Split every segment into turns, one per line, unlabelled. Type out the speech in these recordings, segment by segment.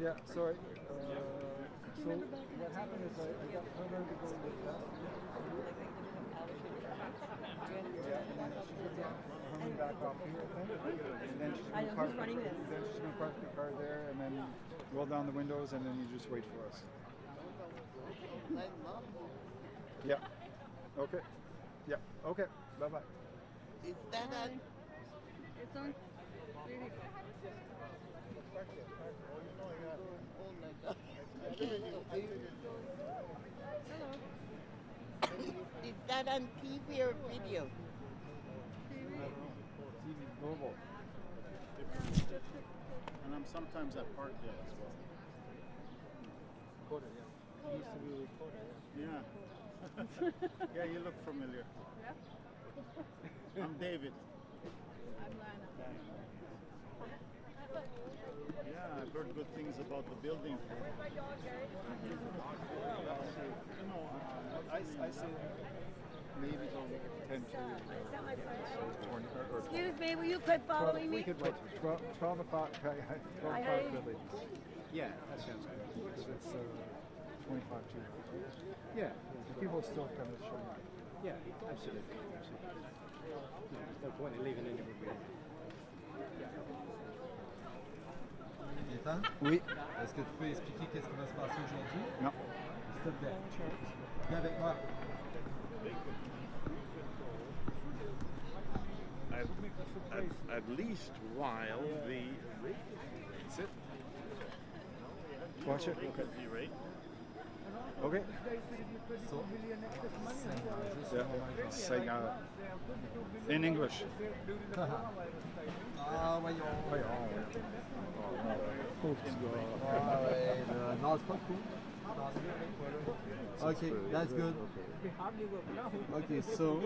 Yeah, sorry. So what happened is I got her to go with that. Yeah, and then she took her back off here, I think. And then she's going to park. Then she's going to park the car there, and then roll down the windows, and then you just wait for us. Yeah. Okay. Yeah. Okay. Bye bye.
Is that a...
It's on.
Oh my God.
Hello.
Is that on TV or video?
TV global.
And I'm sometimes at Parkdale as well.
Dakota, yeah. He used to be Dakota,
Yeah. Yeah, you look familiar.
Yeah.
I'm David.
I'm Lana.
Yeah, I've heard good things about the building.
I say maybe go 10 to 20 or
Excuse me, will you quit following me?
we could wait 12 o'clock. 12 o'clock village.
Yeah, that sounds good.
Because it's 25 to. Yeah, the people still come to show.
Yeah, absolutely. Absolutely. Yeah, there's no point in leaving anybody.
Gaëtan,
Oui.
est-ce que tu peux expliquer qu'est-ce qui va se passer aujourd'hui?
Non.
S'il te plaît. Viens avec moi.
At least while the
Sit. Watch it.
Right?
Okay.
So,
Yeah. Say in English.
ah, voyons. Ah, ouais, non, c'est pas cool. Okay, that's good. Okay, so,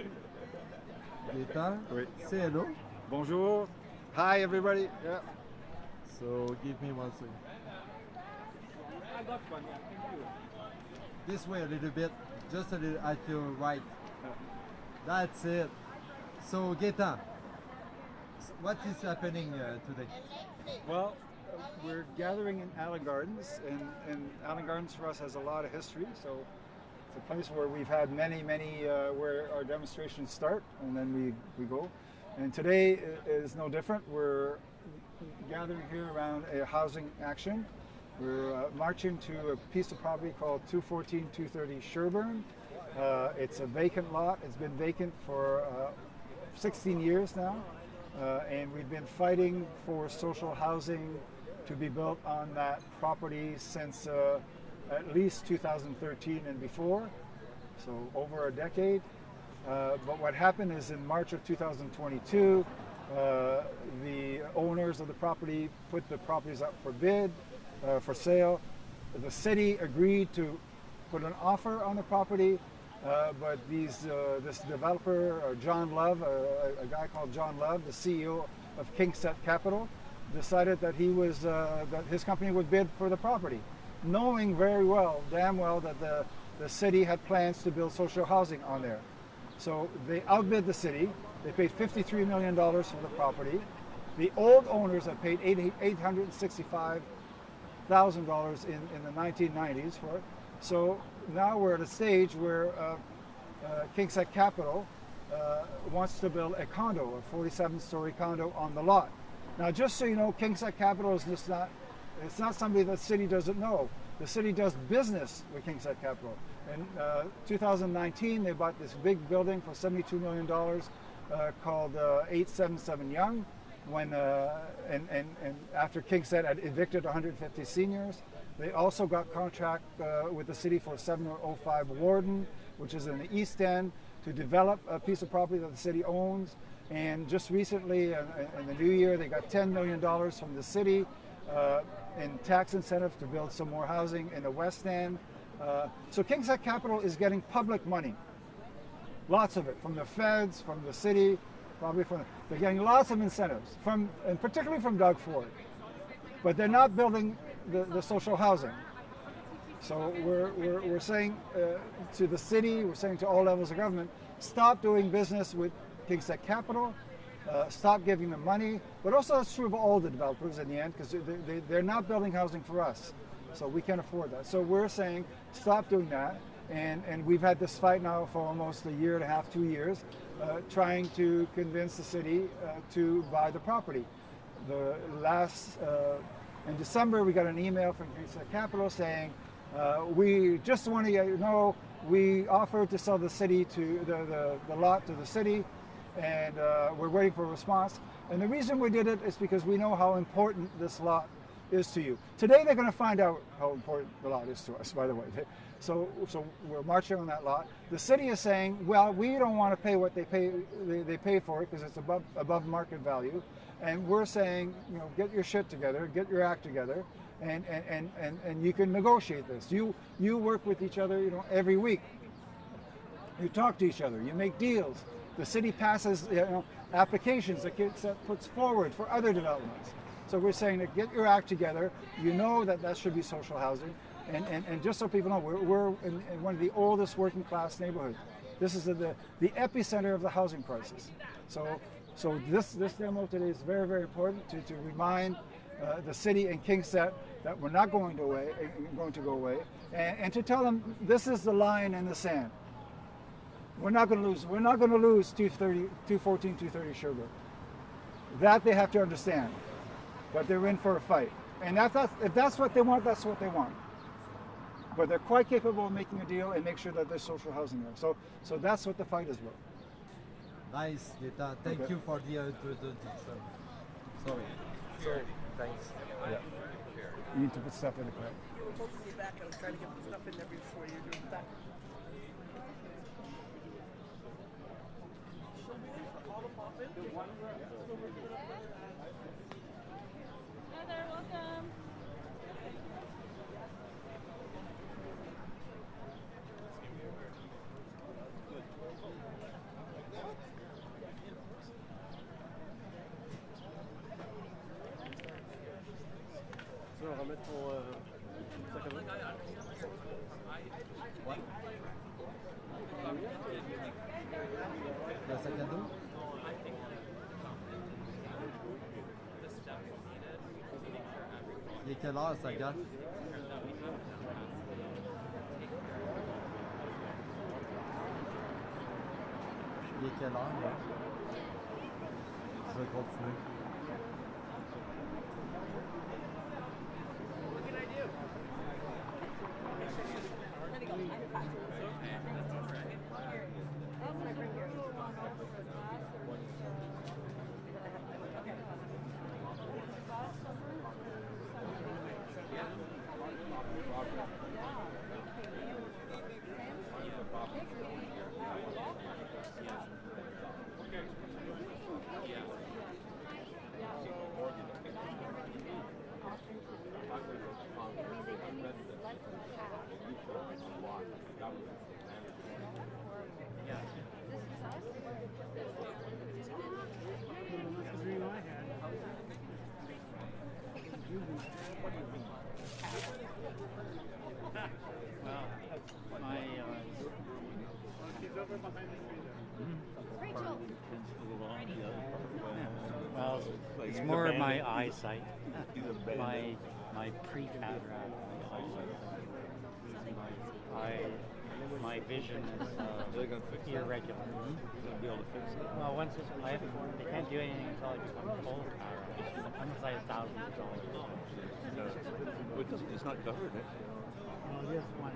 Gaëtan,
Oui.
say hello.
Bonjour. Hi, everybody. Yeah.
So, give me one second. This way a little bit, just a little at your right. That's it. So, Gaëtan, what is happening today?
Well, we're gathering in Allen Gardens, and Allen Gardens for us has a lot of history. So it's a place where we've had many, where our demonstrations start, and then we go. And today is no different. We're gathering here around a housing action. We're marching to a piece of property called 214-230 Sherburne. It's a vacant lot. It's been vacant for 16 years now. And we've been fighting for social housing to be built on that property since at least 2013 and before, so over a decade. But what happened is in March of 2022, the owners of the property put the properties up for bid, for sale. The city agreed to put an offer on the property, but this developer, John Love, a guy called John Love, the CEO of Kingset Capital, decided that that his company would bid for the property, knowing very well, damn well, that the city had plans to build social housing on there. So they outbid the city. They paid $53 million for the property. The old owners have paid $865,000 in the 1990s for it. So now we're at a stage where Kingset Capital wants to build a condo, a 47-story condo on the lot. Now, just so you know, Kingset Capital is just it's not somebody that the city doesn't know. The city does business with Kingset Capital. In 2019, they bought this big building for $72 million called 877 Yonge. And after Kingset had evicted 150 seniors, they also got contract with the city for 705 Warden, which is in the East End, to develop a piece of property that the city owns. And just recently, in the new year, they got $10 million from the city in tax incentive to build some more housing in the West End. So Kingset Capital is getting public money, lots of it, from the feds, from the city, they're getting lots of incentives, and particularly from Doug Ford. But they're not building the social housing. So we're saying to the city, we're saying to all levels of government, stop doing business with Kingset Capital. stop giving them money. But also that's true of all the developers in the end, because they're not building housing for us. So we can't afford that. So we're saying stop doing that. And we've had this fight now for almost a year and a half, 2 years, trying to convince the city to buy the property. In December, we got an email from Kingston Capital saying, we just want to know, we offered to sell the city to the lot to the city, and we're waiting for a response. And the reason we did it is because we know how important this lot is to you. Today they're going to find out how important the lot is to us, by the way. So we're marching on that lot. The city is saying, well, we don't want to pay what they pay for it because it's above market value. And we're saying, get your shit together, get your act together, and you can negotiate this. You work with each other, every week. You talk to each other, you make deals. The city passes applications that puts forward for other developments. So we're saying that get your act together. You know that should be social housing. And just so people know, we're in one of the oldest working class neighborhoods. This is the epicenter of the housing crisis. So this demo today is very, very important to remind the city and Kingset that we're not going to go away, and to tell them this is the line in the sand. We're not going to lose. We're not going to lose 214, 230 Sherbrooke. That they have to understand. But they're in for a fight, and if that's what they want, that's what they want. But they're quite capable of making a deal and make sure that there's social housing there. So that's what the fight is about.
Nice, Nita. Thank
Okay.
you for the introduction. Sorry. Thanks.
Yeah. You need to put stuff in the crate.
You were holding me back. I was trying to get the stuff in there before you do that.
Heather, welcome.
Tu veux en remettre pour sac à dos?
Le sac à dos? Il est quelle heure, ça, gars? Il est quelle heure, là? Je vais continuer.
Well, it's more of my eyesight. My pre-cataract eyesight. My vision is irregular. Well, once they can't do anything until I become full cataract. Unless I have thousands of dollars.
It's not covered, eh?
Well, just one.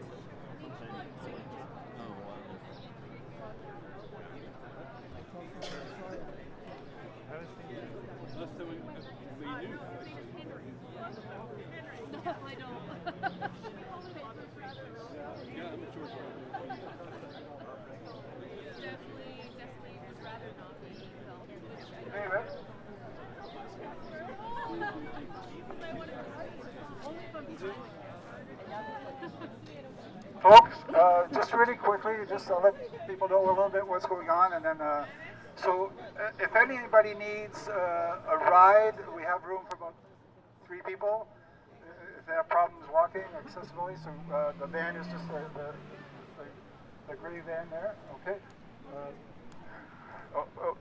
Folks, just really quickly, just to let people know a little bit what's going on, and then if anybody needs a ride, we have room for about 3 people. If they have problems walking, accessibility, so the van is just the gray van there. Okay.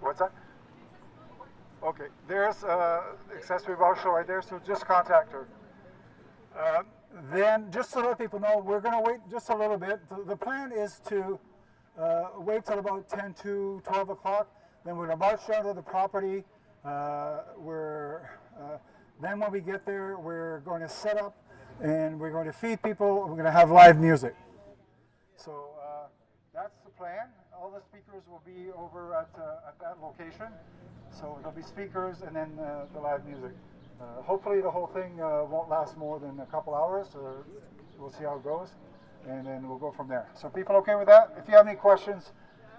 What's that? Okay, there's accessory voucher right there, so just contact her. Then, just to let people know, we're going to wait just a little bit. The plan is to wait till about 10 to 12 o'clock. Then we're going to march down to the property. Then when we get there, we're going to set up and we're going to feed people. We're going to have live music. So that's the plan. All the speakers will be over at that location. So there'll be speakers and then the live music. Hopefully the whole thing won't last more than a couple hours. We'll see how it goes. And then we'll go from there. So people okay with that? If you have any questions,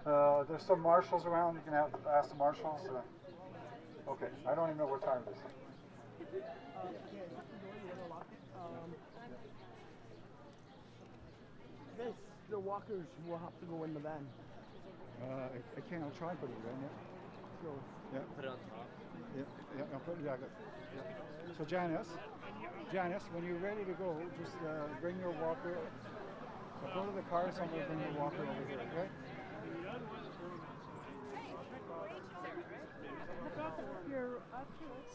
there's some marshals around. You can ask the marshals. Okay, I don't even know what time it is.
The walkers will have to go in the van.
I can't. I'll try and put it in.
So,
Yeah. Put it on top. Yeah. I'll put it. Yeah. So Janice, when you're ready to go, just bring your walker. Go to the car somewhere. Bring your walker over here. Okay.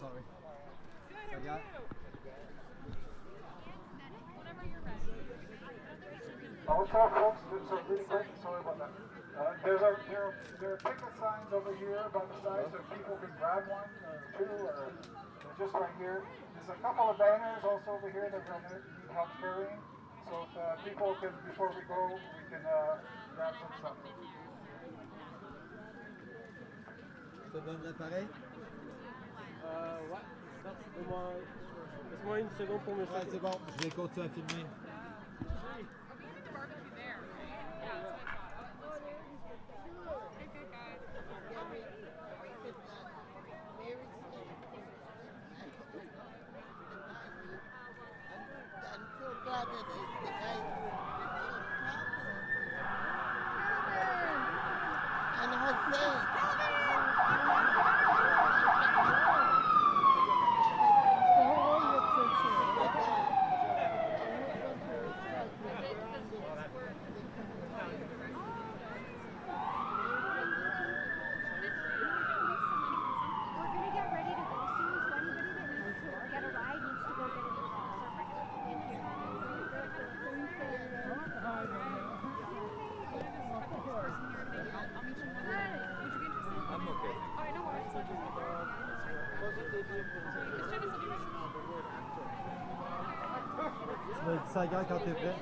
Sorry. Yeah.
Also, folks, so really quick, sorry about that. There are ticket signs over here by the side, so people can grab one or two, or just right here. There's a couple of banners also over here that we're going to need help carrying. So if people can, before we go, we can grab some stuff.
Je te donne l'appareil?
Ouais. Laisse-moi une seconde pour me
Ouais, c'est bon. Je vais continuer à filmer. Tu vas être 5 ans quand t'es prêt.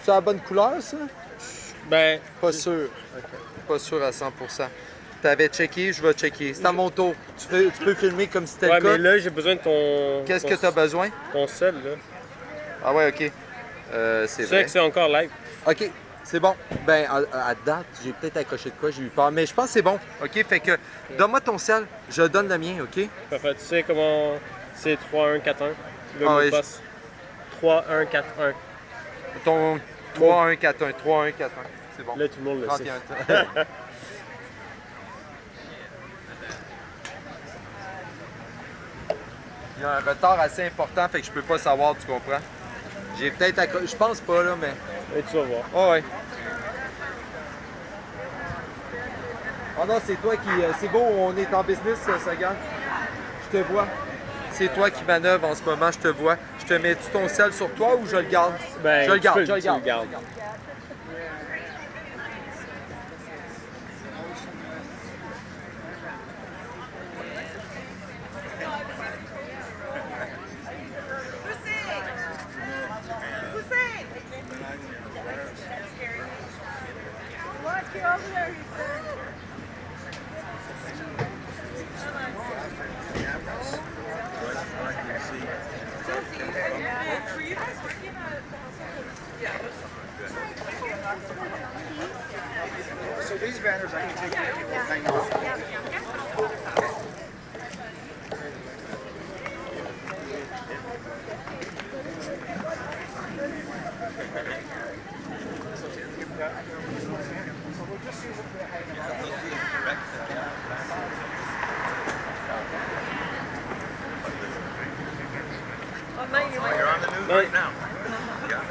C'est la bonne couleur, ça?
Ben,
Pas sûr. Pas sûr à 100%. T'avais checké, je vais checker. C'est à mon tour. Tu peux filmer comme si c'était
ouais,
le cas.
mais là, j'ai besoin de ton.
Qu'est-ce que t'as besoin?
Ton sel, là.
Ah ouais, ok. C'est
Tu sais
vrai.
que c'est encore live.
Ok, c'est bon. Ben, à date, j'ai peut-être accroché de quoi, j'ai eu peur. Mais je pense que c'est bon. Ok, fait que donne-moi ton sel, je donne le mien, ok?
Parfait. Tu sais comment c'est 3-1-4-1? Le
Ah
mot
ouais,
de passe. 3-1-4-1.
Ton 3-1-4-1, 3-1-4-1. C'est bon.
Là, tout le monde le sait.
31. Il y a un retard assez important, fait que je peux pas savoir, tu comprends? J'ai peut-être accroché, je pense pas là, mais...
Et tu vas voir.
Oh ouais. Oh non, c'est toi qui... c'est beau, on est en business, ça gagne. Je te vois. C'est toi qui manœuvre en ce moment, je te vois. Je te mets-tu ton sel sur toi ou je le garde?
Ben,
je le garde,
tu
je le garde.
le gardes.
You're on the news right now. Yeah.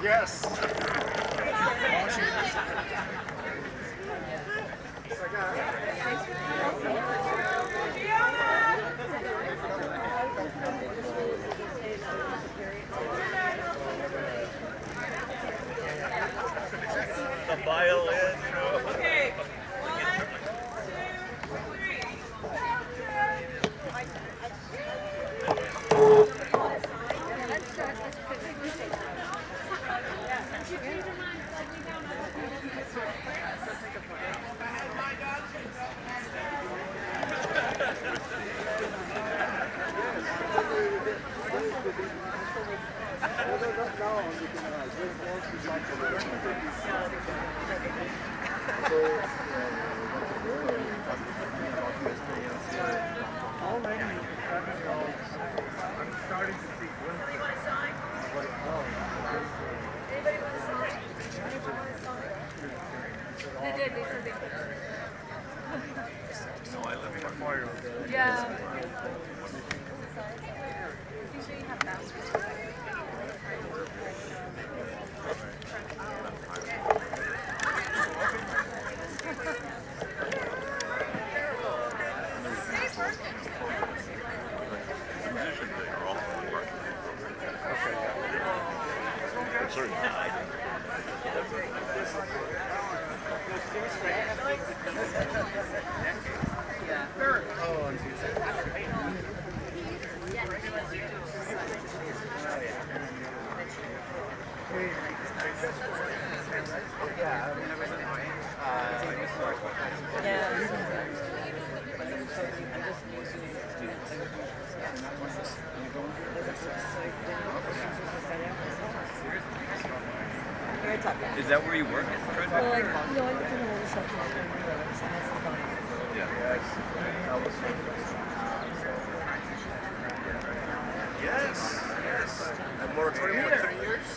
Yes.
The violin, you know.
Okay. 1, 2, 3. Yeah.
Is that where you work?
Well, like, no, I live in a little shelter.
Yes, yes. A moratorium for 3 years.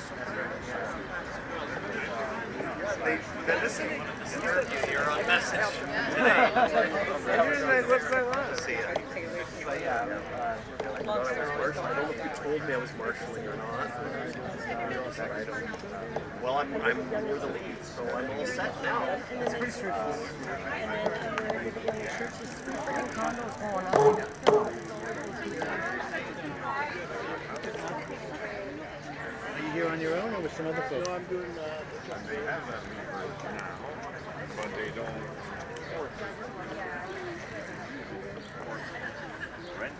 They're listening. You're on message today.
What's going on?
See ya.
But yeah, I don't know if you told me I was marshalling or not.
Well, I'm you're the lead, so I'm all set now.
It's pretty straightforward. And then your church is 3 freaking condos going up.
Are you here on your own or with some other folks?
No, I'm doing. They have that lever now, but they don't rent.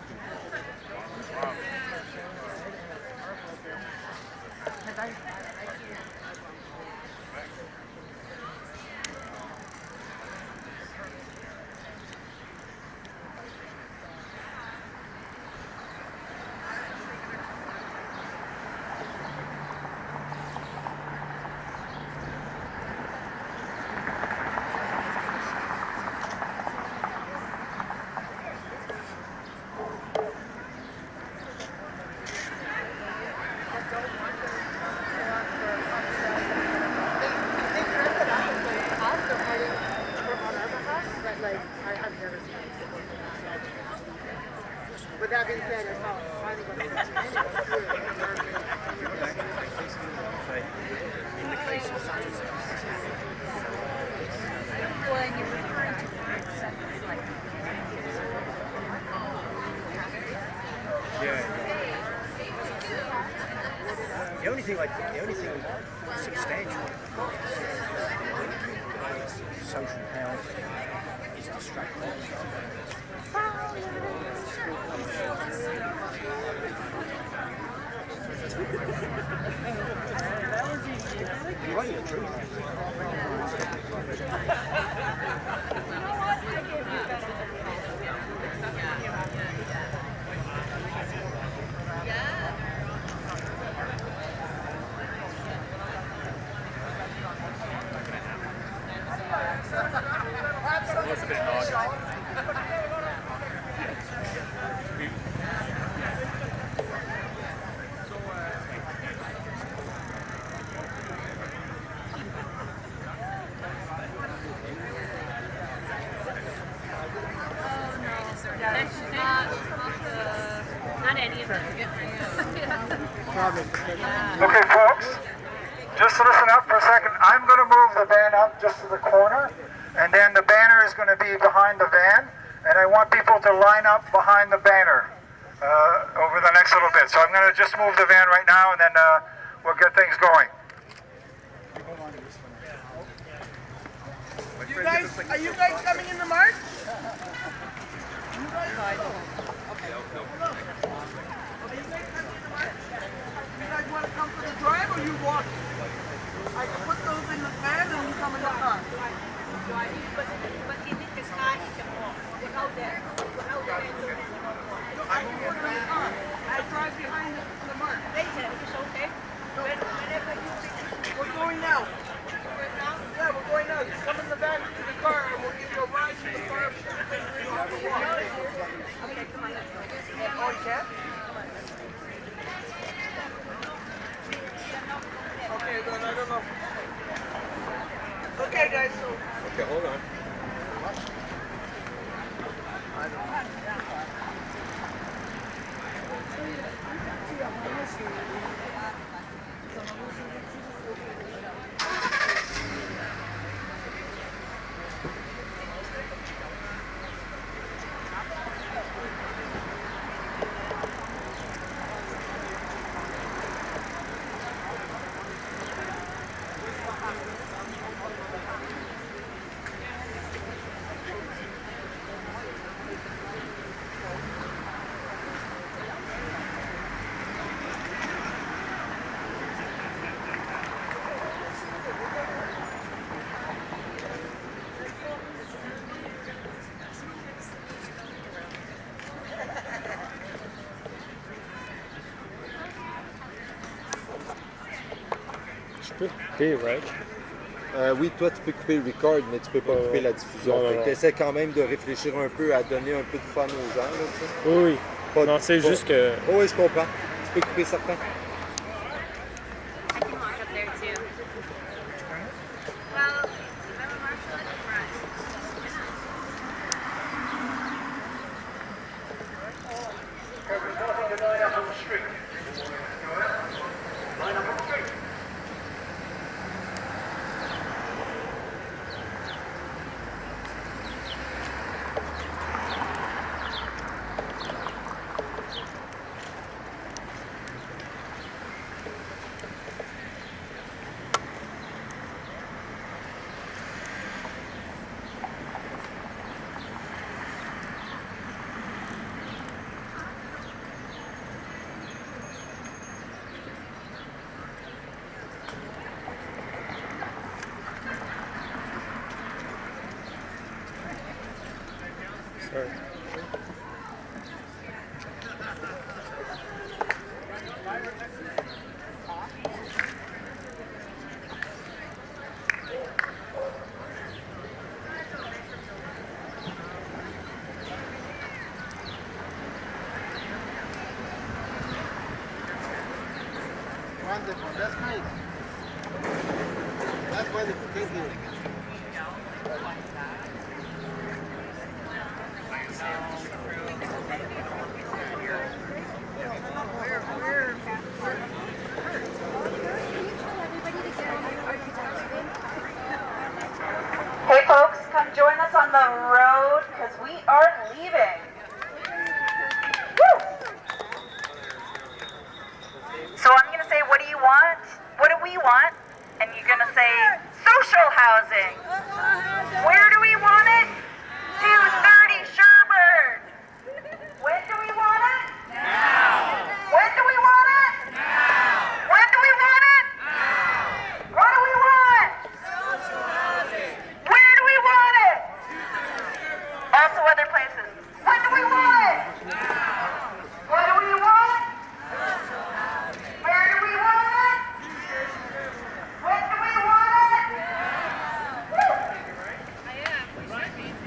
With that being said, it's not finally going to
In the case of such and such.
Well, and you're referring to the like
The only thing substantial social health is distracting. You're running a tree. That's a bit dog.
Not any of them.
Okay, folks, just listen up for a second. I'm going to move the van up just to the corner, and then the banner is going to be behind the van, and I want people to line up behind the banner over the next little bit. So I'm going to just move the van right now, and then we'll get things going.
Are you guys coming in the march? You guys want to come for the drive or you walk? I can put those in the van and you come in the car.
But in the sky, you can walk. Without that.
No, I can put it in the car. I drive behind the march.
Later, it's okay. Whenever you finish.
We're going now.
Right now?
Yeah, we're going now. Just come in the back to the car and we'll give you a ride to the car.
Okay, come on, let's go.
Oh, you can? Okay, then I don't know. Okay, guys, so.
Okay, hold on.
Tu peux couper, right?
Oui, toi, tu peux couper le record, mais tu peux pas couper la diffusion.
Non.
Tu essaies quand même de réfléchir un peu à donner un peu de fun aux gens. Là, tu sais.
Oui.
Pas-
Non, c'est
pas-
juste que...
Oh, oui, je comprends. Tu peux couper certains.
I can walk up there too. Well, if I'm a marshal at the front.
There's nothing to line up on the street. Line up on the street.
Sorry.
Wonderful, that's great. That's wonderful, thank you.
Hey folks, come join us on the road because we are leaving. Woo! So I'm going to say, what do you want? What do we want? And you're going to say, social housing. Where do we want it? 230 Sherburne. When do we want it? Now. When do we want it? Now. When do we want it? Now. What do we want? Social housing. Where do we want it? Also other places. When do we want it? Now. What do we want? Social housing. Where do we want it? When do we want it? Now. Woo.
I am. We should be.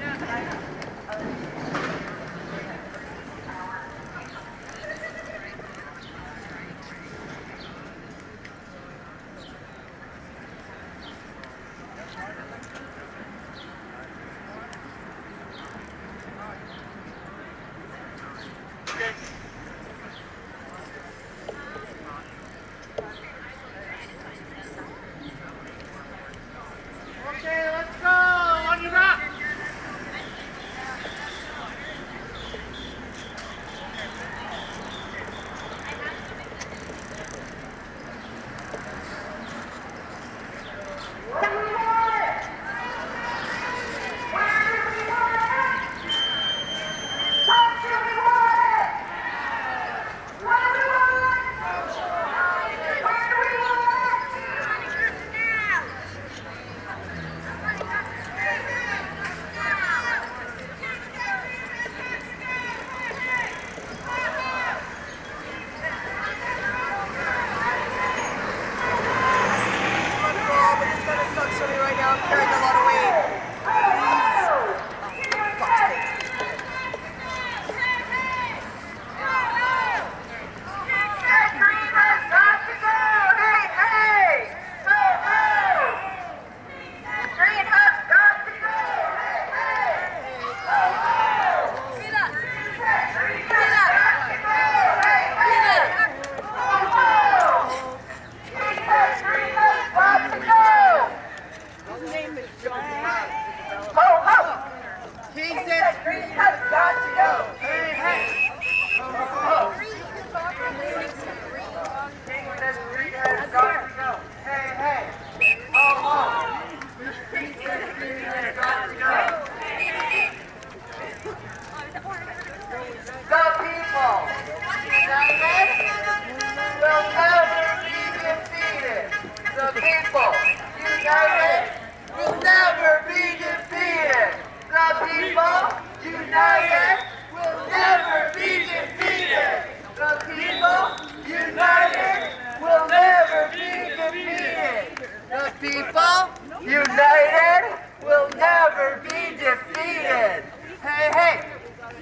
united will never be defeated. The people united will never be defeated. The people united will never be defeated. Hey, hey,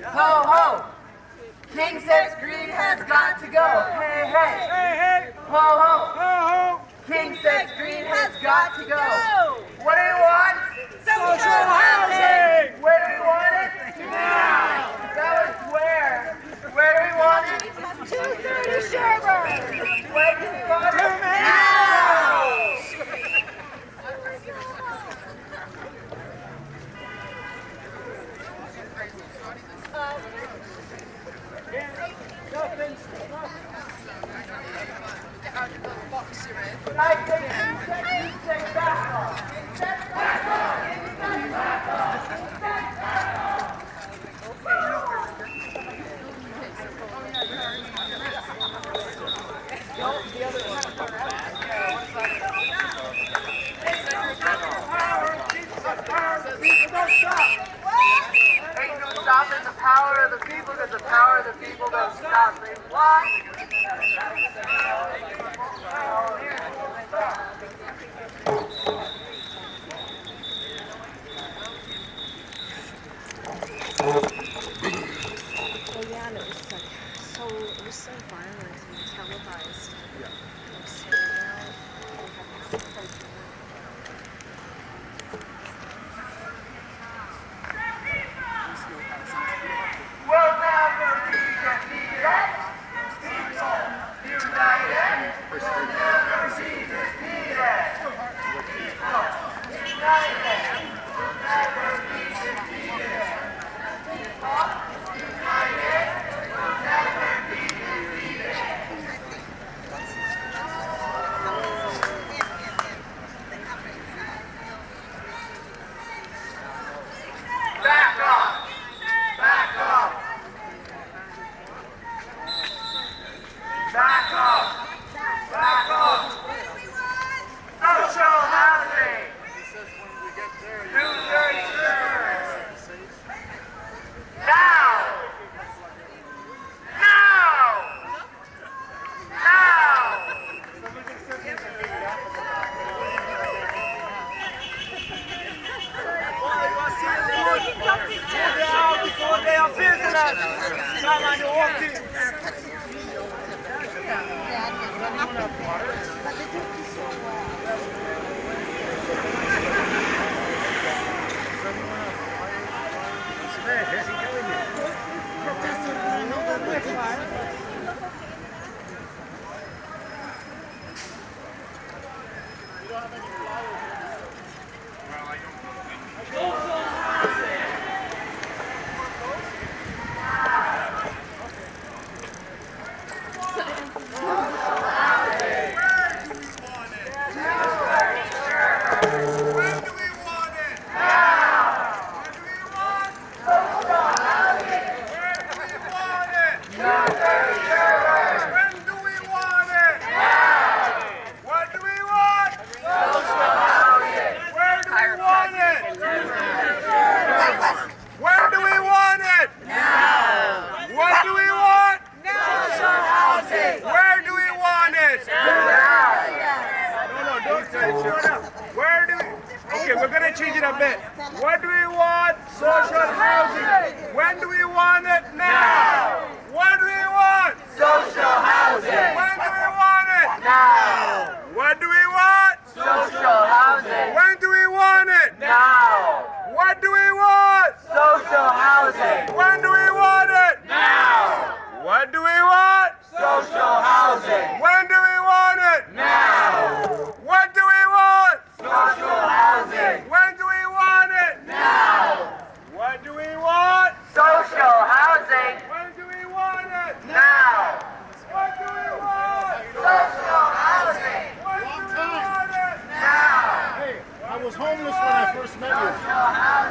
ho, ho. King says green has got to go. Hey, hey, hey, hey, ho, ho, ho, ho. King says green has got to go. What do we want? Social housing. Where do we want it? Now. That was where? Where do we want it? 230 Sherburne. Where do we want it? Now. I think you say back off. Back off. Back off. Back off. Ain't no stopping the power of the people, because the power of the people don't stop. Say what?
It was so violent and televised. Yeah. So
We'll never be defeated. People united will never be defeated. People united will never be defeated. People united will never be defeated. Back off. Back off. Back off. Back off. Social housing. 230 Sherburne. Now. Now. Now. Before they are business. Come on, you walk in. Change it a bit. What do we want? Social housing. When do we want it? Now. What do we want? Social housing. When do we want it? Now. What do we want? Social housing. When do we want it? Now. What do we want? Social housing. When do we want it? Now. What do we want? Social housing. When do we want it? Now. What do we want? Social housing. When do we want it? Now. What do we want? Social housing. When do we want it? Now. What do we want? Social housing. When do we want it? Now.
Hey, I was homeless when I first met you.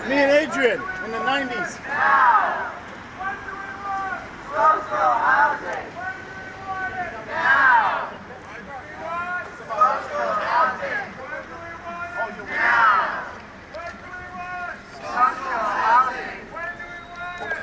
Me and Adrian in the 90s.
Now. What do we want? Social housing. When do we want it? Now. What do we want? Social housing. When do we want it? Now. What do we want? Social housing. When do we want it?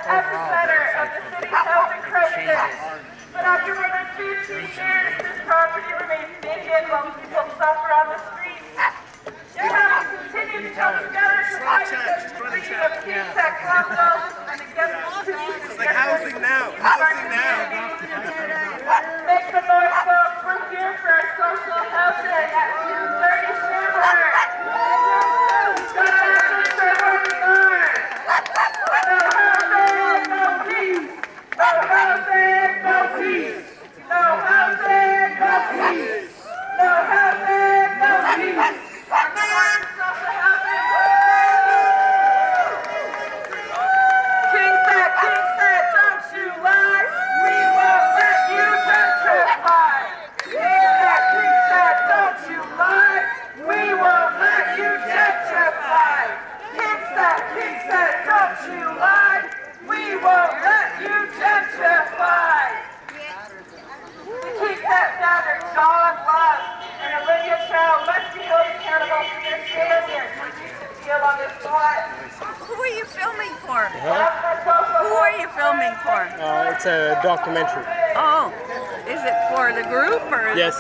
epicenter of the city's housing crisis. But after more than 15 years, this property remains vacant while people suffer on the streets. You're having to continue to come together to fight against the freedom of king-set condos and against the police.
It's like housing now. Housing now.
Make some noise, folks. We're here for our social housing at 230 Sherwood. No housing, no peace. No housing, no peace. No housing, no peace. Social housing. King said, don't you lie. We won't let you gentrify. King said, don't you lie. We won't let you gentrify. King said, don't you lie. We won't let you gentrify. King said founder John Love and Olivia Chow must be held accountable for their failure to deal on this spot.
Who are you filming for?
Uh-huh.
Who are you filming for?
It's a documentary.
Oh, is it for the group or
Yes.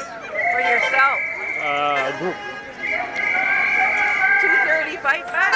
for yourself?
Group.
230 Fight Back?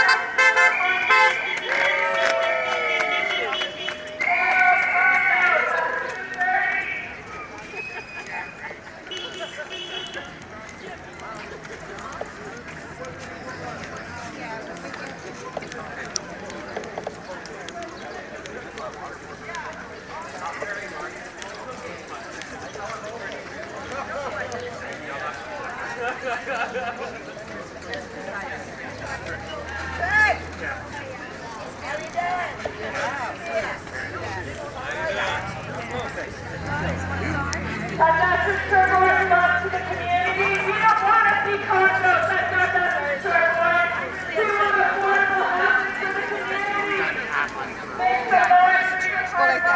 That's a struggle response to the community. We don't want to see condos. That's not the struggle. We want affordable housing for the community. Make some noise for your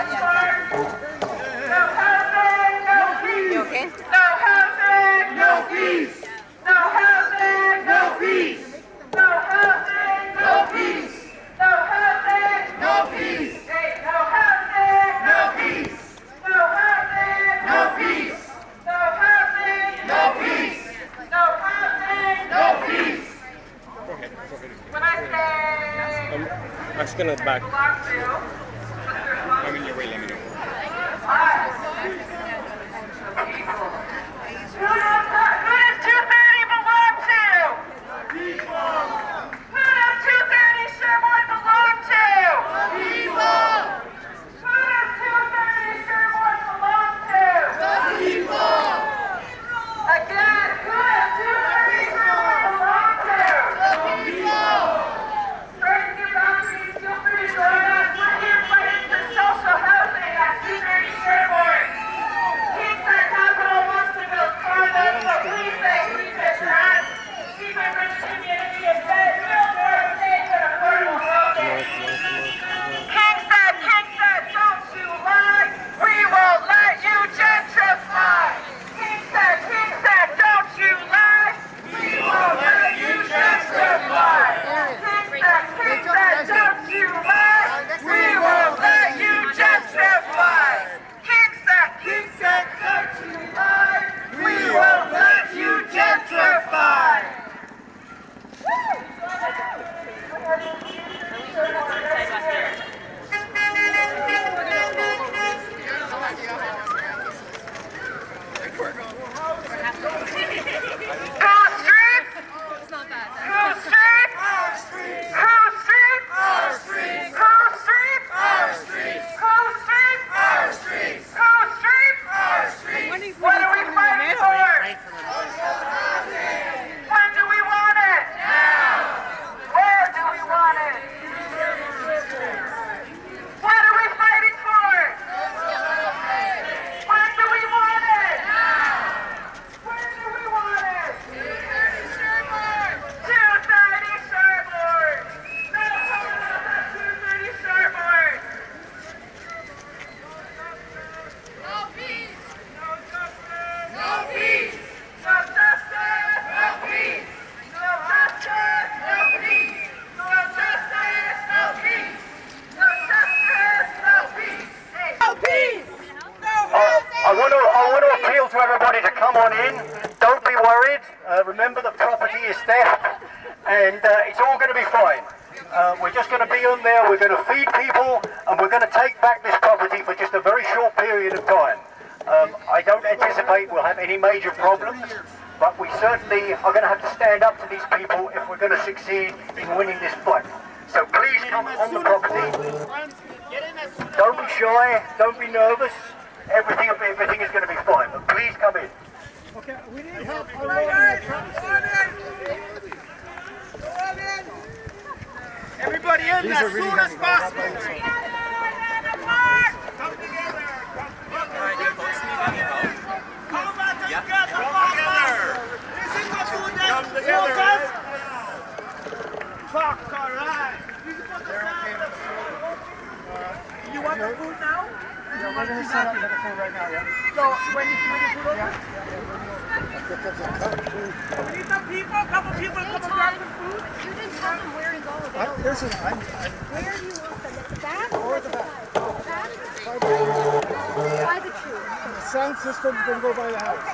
No housing, no peace.
You okay?
No housing, no peace. No housing, no peace. No housing, no peace. No housing, no peace. Hey, no housing, no peace. No housing, no peace. No housing, no peace. No housing, no peace. When I say
I'm just gonna back.
belong to,
I'm in your way, let me know.
Who does 230 belong to? People. Who does 230 Sherwood belong to? People. Who does 230 Sherwood belong to? People. Again, who does 230 Sherwood belong to? People. Strengthen your boundaries. Feel free to join us. We're here
all going to be fine. We're just going to be on there, we're going to feed people, and we're going to take back this property for just a very short period of time. I don't anticipate we'll have any major problems, but we certainly are going to have to stand up to these people if we're going to succeed in winning this fight. So please come on the property. Don't be shy, don't be nervous. Everything is going to be fine, but please come in.
Okay, we need help unloading the trucks. Everybody in as soon as possible. Come together. Come together. Fuck, all right. You want the food now?
Yeah, we're going to set up the food right now, yeah?
So, when you bring the food over? We need some people, a couple people to come and grab the food.
You didn't tell them where to go.
Listen,
where do you want them? At the back
or the back?
By the tree.
The sound system's going to go by the house.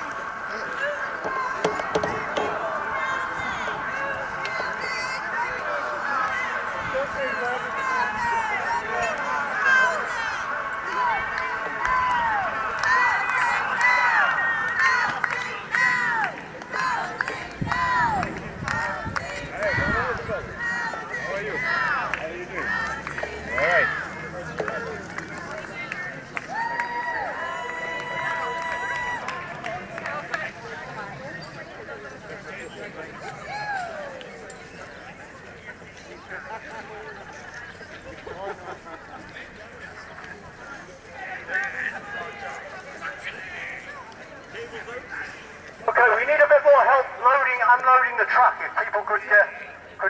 Okay, we need a bit more help unloading the truck. If people could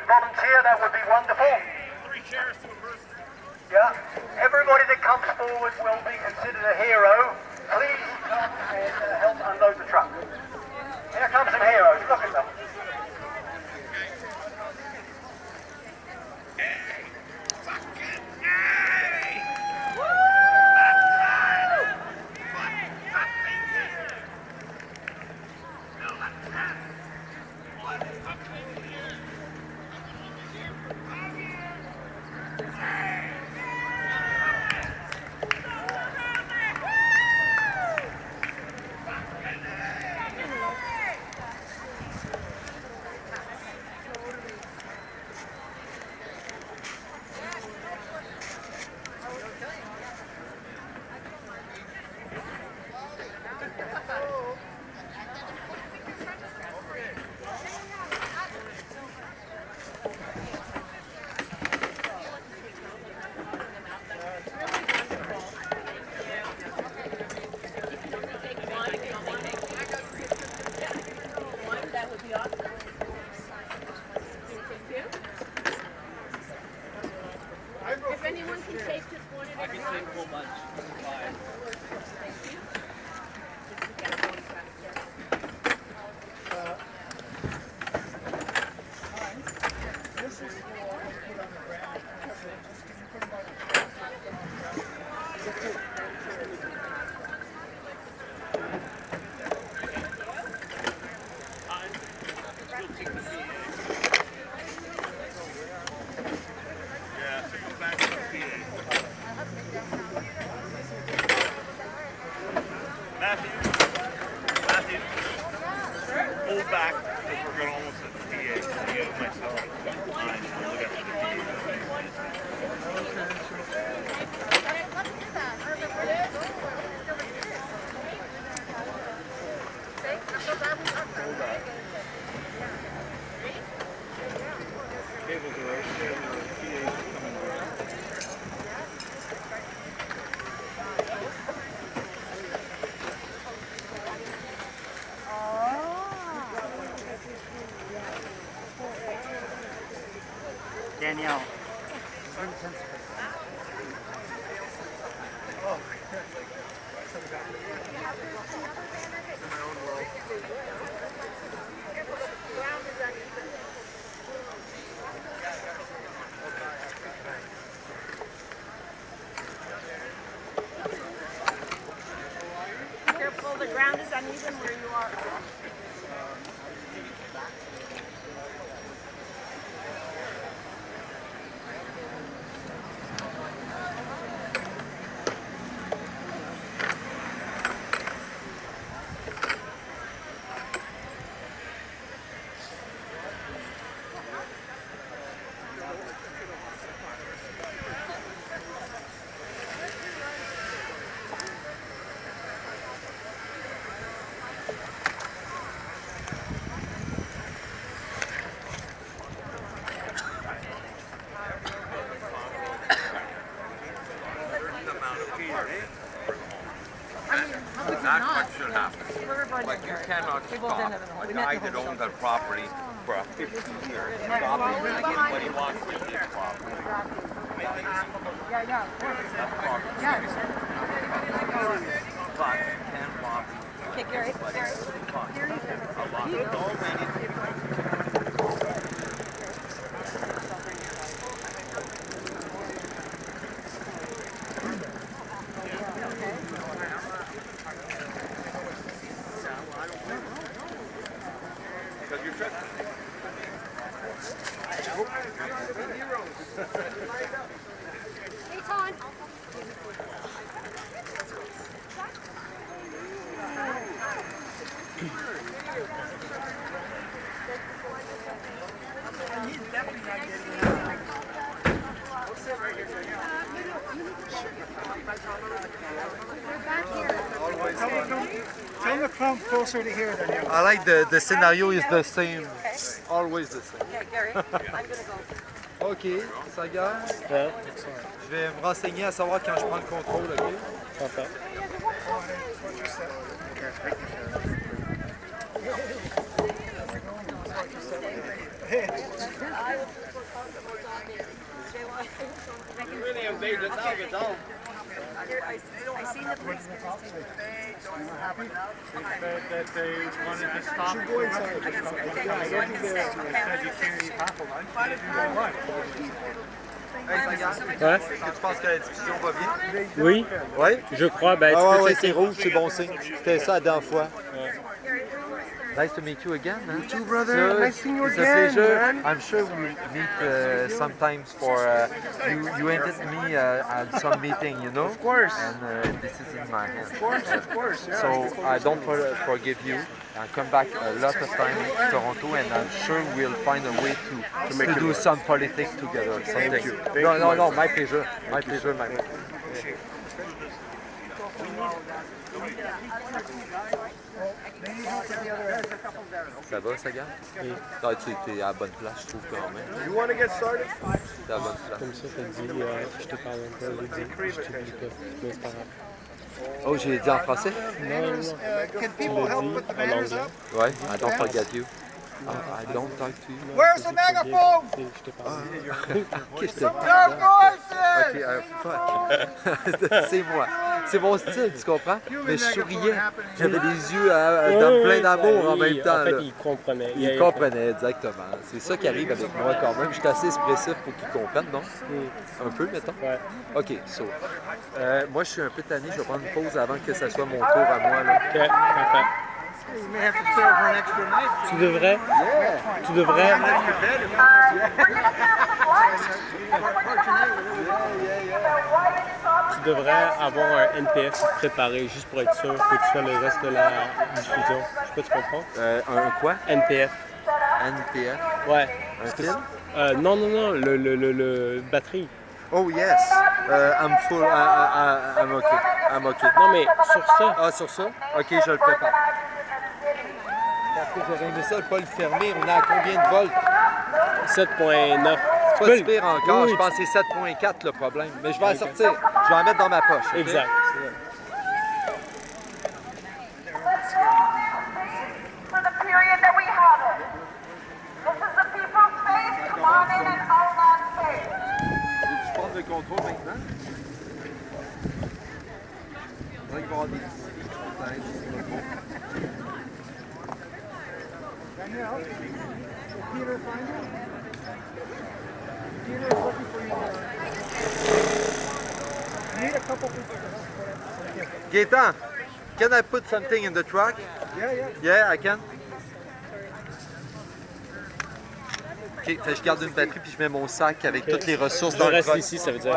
volunteer, that would be wonderful.
3 chairs to a person.
Yeah, everybody that comes forward will be considered a hero. Please come and help unload the truck. Here comes some heroes, look at them.
If anyone can take just one at a time. I can take a whole bunch. Thank you.
This is put on the ground. So just can you put them on the
Matthew, hold back because we're going to almost hit the PA. You and myself line and look at the PA. Hold back. Cables are right there. The PA is coming around.
Danielle.
Careful, the ground is uneven where you are.
Like you cannot stop a guy that owns that property for 50 years. Stop him when he wants to use his property. But you can block.
Okay, Gary.
Because you're tripping.
Hey, Ton.
Tell them to come closer to here than you.
I like the scenario is the same. Always the same.
Okay, Gary, I'm gonna go.
OK, ça gare. Je vais me renseigner à savoir quand je prends le contrôle, OK?
Parfait.
Really invade the target zone.
I seen the police.
That they wanted to stop. Should go inside. Yeah, I don't think they said you can't eat half of lunch. They do lunch.
Ouais. Tu penses que la discussion va bien?
Oui.
Oui?
Je crois. Ben,
Ah ouais, c'est rouge, c'est bon signe. C'était ça la dernière fois.
Ouais.
Nice to meet you again. Huh?
You too, brother. Nice seeing you
It's a
again,
pleasure.
man.
I'm sure we'll meet sometimes for you invited me at some meeting, you know.
Of course.
And this is in my hand.
Of course. Yeah.
So I don't forgive you. I come back a lot of time to Toronto, and I'm sure we'll find a way to do some politics together.
Thank you.
No, my pleasure. My pleasure, my friend. Ça va, ça gare? Oui. Ah, tu es à la bonne place, je trouve, quand même.
You want to get started?
T'es à la bonne place.
Comme ça, t'as dit, je te parle un peu, je t'oublie pas, mais c'est pas grave.
Oh, j'ai dit en français?
Non.
Can people help put the banners up?
Ouais, I don't forget you. I don't talk to you.
Where's the megaphone?
Je te parle.
Ok, je te
Your voices!
Ok, fuck. C'est moi. C'est mon style, tu comprends? Mais je souriais. J'avais les yeux plein d'amour en même temps.
En fait,
là.
il comprenait.
Il comprenait, exactement. C'est ça qui arrive avec moi quand même. Je suis assez expressif pour qu'il comprenne, non? Un peu, mettons?
Ouais.
OK, so. Moi, je suis un peu tanné. Je vais prendre une pause avant que ça soit mon tour à moi. Là.
OK, parfait. Tu devrais. Tu devrais. Tu devrais avoir un NPF préparé juste pour être sûr que tu fais le reste de la diffusion. Je sais pas, tu comprends?
Un quoi?
NPF.
NPF?
Ouais.
Un film?
Non, le batterie.
Oh yes! I'm full. I'm okay. I'm okay.
Non, mais sur ça.
Ah, sur ça? OK, je le prépare. Parce que j'aurais aimé ça, pas le fermer. On est à combien de volts?
7.9.
C'est pas si pire encore. Oui. Je pense que c'est 7.4 le problème. Mais je vais en sortir. Je vais en mettre dans ma poche. Okay?
Exact.
For the period that we have it. This is the people's space. Come on in and own that space.
Tu prends le contrôle maintenant? Il va y avoir des
Danielle, Peter find you? Peter is looking for you. I need a couple people to help.
Gaëtan, can I put something in the truck?
Yeah.
Yeah, I can. OK, fait que je garde une batterie puis je mets mon sac avec toutes les ressources dans le truck.
Je reste ici, ça veut dire.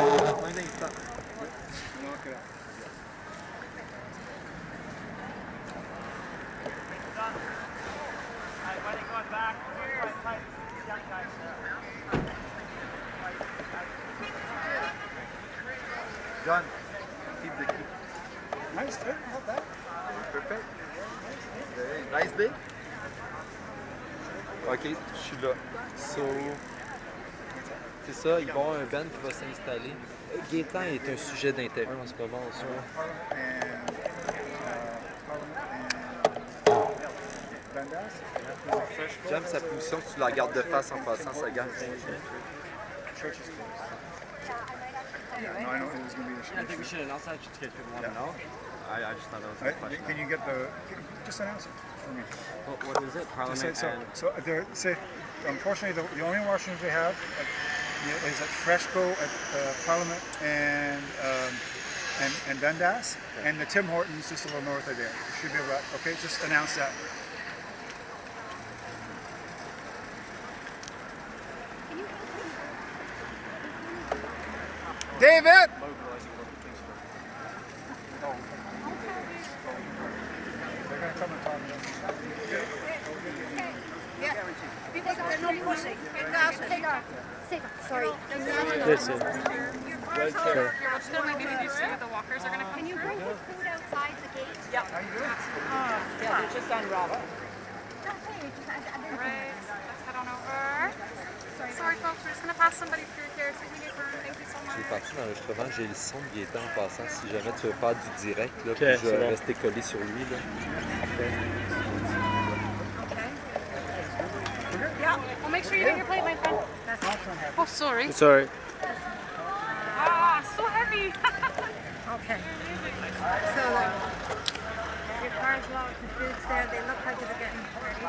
John, keep the key.
Nice, good. How about that?
Perfect. Nice day. OK, je suis là. So, c'est ça, il va y avoir un band qui va s'installer. Gaëtan est un sujet d'intérêt en ce moment en soi.
J'aime sa position, si tu la regardes de face en passant, ça gagne.
Church is closed. Yeah, no, I know it was going to be a
I think we should announce that just in case people want to know. I just thought that was a question.
Can you get the? Just announce it for me.
What is it? Parliament
Unfortunately, the only washrooms we have is at Fresco, at Parliament, and Dundas, and the Tim Hortons just a little north of there. You should be able to, okay, just announce that. David! They're going to come and talk to us.
Sorry.
This is.
You're just gonna maybe do see what the walkers are gonna come. Can you bring the food outside the gate?
Yeah. Yeah, they're just unwrapped.
Alright, let's head on over. Sorry folks, we're just gonna pass somebody through here. So we thank you so much.
Je suis parti dans l'enregistrement, j'ai le son de Gaétan en passant. Si jamais tu veux faire du direct, là,
Ok,
puis je
c'est
vais
bon.
rester collé sur lui. Là.
Yeah, well make sure you bring your plate, my friend. Oh, sorry.
Sorry.
Ah, so heavy.
Okay. So, your car's locked, the food's there, they look like they're getting ready.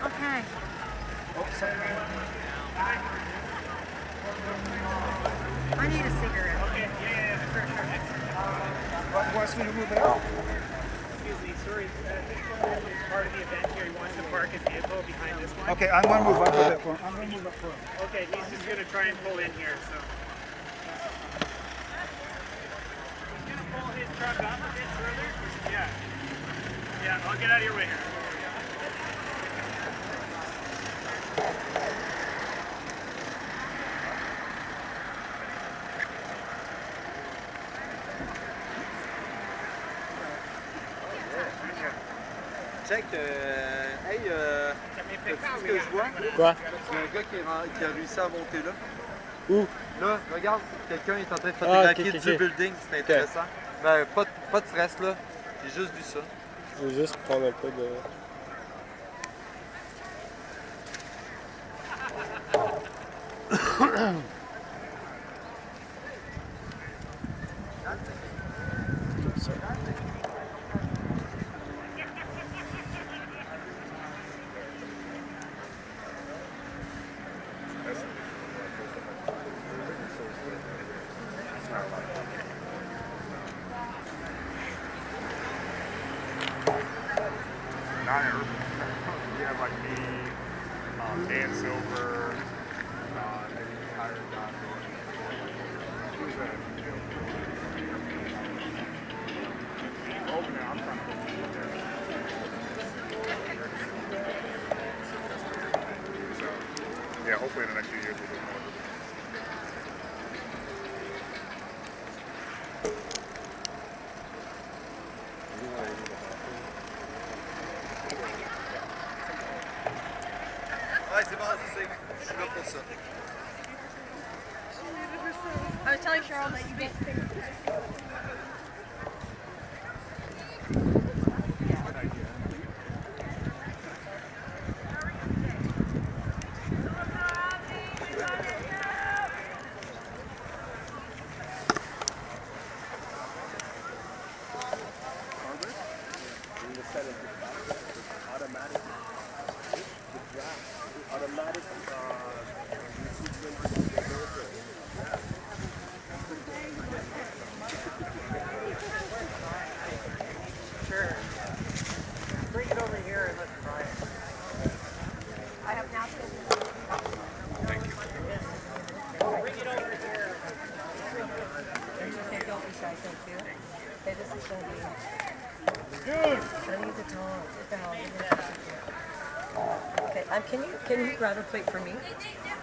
Okay. I need a cigarette. Okay, yeah. For sure.
Wants me to move it out?
Excuse me, sorry. As part of the event here, he wants to park his vehicle behind this one.
Okay, I'm going to move up a bit for him. I'm going to move up for him.
Okay, he's just going to try and pull in here, so. He's going to pull his truck up a bit further. Yeah. Yeah, I'll get out of your way here.
Check, hey, t'as vu ce que je vois?
Quoi?
Il y a un gars qui a réussi à monter là.
Où?
Là, regarde, quelqu'un est en train de photographier du building, c'est intéressant. Ben, pas de stress là, j'ai juste vu ça.
Je vais juste prendre un peu de...
Not in urban. We have like me, Dan Silver, maybe Tyler John. Who's that? Open it. I'm trying to put it there. So, yeah, hopefully in the next few years we'll do more.
Ouais, c'est bon, je suis là pour ça.
I was telling Cheryl that you get
Sure. Bring it over here and let's try it. I have napkins.
Thank you.
Bring it over here. Okay, don't be shy, thank you. Okay, this is going to be... Good! I need the tongs. What the hell? Okay, can you grab a plate for me?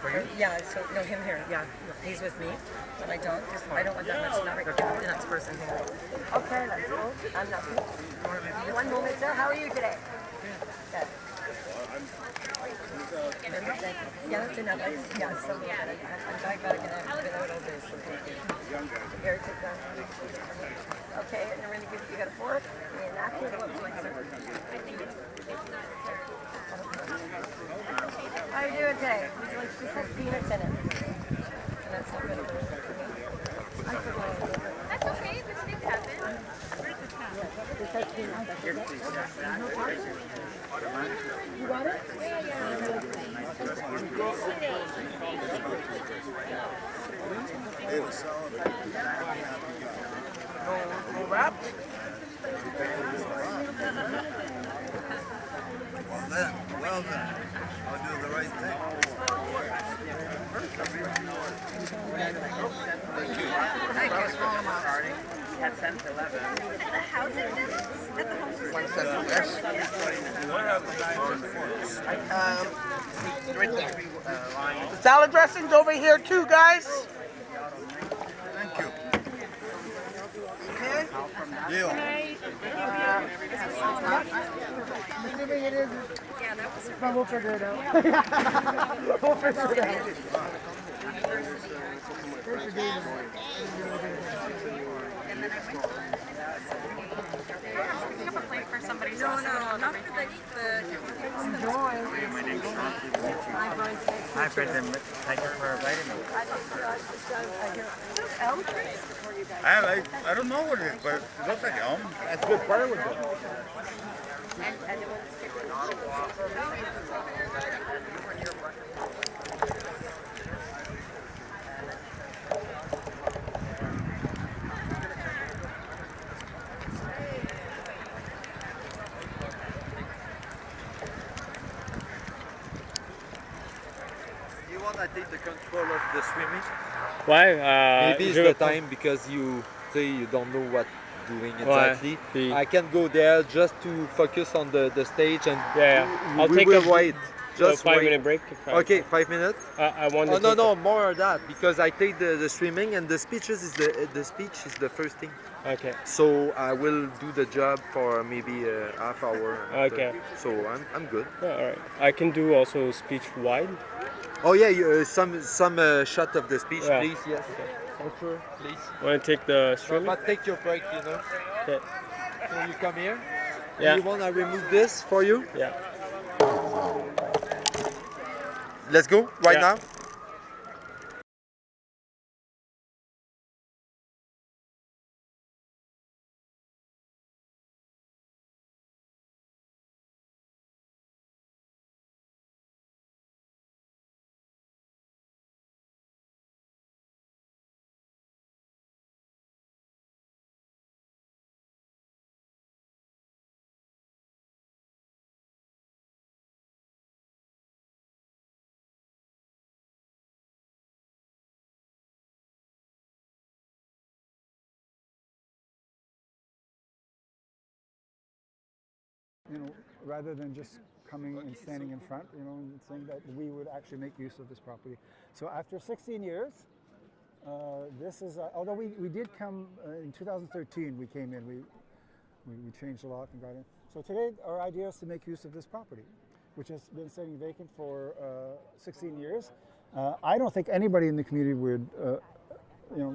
For you?
Yeah, so, no, him here. Yeah, he's with me. But I don't want that much, not right now. The next person here. Okay, that's cool. I'm not cool. One moment, sir. How are you today? Good. Yeah, that's enough. Yeah, so I'm diabetic and I've been out all day, so thank you. Here, take that. Okay, and then we're going to give you got a fork and a napkin. What would you like, sir? Just has peanuts in it. And that's not good.
That's okay. This thing happens.
It says peanuts. You got it?
No wrap?
Well done. I'll do the right thing.
Thank you. Small amount. At 10 to 11. At the housing business? At the home
Right there. The salad dressing's over here too, guys.
Thank you.
Okay.
Deal.
Assuming it is.
Yeah, that was
But we'll figure it out. We'll figure it out.
Picking up a plate for somebody.
No, not for the
Hi, Brendan. Thank you for inviting me.
elm trees.
I don't know what it is, but it looks like elm.
That's good firewood though.
You want to take the control of the swimming?
Ouais,
Maybe it's the time because you say you don't know what doing exactly.
puis-
I can go there just to focus on the stage and
Yeah, I'll
we
take
will
a
wait. Just
5-minute break.
Okay, 5 minutes.
I want
Oh
to
no,
take
no, more of that because I take the swimming and the speeches is the speech is the first thing.
Okay.
So I will do the job for maybe a half hour.
Okay.
So I'm good.
Yeah, all right. I can do also speech wide.
Oh yeah, some shot of the speech,
Yeah.
please. Yes. Sure, please.
Want to take the streaming?
But take your break, you know.
Okay.
So you come here.
Yeah.
You want to remove this for you?
Yeah.
Let's go right
Yeah.
now.
You know, rather than just coming and standing in front, you know, and saying that we would actually make use of this property. So after 16 years, this is, although we did come in 2013, we came in, we changed a lot and got in. So today our idea is to make use of this property, which has been sitting vacant for 16 years. I don't think anybody in the community would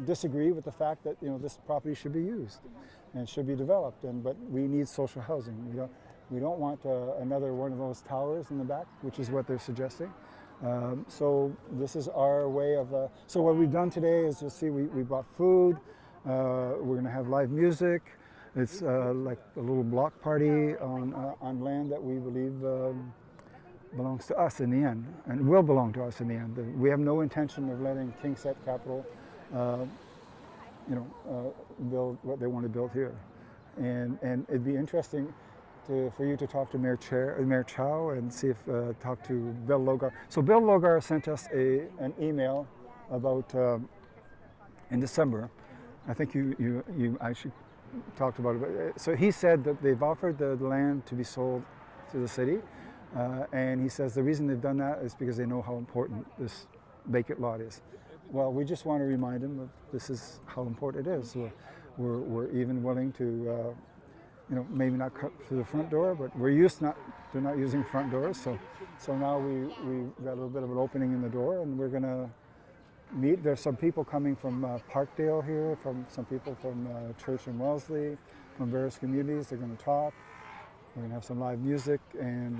disagree with the fact that this property should be used and should be developed. But we need social housing. We don't want another one of those towers in the back, which is what they're suggesting. So this is our way of. So what we've done today is, you'll see, we bought food. We're going to have live music. It's like a little block party on land that we believe belongs to us in the end, and will belong to us in the end. We have no intention of letting KingSett Capital, build what they want to build here, and it'd be interesting for you to talk to Mayor Chow and see if talk to Bill Logar. So Bill Logar sent us an email about in December. I think you actually talked about it. So he said that they've offered the land to be sold to the city, and he says the reason they've done that is because they know how important this vacant lot is. Well, we just want to remind him of this is how important it is. We're even willing to, maybe not cut through the front door, but we're used to not using front doors. So now we got a little bit of an opening in the door, and we're going to meet. There's some people coming from Parkdale here, some people from Church and Wellesley, from various communities. They're going to talk. We're going to have some live music, and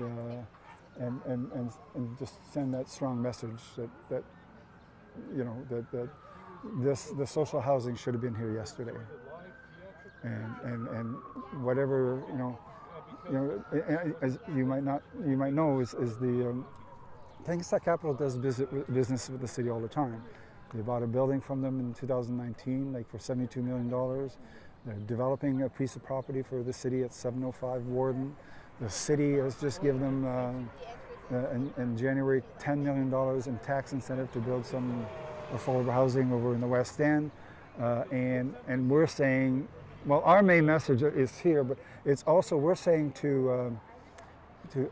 and just send that strong message that you know that the social housing should have been here yesterday, and whatever as you might know is the Kingstown Capital does business with the city all the time. They bought a building from them in 2019, like for $72 million. They're developing a piece of property for the city at 705 Warden. The city has just given them in January $10 million in tax incentive to build some affordable housing over in the West End, and we're saying, well, our main message is here, but it's also we're saying to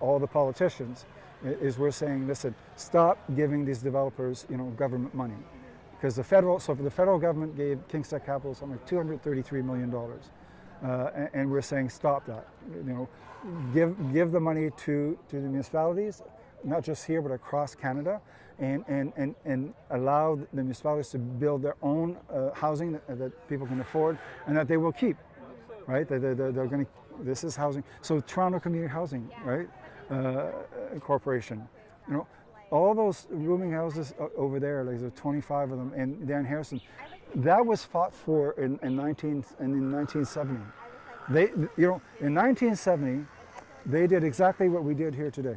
all the politicians is we're saying, listen, stop giving these developers government money, because the federal government gave Kingstown Capital something like $233 million, and we're saying stop that. Give the money to the municipalities, not just here but across Canada, and allow the municipalities to build their own housing that people can afford and that they will keep, right? They're going to. This is housing. So Toronto Community Housing, right? Corporation, all those rooming houses over there, like there's 25 of them, and there in Harrison, that was fought for in 1970. In 1970, they did exactly what we did here today.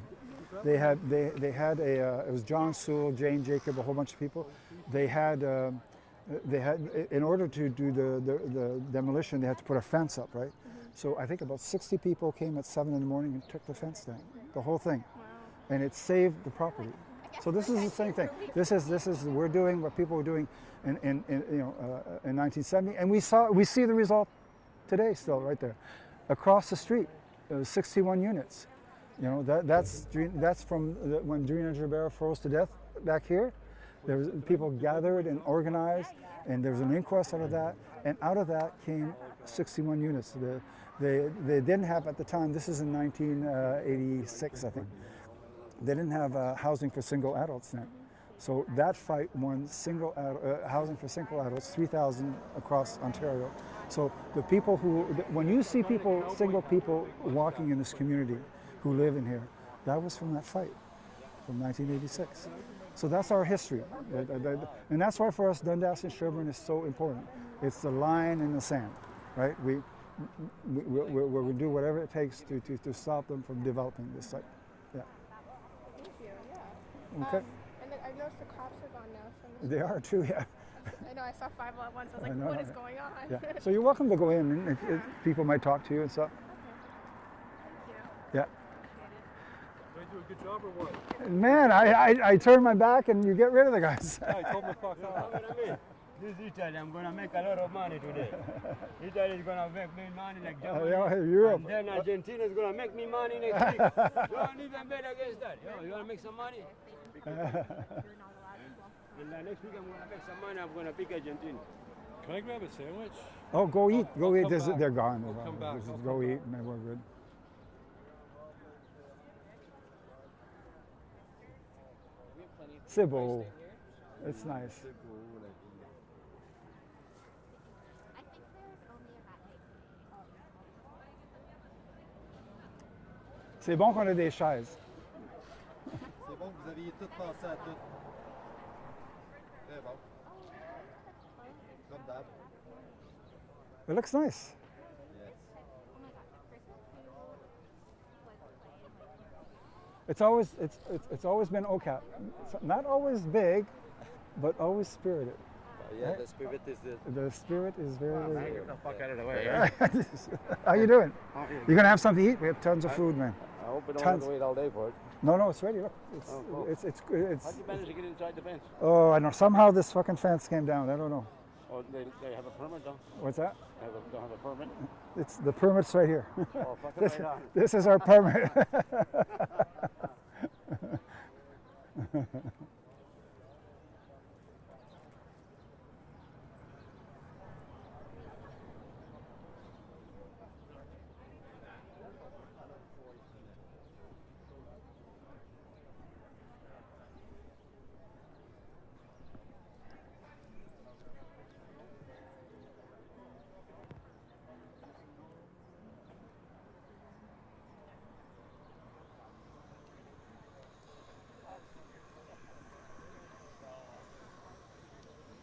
They had it was John Sewell, Jane Jacob, a whole bunch of people. They had in order to do the demolition, they had to put a fence up, right? So I think about 60 people came at 7 in the morning and took the fence down, the whole thing, and it saved the property. So this is the same thing. This is we're doing what people were doing in 1970, and we see the result today still right there, across the street. There was 61 units. That's from when Drina Gerbera froze to death back here. There was people gathered and organized, and there was an inquest out of that, and out of that came 61 units. They didn't have at the time. This is in 1986, I think. They didn't have housing for single adults then. So that fight won housing for single adults, 3,000 across Ontario. So the people when you see single people walking in this community who live in here, that was from that fight, from 1986. So that's our history. And that's why for us Dundas and Sherbourne is so important. It's the line in the sand, right? We'll do whatever it takes to stop them from developing this site. Yeah.
Thank you. Yeah.
Okay.
And then I noticed the cops are gone now. So
They are too, yeah.
I know, I saw 5 all at once. I was like, what is going on?
Yeah. So you're welcome to go in, and if people might talk to you and stuff.
Okay.
Yeah.
Did I do a good job or what?
Man, I turn my back and you get rid of the guys.
I told him to fuck off.
This Italy, I'm going to make a lot of money today. Italy is going to make me money like Germany.
Europe.
And then Argentina is going to make me money next week. Don't even bet against that. You want to make some money? And next week I'm going to make some money. I'm going to pick Argentina.
Can I grab a sandwich?
Oh, go eat. Go eat.
Come back.
They're gone.
I'll come back.
Just go eat and we're good. C'est beau. It's nice. C'est bon qu'on ait des chaises.
C'est bon que vous aviez tout pensé à tout. Très bon. Comme d'hab.
It looks nice. It's always been OCAP. It's not always big, but always spirited.
Yeah,
right?
the spirit is the...
The spirit is very, very
Get the fuck out of the way,
yeah. How you doing? You gonna have something to eat? We have tons of food, man.
I hope we don't
Tons.
have to wait all day for it.
No, it's ready. Look, it's
cool.
it's
How'd you manage to get inside the fence?
Oh, I know. Somehow this fucking fence came down. I don't know.
Oh, they have a permit, though?
What's that?
They have a permit?
It's the permit's right here.
Oh, fucking
this,
right on.
this is our permit.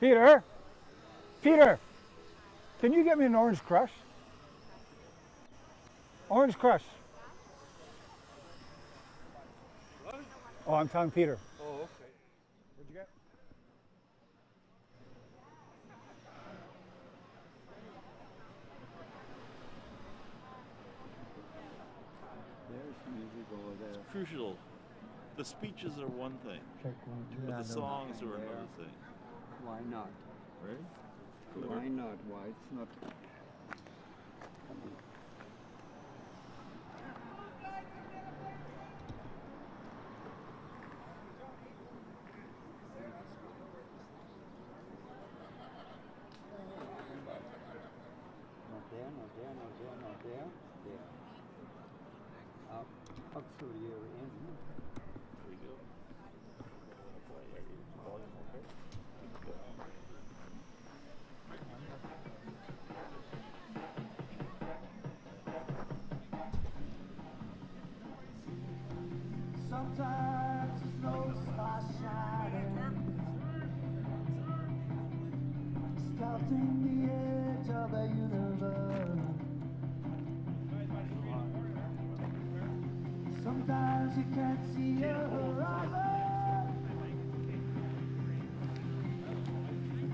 Peter? Peter, can you get me an Orange Crush? Orange Crush.
What?
Oh, I'm telling Peter.
Oh, okay.
What'd you get?
There's music over there. It's crucial. The speeches are one thing, but the songs are another thing.
Why not?
Right?
Why not? Why it's not? Not there, not there, not there, not there. There. Up through the area.
There we go. Volume okay?
Sometimes the snow starts shining, scouting the edge of the universe. Sometimes you can't see a horizon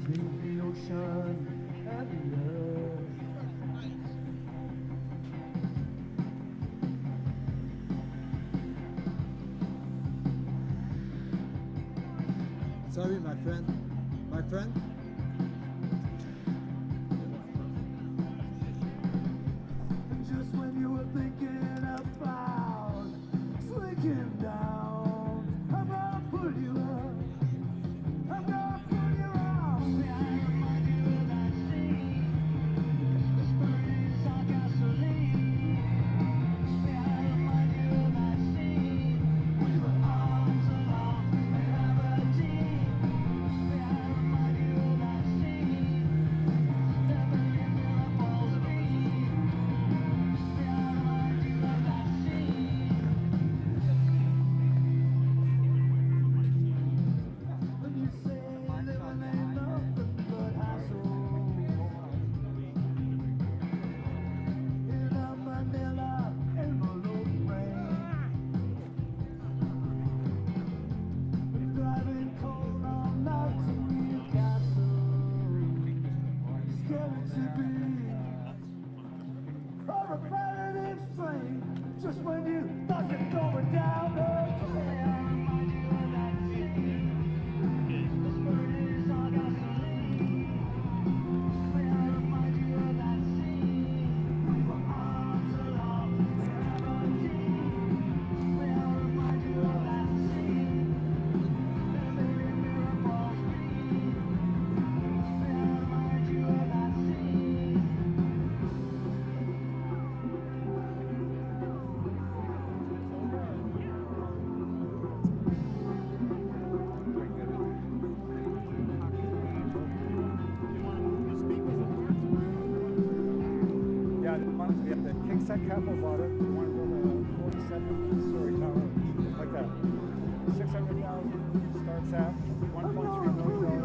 between the ocean and the earth.
Sorry, my friend. My friend?
Just when you were thinking about slinking down, I'm gonna pull you up. I'm gonna pull you up. I remind you of that scene. This burning our gasoline. I remind you of that scene. We were arms aloft and have a team. I remind you of that scene. Never in miracles dream. Just when you thought you're going down the
The king set capital bought it. We want to build a 47-story tower like that. 600,000 starts at $1.3 million.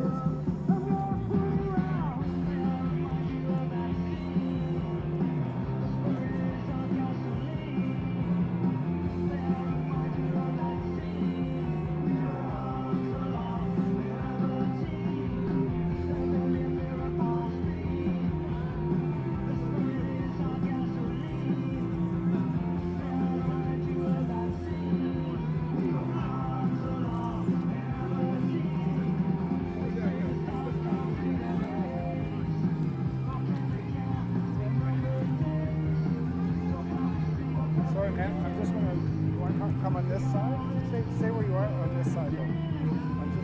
Sorry, man. I'm just gonna. You want to come on this side? Stay where you are on this side, though.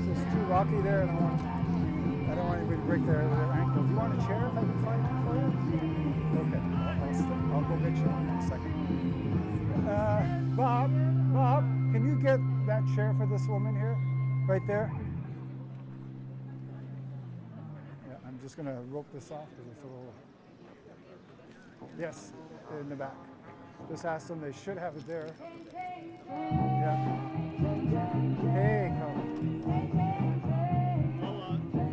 It's too rocky there, and I don't want anybody to break their ankles. Do you want a chair if I can find one for you? Okay, I'll go get you one in a second. Bob, can you get that chair for this woman here, right there? Yeah, I'm just gonna rope this off because it's a little. Yes, in the back. Just ask them, they should have it there. Yeah. Hey, Colin.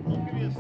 I'll give you a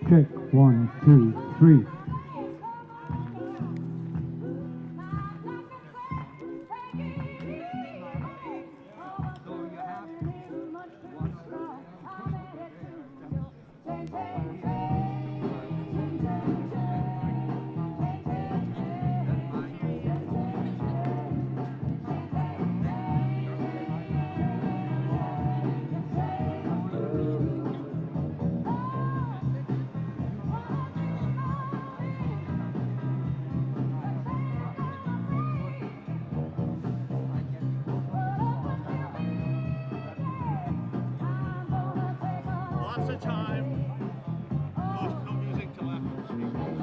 Check, 1, 2, 3.
Lots of time. No music till after the speakers.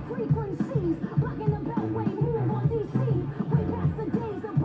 Frequencies, blocking the beltway, move on DC, way past the days of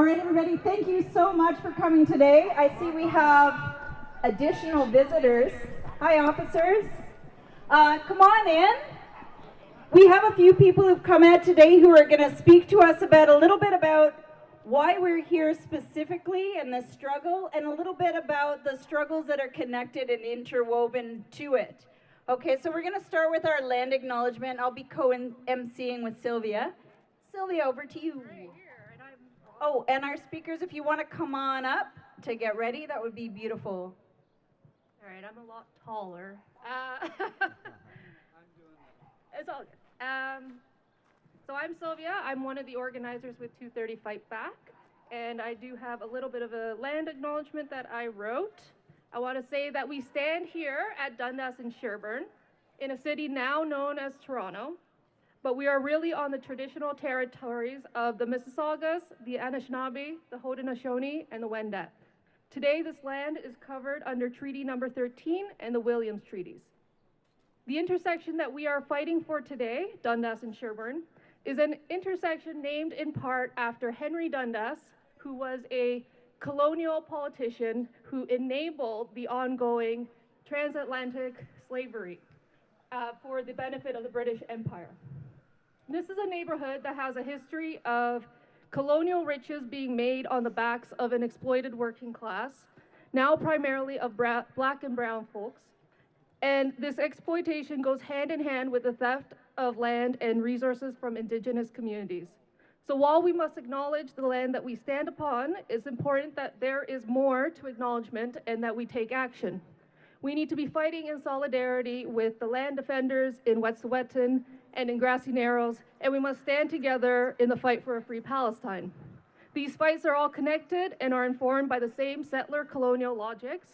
right, everybody, thank you so much for coming today. I see we have additional visitors. Hi, officers. Come on in. We have a few people who've come out today who are going to speak to us about a little bit about why we're here specifically and the struggle, and a little bit about the struggles that are connected and interwoven to it. Okay, so we're going to start with our land acknowledgement. I'll be co-emceeing with Sylvia. Sylvia, over to you. Oh, and our speakers, if you want to come on up to get ready, that would be beautiful.
All right, I'm a lot taller. It's all good. So I'm Sylvia. I'm one of the organizers with 230 Fight Back, and I do have a little bit of a land acknowledgement that I wrote. I want to say that we stand here at Dundas and Sherbourne, in a city now known as Toronto, but we are really on the traditional territories of the Mississaugas, the Anishinaabe, the Haudenosaunee, and the Wendat. Today, this land is covered under Treaty Number 13 and the Williams Treaties. The intersection that we are fighting for today, Dundas and Sherbourne, is an intersection named in part after Henry Dundas, who was a colonial politician who enabled the ongoing transatlantic slavery for the benefit of the British Empire. This is a neighborhood that has a history of colonial riches being made on the backs of an exploited working class, now primarily of black and brown folks. And this exploitation goes hand in hand with the theft of land and resources from Indigenous communities. So while we must acknowledge the land that we stand upon, it's important that there is more to acknowledgement and that we take action. We need to be fighting in solidarity with the land defenders in Wet'suwet'en and in Grassy Narrows, and we must stand together in the fight for a free Palestine. These fights are all connected and are informed by the same settler colonial logics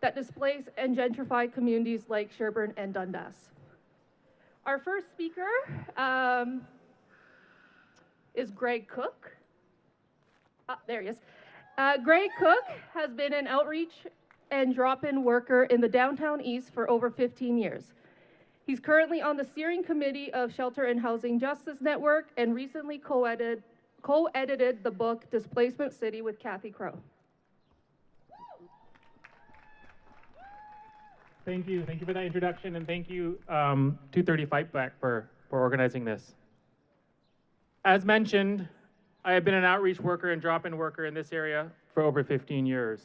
that displace and gentrify communities like Sherbourne and Dundas. Our first speaker is Greg Cook. There he is. Greg Cook has been an outreach and drop-in worker in the Downtown East for over 15 years. He's currently on the steering committee of Shelter and Housing Justice Network and recently co-edited the book Displacement City with Kathy Crow.
Thank you for that introduction, and thank you 230 Fight Back for organizing this. As mentioned, I have been an outreach worker and drop-in worker in this area for over 15 years.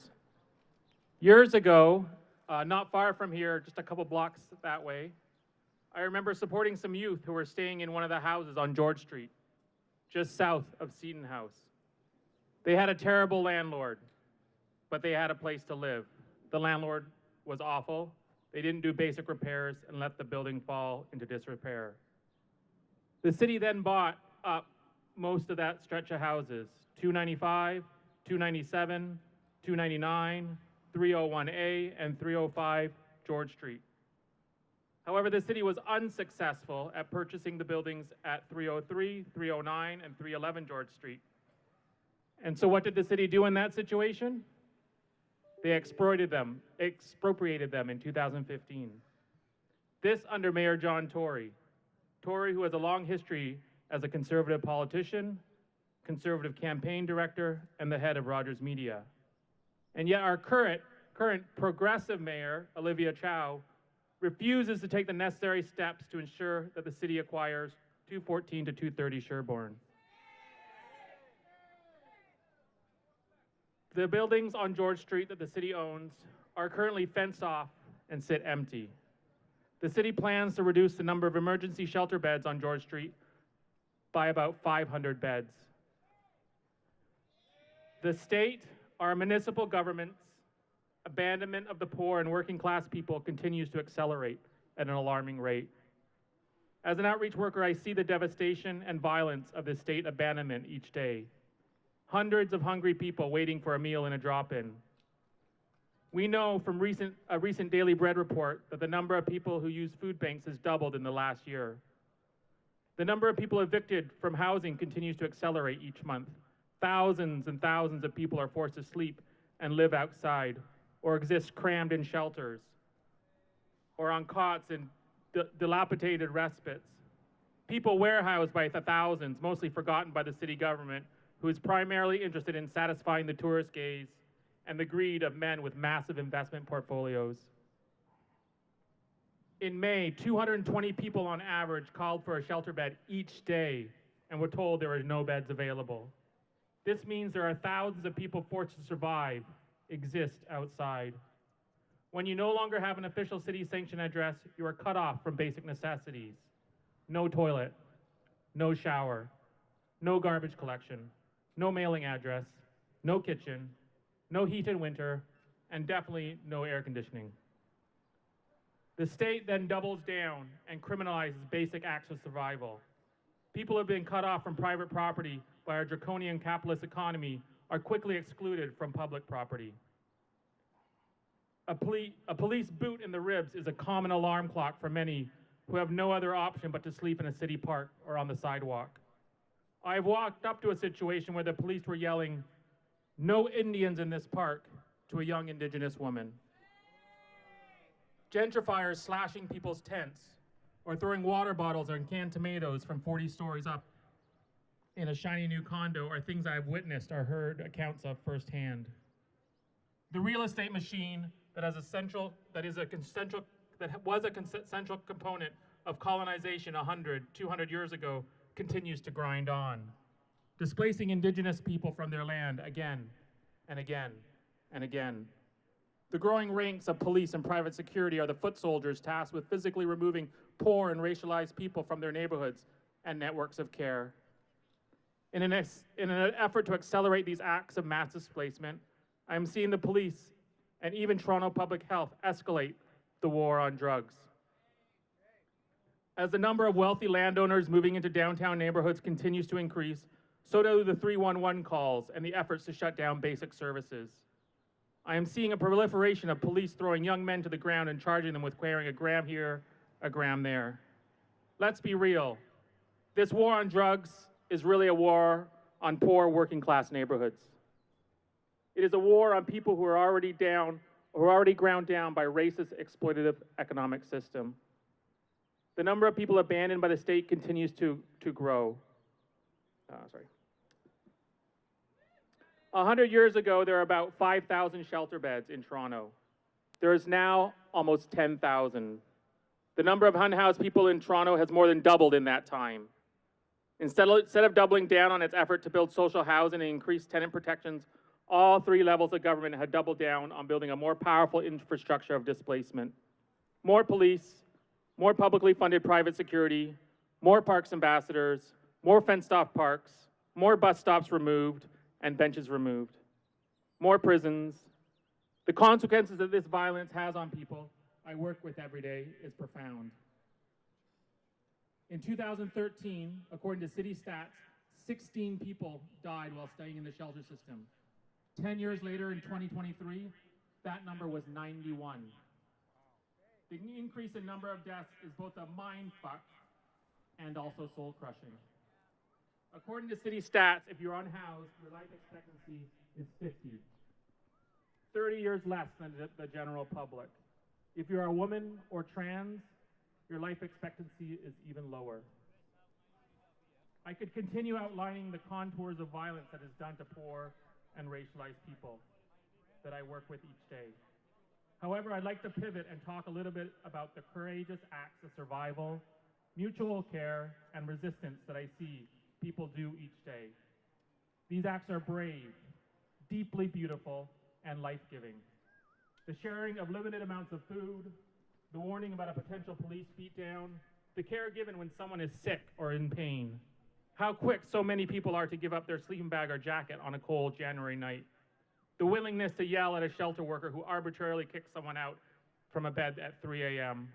Years ago, not far from here, just a couple blocks that way, I remember supporting some youth who were staying in one of the houses on George Street, just south of Seton House. They had a terrible landlord, but they had a place to live. The landlord was awful. They didn't do basic repairs and let the building fall into disrepair. The city then bought up most of that stretch of houses, 295, 297, 299, 301A, and 305 George Street. However, the city was unsuccessful at purchasing the buildings at 303, 309, and 311 George Street. And so what did the city do in that situation? They expropriated them in 2015. This under Mayor John Tory. Tory, who has a long history as a conservative politician, conservative campaign director, and the head of Rogers Media. And yet our current progressive mayor, Olivia Chow, refuses to take the necessary steps to ensure that the city acquires 214 to 230 Sherbourne. The buildings on George Street that the city owns are currently fenced off and sit empty. The city plans to reduce the number of emergency shelter beds on George Street by about 500 beds. The state, our municipal governments, abandonment of the poor and working class people continues to accelerate at an alarming rate. As an outreach worker, I see the devastation and violence of this state abandonment each day. Hundreds of hungry people waiting for a meal in a drop-in. We know from a recent Daily Bread report that the number of people who use food banks has doubled in the last year. The number of people evicted from housing continues to accelerate each month. Thousands and thousands of people are forced to sleep and live outside, or exist crammed in shelters, or on cots in dilapidated respites. People warehoused by the thousands, mostly forgotten by the city government, who is primarily interested in satisfying the tourist gaze and the greed of men with massive investment portfolios. In May, 220 people on average called for a shelter bed each day and were told there were no beds available. This means there are thousands of people forced to survive, exist outside. When you no longer have an official city-sanctioned address, you are cut off from basic necessities. No toilet, no shower, no garbage collection, no mailing address, no kitchen, no heat in winter, and definitely no air conditioning. The state then doubles down and criminalizes basic acts of survival. People who have been cut off from private property by our draconian capitalist economy are quickly excluded from public property. A police boot in the ribs is a common alarm clock for many who have no other option but to sleep in a city park or on the sidewalk. I've walked up to a situation where the police were yelling, "No Indians in this park," to a young Indigenous woman. Gentrifiers slashing people's tents or throwing water bottles and canned tomatoes from 40 stories up in a shiny new condo are things I've witnessed or heard accounts of firsthand. The real estate machine that was a central component of colonization 100, 200 years ago continues to grind on, displacing Indigenous people from their land again and again and again. The growing ranks of police and private security are the foot soldiers tasked with physically removing poor and racialized people from their neighborhoods and networks of care. In an effort to accelerate these acts of mass displacement, I am seeing the police and even Toronto Public Health escalate the war on drugs. As the number of wealthy landowners moving into downtown neighborhoods continues to increase, so do the 311 calls and the efforts to shut down basic services. I am seeing a proliferation of police throwing young men to the ground and charging them with carrying a gram here, a gram there. Let's be real. This war on drugs is really a war on poor working class neighborhoods. It is a war on people who are already down, or who are already ground down by racist, exploitative economic system. The number of people abandoned by the state continues to grow. 100 years ago, there were about 5,000 shelter beds in Toronto. There is now almost 10,000. The number of unhoused people in Toronto has more than doubled in that time. Instead of doubling down on its effort to build social housing and increase tenant protections, all three levels of government had doubled down on building a more powerful infrastructure of displacement. More police, more publicly funded private security, more parks ambassadors, more fenced-off parks, more bus stops removed, and benches removed. More prisons. The consequences that this violence has on people I work with every day is profound. In 2013, according to city stats, 16 people died while staying in the shelter system. 10 years later, in 2023, that number was 91. The increase in number of deaths is both a mind fuck and also soul crushing. According to city stats, if you're unhoused, your life expectancy is 50. 30 years less than the general public. If you're a woman or trans, your life expectancy is even lower. I could continue outlining the contours of violence that is done to poor and racialized people that I work with each day. However, I'd like to pivot and talk a little bit about the courageous acts of survival, mutual care, and resistance that I see people do each day. These acts are brave, deeply beautiful, and life-giving. The sharing of limited amounts of food, the warning about a potential police beatdown, the care given when someone is sick or in pain. How quick so many people are to give up their sleeping bag or jacket on a cold January night. The willingness to yell at a shelter worker who arbitrarily kicks someone out from a bed at 3 a.m.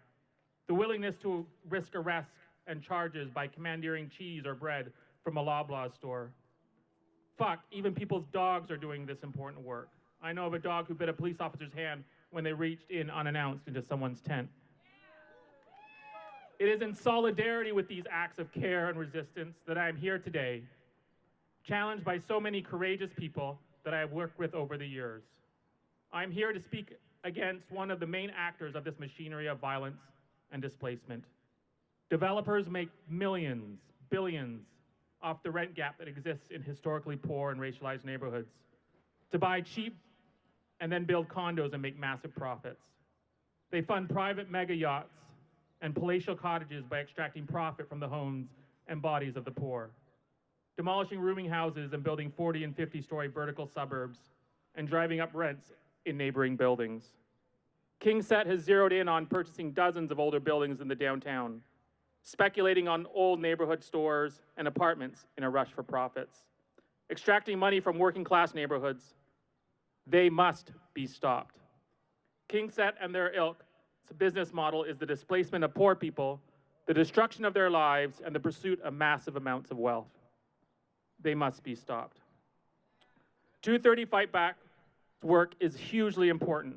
The willingness to risk arrest and charges by commandeering cheese or bread from a Loblaw store. Fuck, even people's dogs are doing this important work. I know of a dog who bit a police officer's hand when they reached in unannounced into someone's tent. It is in solidarity with these acts of care and resistance that I am here today, challenged by so many courageous people that I have worked with over the years. I'm here to speak against one of the main actors of this machinery of violence and displacement. Developers make millions, billions off the rent gap that exists in historically poor and racialized neighborhoods, to buy cheap and then build condos and make massive profits. They fund private mega yachts and palatial cottages by extracting profit from the homes and bodies of the poor, demolishing rooming houses and building 40 and 50-story vertical suburbs and driving up rents in neighboring buildings. KingSett has zeroed in on purchasing dozens of older buildings in the downtown, speculating on old neighborhood stores and apartments in a rush for profits, extracting money from working class neighborhoods. They must be stopped. KingSett and their ilk's business model is the displacement of poor people, the destruction of their lives, and the pursuit of massive amounts of wealth. They must be stopped. 230 Fight Back's work is hugely important.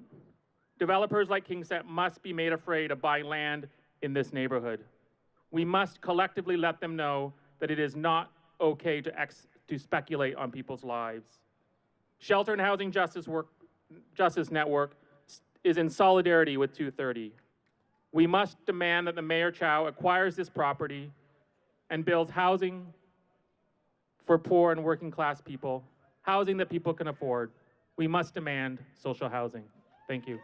Developers like KingSett must be made afraid of buying land in this neighborhood. We must collectively let them know that it is not okay to speculate on people's lives. Shelter and Housing Justice Network is in solidarity with 230. We must demand that the Mayor Chow acquires this property and builds housing for poor and working class people, housing that people can afford. We must demand social housing. Thank you.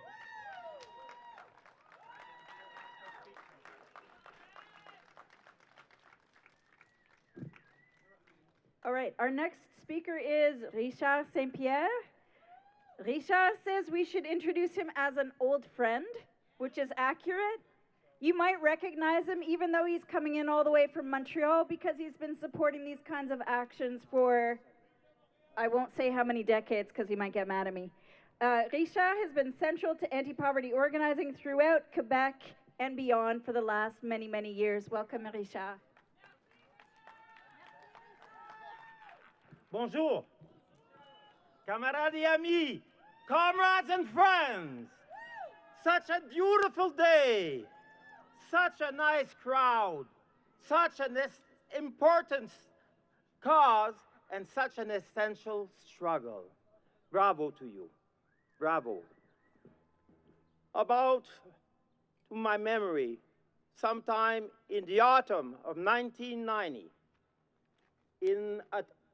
All right, our next speaker is Richard Saint-Pierre. Richard says we should introduce him as an old friend, which is accurate. You might recognize him even though he's coming in all the way from Montreal because he's been supporting these kinds of actions for, I won't say how many decades because he might get mad at me. Richard has been central to anti-poverty organizing throughout Quebec and beyond for the last many, many years. Welcome, Richard.
Bonjour, camarades et amis, comrades and friends. Such a beautiful day, such a nice crowd, such an important cause, and such an essential struggle. Bravo to you, bravo. About, to my memory, sometime in the autumn of 1990, in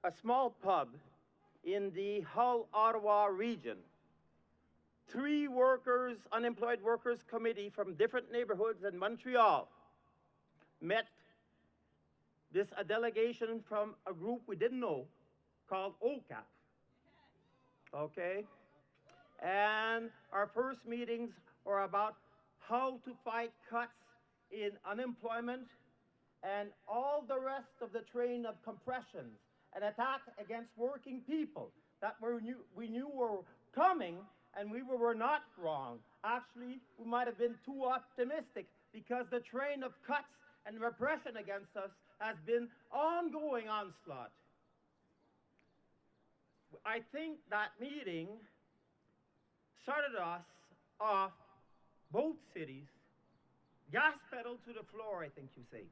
a small pub in the Hull, Ottawa region, 3 unemployed workers committee from different neighborhoods in Montreal met a delegation from a group we didn't know called OCAP. Okay? And our first meetings were about how to fight cuts in unemployment and all the rest of the train of compressions, an attack against working people that we knew were coming, and we were not wrong. Actually, we might have been too optimistic because the train of cuts and repression against us has been ongoing onslaught. I think that meeting started us off, both cities, gas pedal to the floor, I think you say.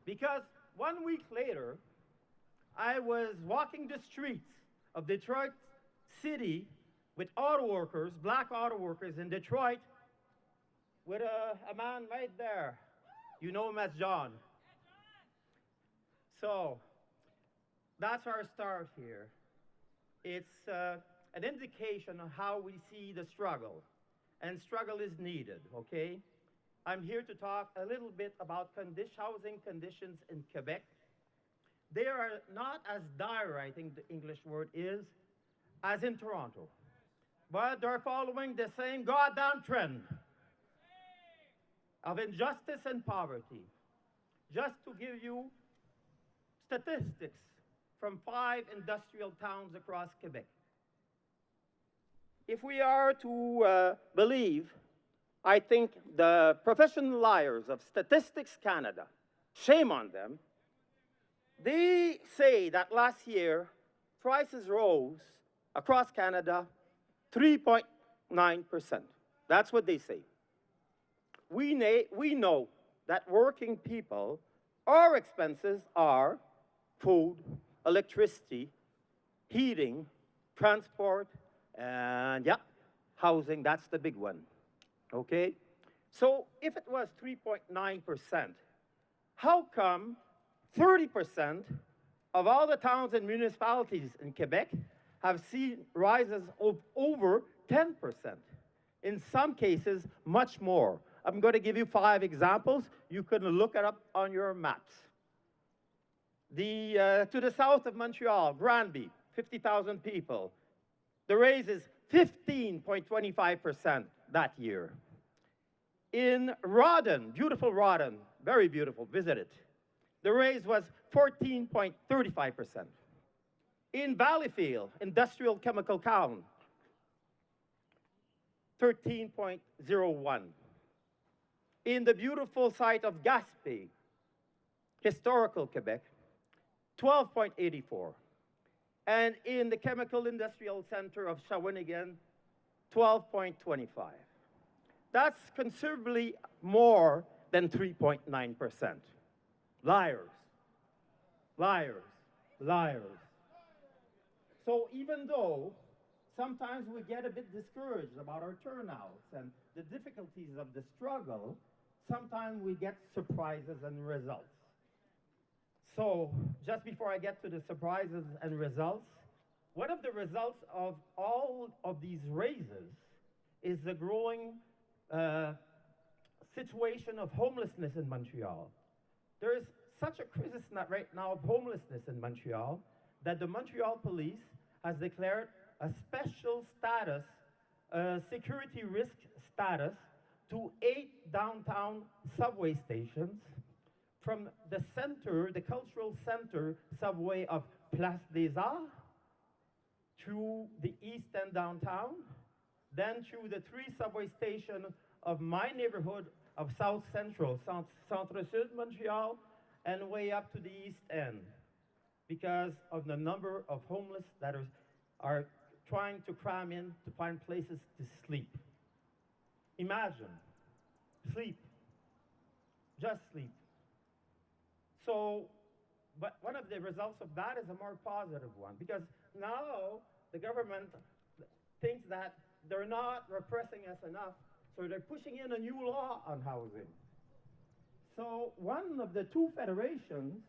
Because 1 week later, I was walking the streets of Detroit City with auto workers, black auto workers in Detroit, with a man right there. You know him as John. So, that's our start here. It's an indication of how we see the struggle, and struggle is needed, okay? I'm here to talk a little bit about housing conditions in Quebec. They are not as dire, I think the English word is, as in Toronto. But they're following the same goddamn trend of injustice and poverty. Just to give you statistics from 5 industrial towns across Quebec. If we are to believe, I think, the professional liars of Statistics Canada, shame on them, they say that last year, prices rose across Canada 3.9%. That's what they say. We know that working people, our expenses are food, electricity, heating, transport, and yeah, housing, that's the big one, okay? So if it was 3.9%, how come 30% of all the towns and municipalities in Quebec have seen rises of over 10%. In some cases, much more. I'm going to give you 5 examples. You can look it up on your maps. To the south of Montreal, Granby, 50,000 people. The raise is 15.25% that year. In Rawdon, beautiful Rawdon, very beautiful, visit it. The raise was 14.35%. In Valleyfield, industrial chemical town, 13.01. In the beautiful site of Gaspé, historical Quebec, 12.84. And in the chemical industrial center of Shawinigan, 12.25. That's considerably more than 3.9%. Liars, liars, liars. So even though sometimes we get a bit discouraged about our turnouts and the difficulties of the struggle, sometimes we get surprises and results. So just before I get to the surprises and results, one of the results of all of these raises is the growing situation of homelessness in Montreal. There is such a crisis right now of homelessness in Montreal that the Montreal police has declared a special status, security risk status, to 8 downtown subway stations, from the center, the cultural center subway of Place des Arts, through the East End downtown, then through the 3 subway stations of my neighborhood of South Central, Centre-Sud Montreal, and way up to the East End, because of the number of homeless that are trying to cram in to find places to sleep. Imagine, sleep, just sleep. So, but one of the results of that is a more positive one, because now the government thinks that they're not repressing us enough, so they're pushing in a new law on housing. So one of the 2 federations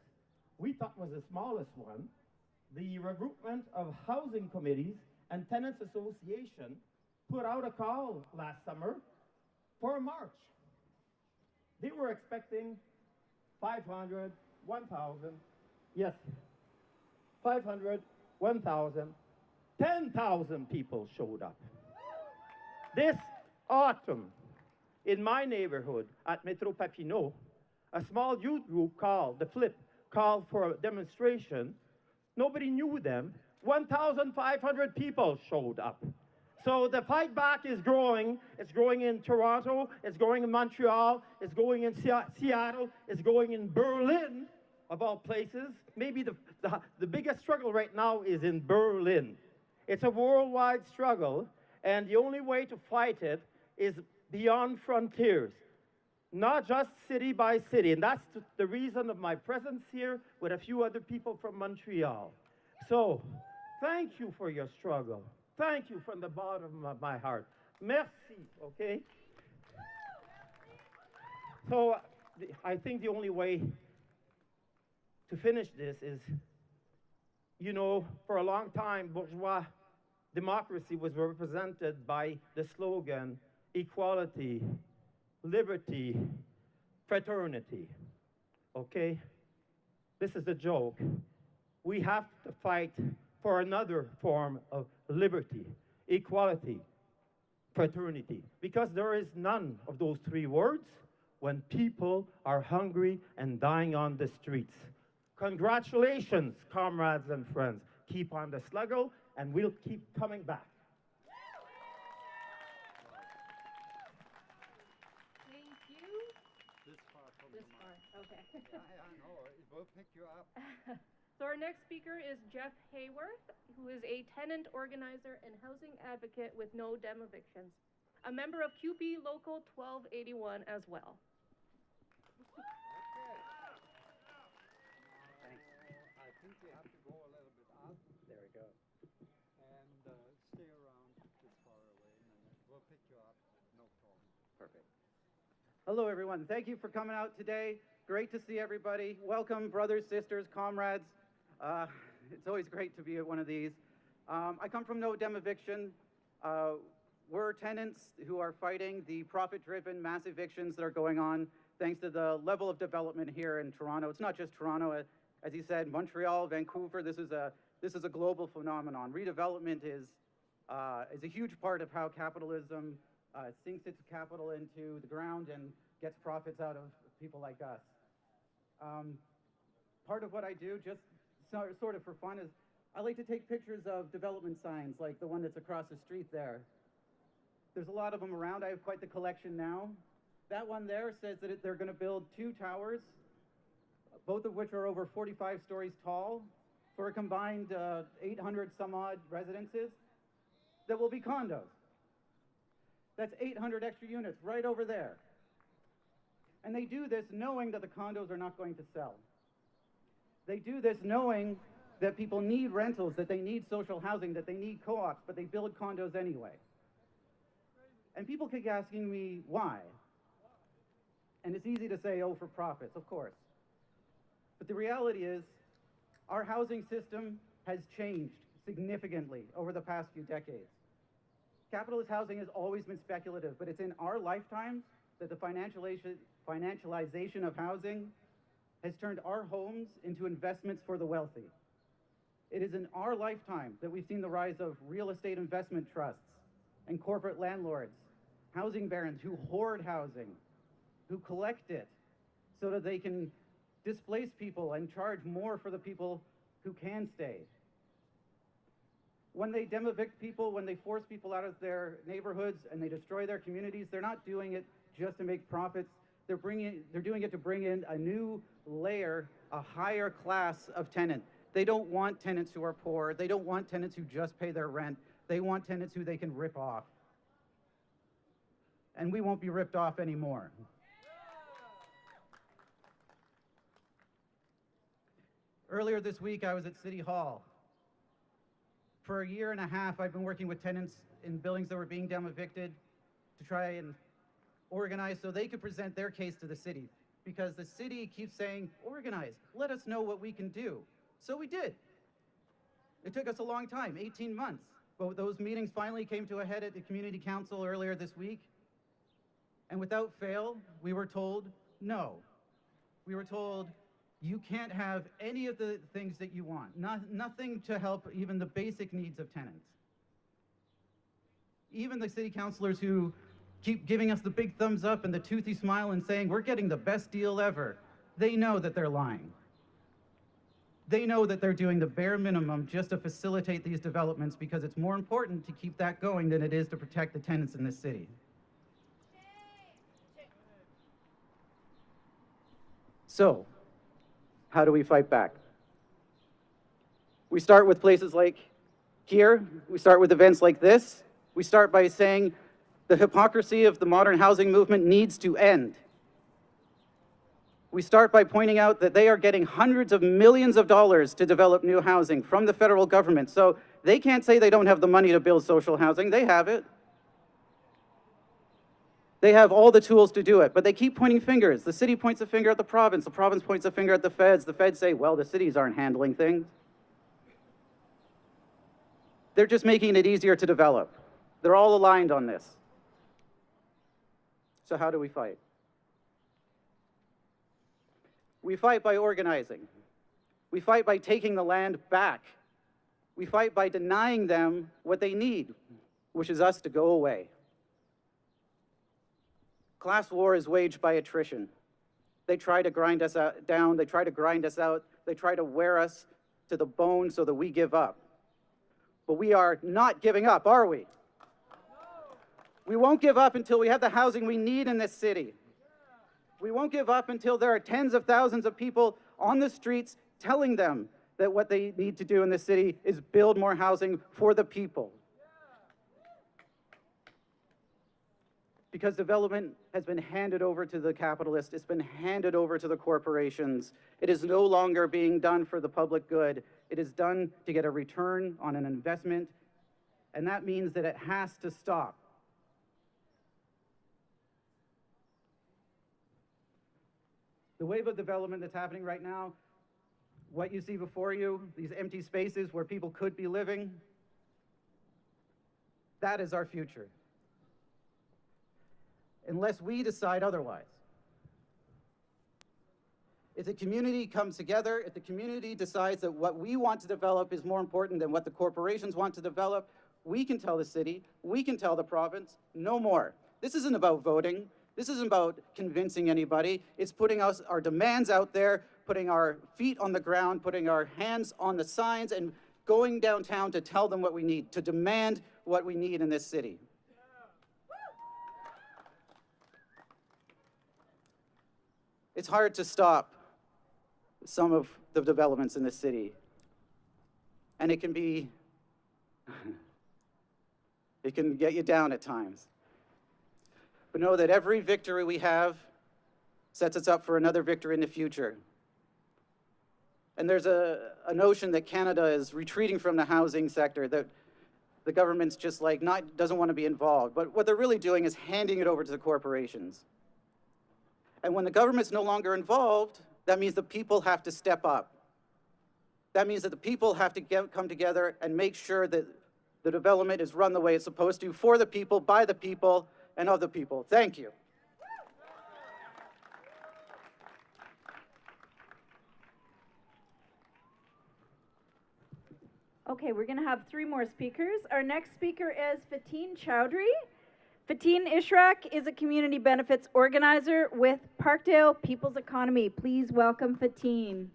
we thought was the smallest one, the regroupment of housing committees and tenants association, put out a call last summer for a march. They were expecting 500, 1,000, yes, 500, 1,000, 10,000 people showed up. This autumn, in my neighborhood at Metro Papineau, a small youth group called The Flip called for a demonstration. Nobody knew them. 1,500 people showed up. So the fight back is growing. It's growing in Toronto, it's growing in Montreal, it's going in Seattle, it's going in Berlin, of all places. Maybe the biggest struggle right now is in Berlin. It's a worldwide struggle, and the only way to fight it is beyond frontiers, not just city by city. And that's the reason of my presence here with a few other people from Montreal. So thank you for your struggle. Thank you from the bottom of my heart. Merci, okay? So I think the only way to finish this is, you know, for a long time, bourgeois democracy was represented by the slogan, equality, liberty, fraternity, okay? This is a joke. We have to fight for another form of liberty, equality, fraternity, because there is none of those 3 words when people are hungry and dying on the streets. Congratulations, comrades and friends. Keep on the struggle, and we'll keep coming back.
Thank you.
This far from
This far, okay.
I know, it will pick you up.
So our next speaker is Jeff Hayworth, who is a tenant organizer and housing advocate with No Dem Evictions, a member of QP Local 1281 as well.
Thanks. I think you have to go a little bit up.
There we go.
And stay around this far away, and we'll pick you up. No problem.
Perfect. Hello, everyone. Thank you for coming out today. Great to see everybody. Welcome, brothers, sisters, comrades.
It's always great to be at one of these. I come from No Dem Eviction. We're tenants who are fighting the profit-driven mass evictions that are going on thanks to the level of development here in Toronto. It's not just Toronto. As you said, Montreal, Vancouver, this is a global phenomenon. Redevelopment is a huge part of how capitalism sinks its capital into the ground and gets profits out of people like us. Part of what I do, just sort of for fun, is I like to take pictures of development signs like the one that's across the street there. There's a lot of them around. I have quite the collection now. That one there says that they're going to build 2 towers, both of which are over 45 stories tall, for a combined 800 some odd residences that will be condos. That's 800 extra units right over there. And they do this knowing that the condos are not going to sell. They do this knowing that people need rentals, that they need social housing, that they need co-ops, but they build condos anyway. And people keep asking me why. And it's easy to say, oh, for profits, of course. But the reality is, our housing system has changed significantly over the past few decades. Capitalist housing has always been speculative, but it's in our lifetimes that the financialization of housing has turned our homes into investments for the wealthy. It is in our lifetime that we've seen the rise of real estate investment trusts and corporate landlords, housing barons who hoard housing, who collect it so that they can displace people and charge more for the people who can stay. When they dem-evict people, when they force people out of their neighborhoods and they destroy their communities, they're not doing it just to make profits. They're doing it to bring in a new layer, a higher class of tenant. They don't want tenants who are poor. They don't want tenants who just pay their rent. They want tenants who they can rip off. And we won't be ripped off anymore. Earlier this week, I was at City Hall. For a year and a half, I've been working with tenants in buildings that were being dem-evicted to try and organize so they could present their case to the city. Because the city keeps saying, organize, let us know what we can do. So we did. It took us a long time, 18 months. But those meetings finally came to a head at the community council earlier this week. And without fail, we were told no. We were told, you can't have any of the things that you want. Nothing to help even the basic needs of tenants. Even the city councilors who keep giving us the big thumbs up and the toothy smile and saying, we're getting the best deal ever, they know that they're lying. They know that they're doing the bare minimum just to facilitate these developments because it's more important to keep that going than it is to protect the tenants in this city. So, how do we fight back? We start with places like here. We start with events like this. We start by saying the hypocrisy of the modern housing movement needs to end. We start by pointing out that they are getting hundreds of millions of dollars to develop new housing from the federal government. So they can't say they don't have the money to build social housing. They have it. They have all the tools to do it, but they keep pointing fingers. The city points a finger at the province points a finger at the feds say, well, the cities aren't handling things. They're just making it easier to develop. They're all aligned on this. So how do we fight? We fight by organizing. We fight by taking the land back. We fight by denying them what they need, which is us to go away. Class war is waged by attrition. They try to grind us down, they try to grind us out, they try to wear us to the bone so that we give up. But we are not giving up, are we? We won't give up until we have the housing we need in this city. We won't give up until there are tens of thousands of people on the streets telling them that what they need to do in this city is build more housing for the people. Because development has been handed over to the capitalists, it's been handed over to the corporations. It is no longer being done for the public good. It is done to get a return on an investment, and that means that it has to stop. The wave of development that's happening right now, What you see before you, these empty spaces where people could be living, that is our future. Unless we decide otherwise. If the community comes together, if the community decides that what we want to develop is more important than what the corporations want to develop, we can tell the city, we can tell the province, no more. This isn't about voting. This isn't about convincing anybody. It's putting our demands out there, putting our feet on the ground, putting our hands on the signs, and going downtown to tell them what we need, to demand what we need in this city. It's hard to stop some of the developments in this city. And it can be, it can get you down at times. But know that every victory we have sets us up for another victory in the future. And there's a notion that Canada is retreating from the housing sector, that the government's just like doesn't want to be involved. But what they're really doing is handing it over to the corporations. And when the government's no longer involved, that means the people have to step up. That means that the people have to come together and make sure that the development is run the way it's supposed to, for the people, by the people, and of the people. Thank you.
Okay, we're going to have 3 more speakers. Our next speaker is Fatin Chowdhury. Fatin Ishraq is a community benefits organizer with Parkdale People's Economy. Please welcome Fatin.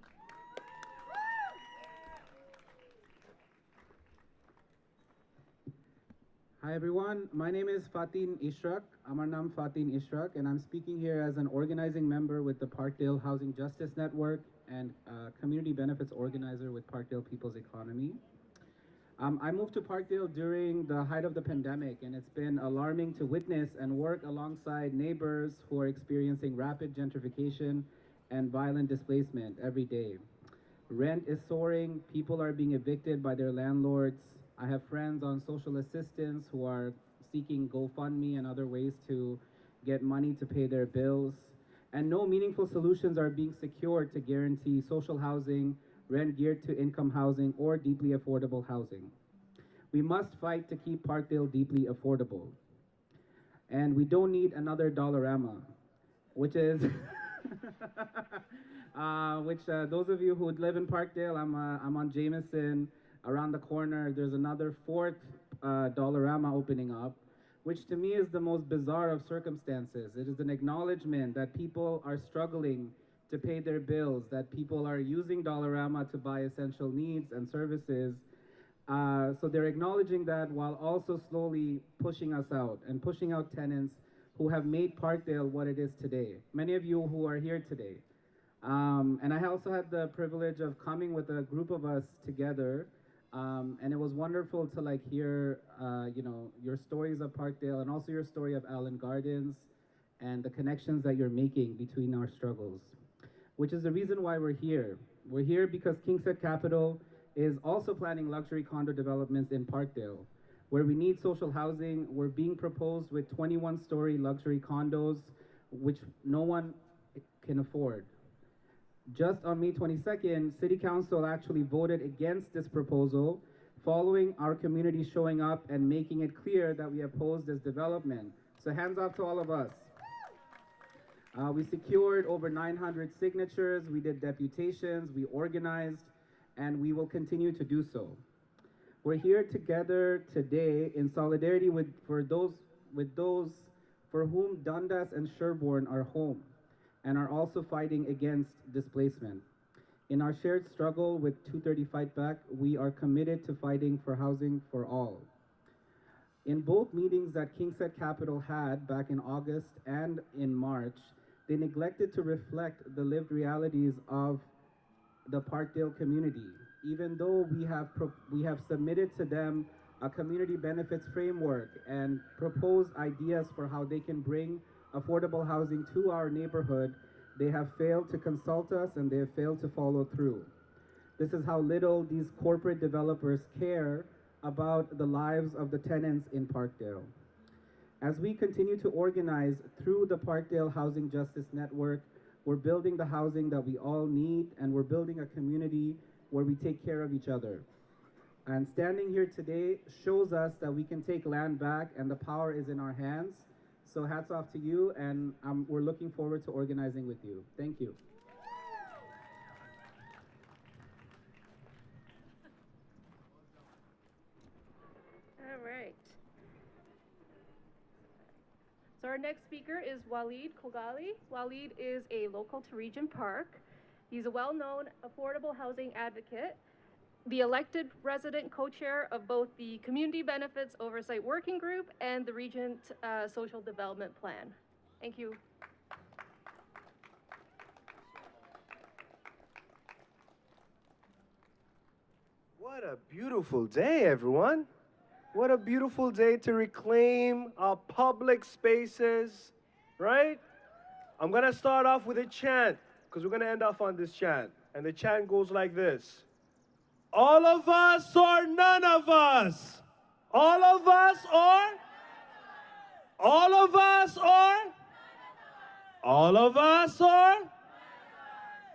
Hi everyone, my name is Fatin Ishraq. Amar naam Fatin Ishraq, and I'm speaking here as an organizing member with the Parkdale Housing Justice Network and community benefits organizer with Parkdale People's Economy. I moved to Parkdale during the height of the pandemic, and it's been alarming to witness and work alongside neighbors who are experiencing rapid gentrification and violent displacement every day. Rent is soaring, people are being evicted by their landlords. I have friends on social assistance who are seeking GoFundMe and other ways to get money to pay their bills. And no meaningful solutions are being secured to guarantee social housing, rent geared to income housing, or deeply affordable housing. We must fight to keep Parkdale deeply affordable. And we don't need another Dollarama, which is, those of you who live in Parkdale, I'm on Jameson. Around the corner, there's another 4th Dollarama opening up, which to me is the most bizarre of circumstances. It is an acknowledgement that people are struggling to pay their bills, that people are using Dollarama to buy essential needs and services. So they're acknowledging that while also slowly pushing us out and pushing out tenants who have made Parkdale what it is today. Many of you who are here today. And I also had the privilege of coming with a group of us together. And it was wonderful to hear, your stories of Parkdale and also your story of Allen Gardens and the connections that you're making between our struggles, which is the reason why we're here. We're here because KingSett Capital is also planning luxury condo developments in Parkdale, where we need social housing. We're being proposed with 21-story luxury condos, which no one can afford. Just on May 22nd, City Council actually voted against this proposal, following our community showing up and making it clear that we oppose this development. So hands off to all of us. We secured over 900 signatures, we did deputations, we organized, and we will continue to do so. We're here together today in solidarity with those for whom Dundas and Sherbourne are home, and are also fighting against displacement. In our shared struggle with 230 Fight Back, we are committed to fighting for housing for all. In both meetings that KingSett Capital had back in August and in March, they neglected to reflect the lived realities of the Parkdale community. Even though we have submitted to them a community benefits framework and proposed ideas for how they can bring affordable housing to our neighborhood, they have failed to consult us and they have failed to follow through. This is how little these corporate developers care about the lives of the tenants in Parkdale. As we continue to organize through the Parkdale Housing Justice Network, we're building the housing that we all need, and we're building a community where we take care of each other. And standing here today shows us that we can take land back and the power is in our hands. So hats off to you, and we're looking forward to organizing with you. Thank you.
All right. So our next speaker is Walid Kogali. Walid is a local to Regent Park. He's a well-known affordable housing advocate, the elected resident co-chair of both the Community Benefits Oversight Working Group and the Regent Social Development Plan. Thank you.
What a beautiful day, everyone. What a beautiful day to reclaim our public spaces, right? I'm going to start off with a chant, because we're going to end off on this chant. And the chant goes like this. All of us or none of us? All of us or? All of us or? All of us or?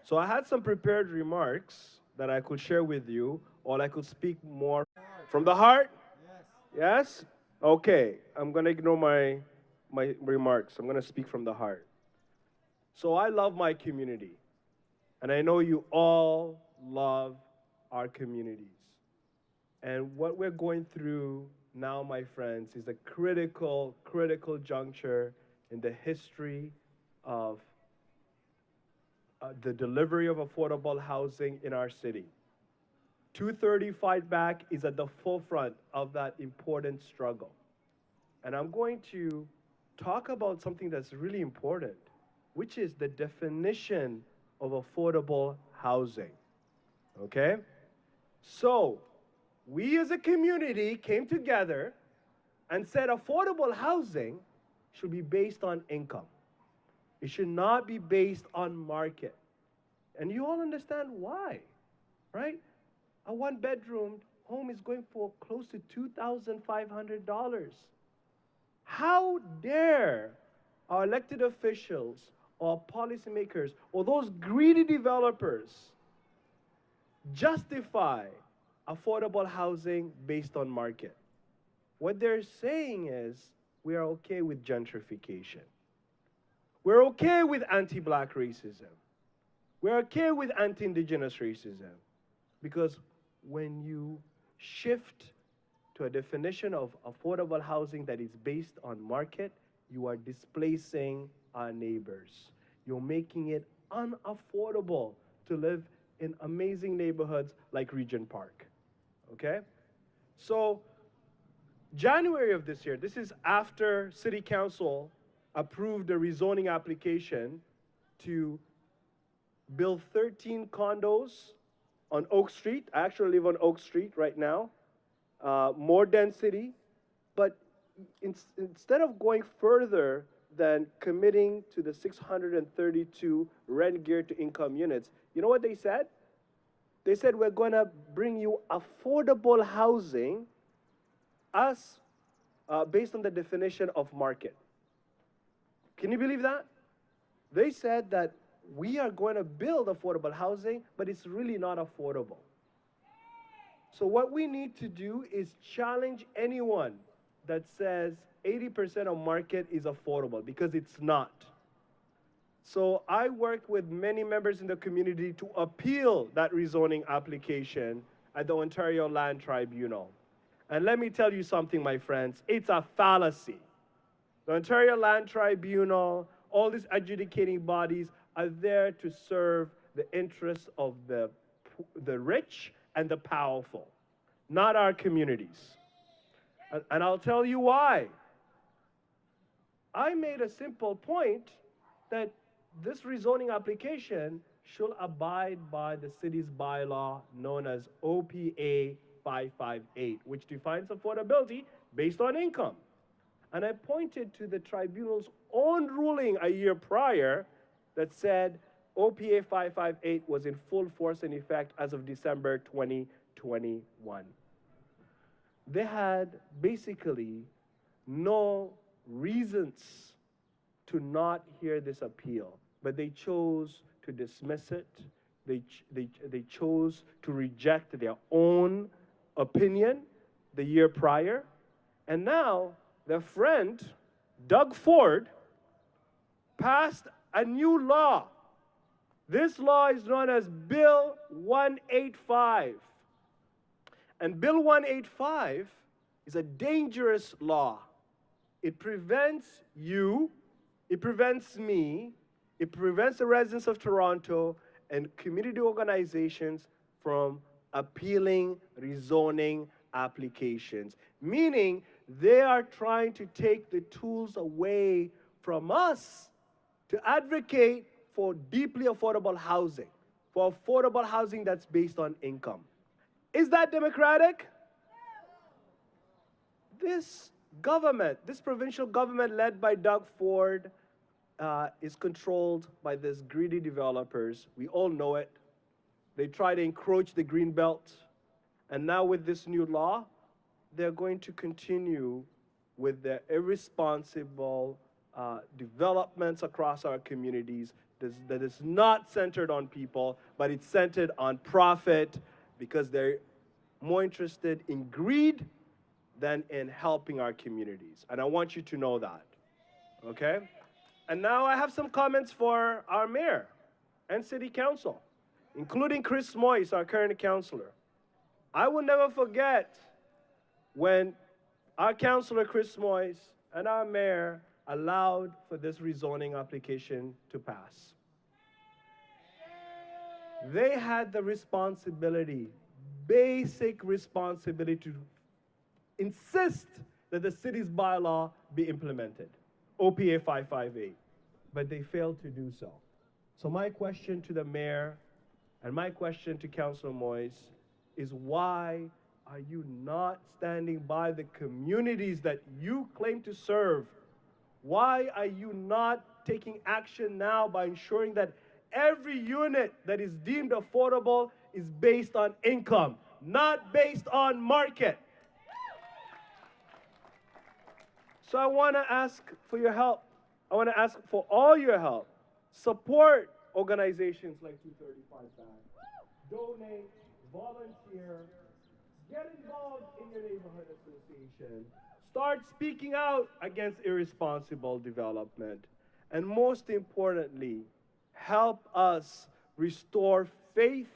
So I had some prepared remarks that I could share with you, or I could speak more from the heart. Yes? Okay, I'm going to ignore my remarks. I'm going to speak from the heart. So I love my community, and I know you all love our communities. And what we're going through now, my friends, is a critical juncture in the history of the delivery of affordable housing in our city. 230 Fight Back is at the forefront of that important struggle. And I'm going to talk about something that's really important, which is the definition of affordable housing. Okay? So, we as a community came together and said affordable housing should be based on income. It should not be based on market. And you all understand why, right? A one-bedroom home is going for close to $2,500. How dare our elected officials or policymakers or those greedy developers justify affordable housing based on market? What they're saying is we are okay with gentrification. We're okay with anti-black racism. We're okay with anti-indigenous racism. Because when you shift to a definition of affordable housing that is based on market, you are displacing our neighbors. You're making it unaffordable to live in amazing neighborhoods like Regent Park, okay? So, January of this year, this is after City Council approved a rezoning application to build 13 condos on Oak Street. I actually live on Oak Street right now. More density, but instead of going further than committing to the 632 rent geared to income units, you know what they said? They said, we're going to bring you affordable housing based on the definition of market. Can you believe that? They said that we are going to build affordable housing, but it's really not affordable. So what we need to do is challenge anyone that says 80% of market is affordable, because it's not. So I worked with many members in the community to appeal that rezoning application at the Ontario Land Tribunal. And let me tell you something, my friends, it's a fallacy. The Ontario Land Tribunal, all these adjudicating bodies are there to serve the interests of the rich and the powerful, not our communities. And I'll tell you why. I made a simple point that this rezoning application should abide by the city's bylaw known as OPA 558, which defines affordability based on income. And I pointed to the tribunal's own ruling a year prior that said OPA 558 was in full force and effect as of December 2021. They had basically no reasons to not hear this appeal.
but they chose to dismiss it. They chose to reject their own opinion the year prior. And now their friend, Doug Ford, passed a new law. This law is known as Bill 185. And Bill 185 is a dangerous law. It prevents you, it prevents me, it prevents the residents of Toronto and community organizations from appealing rezoning applications, meaning they are trying to take the tools away from us to advocate for deeply affordable housing, for affordable housing that's based on income. Is that democratic? This government, this provincial government led by Doug Ford, is controlled by these greedy developers. We all know it. They try to encroach the green belt. And now with this new law, they're going to continue with their irresponsible developments across our communities that is not centered on people, but it's centered on profit because they're more interested in greed than in helping our communities. And I want you to know that, okay? And now I have some comments for our mayor and city council, including Chris Moyes, our current councillor. I will never forget when our councillor Chris Moyes and our mayor allowed for this rezoning application to pass. They had the responsibility, basic responsibility, to insist that the city's bylaw be implemented, OPA 558, but they failed to do so. So my question to the mayor and my question to Councillor Moyes is, why are you not standing by the communities that you claim to serve? Why are you not taking action now by ensuring that every unit that is deemed affordable is based on income, not based on market? So I want to ask for your help. I want to ask for all your help. Support organizations like 235 Back. Donate, volunteer, get involved in your neighborhood association. Start speaking out against irresponsible development. And most importantly, help us restore faith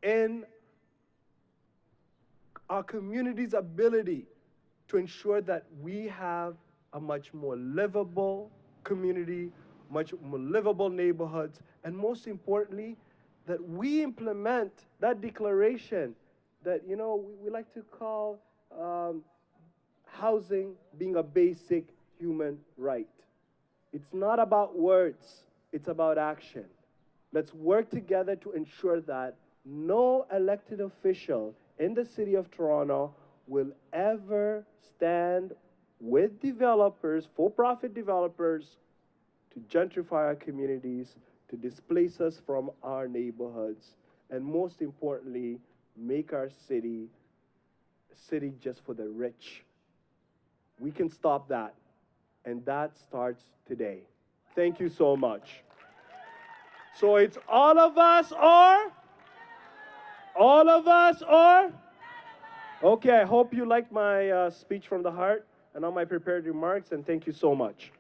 in our community's ability to ensure that we have a much more livable community, much more livable neighborhoods, and most importantly, that we implement that declaration that, you know, we like to call housing being a basic human right. It's not about words, it's about action. Let's work together to ensure that no elected official in the city of Toronto will ever stand with developers, for-profit developers, to gentrify our communities, to displace us from our neighborhoods, and most importantly, make our city a city just for the rich. We can stop that, and that starts today. Thank you so much. So it's all of us or? All of us or? Okay, I hope you liked my speech from the heart and all my prepared remarks, and thank you so much.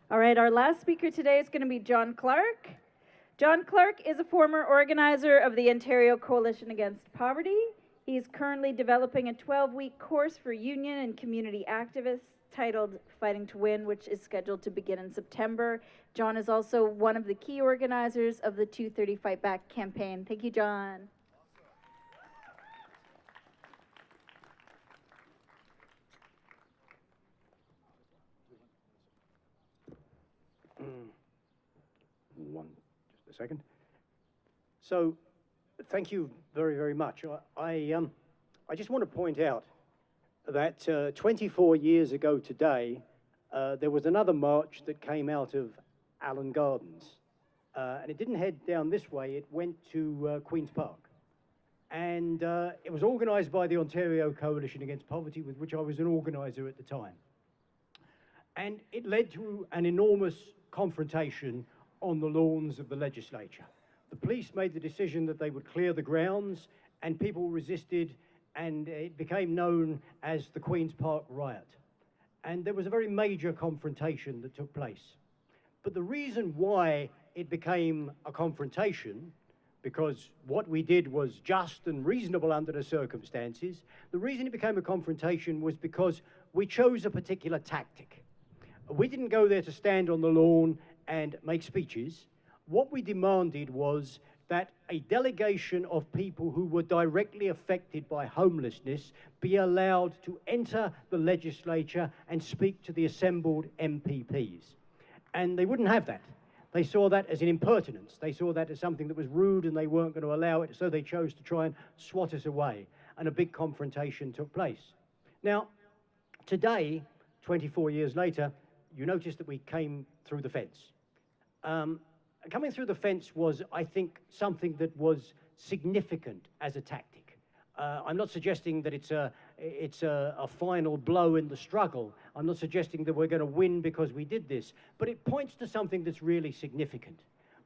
All right, our last speaker today is going to be John Clark. John Clark is a former organizer of the Ontario Coalition Against Poverty. He's currently developing a 12-week course for union and community activists titled Fighting to Win, which is scheduled to begin in September. John is also one of the key organizers of the 230 Fight Back campaign. Thank you, John.
Just a second. So, thank you very, very much. I just want to point out that 24 years ago today, there was another march that came out of Allen Gardens. And it didn't head down this way, it went to Queen's Park. And it was organised by the Ontario Coalition Against Poverty, with which I was an organiser at the time. And it led to an enormous confrontation on the lawns of the legislature. The police made the decision that they would clear the grounds, and people resisted, and it became known as the Queen's Park Riot. And there was a very major confrontation that took place. But the reason why it became a confrontation, because what we did was just and reasonable under the circumstances, the reason it became a confrontation was because we chose a particular tactic. We didn't go there to stand on the lawn and make speeches. What we demanded was that a delegation of people who were directly affected by homelessness be allowed to enter the legislature and speak to the assembled MPPs. And they wouldn't have that. They saw that as an impertinence. They saw that as something that was rude, and they weren't going to allow it, so they chose to try and swat us away. And a big confrontation took place. Now, today, 24 years later, you notice that we came through the fence. Coming through the fence was, I think, something that was significant as a tactic. I'm not suggesting that it's a final blow in the struggle. I'm not suggesting that we're going to win because we did this, but it points to something that's really significant.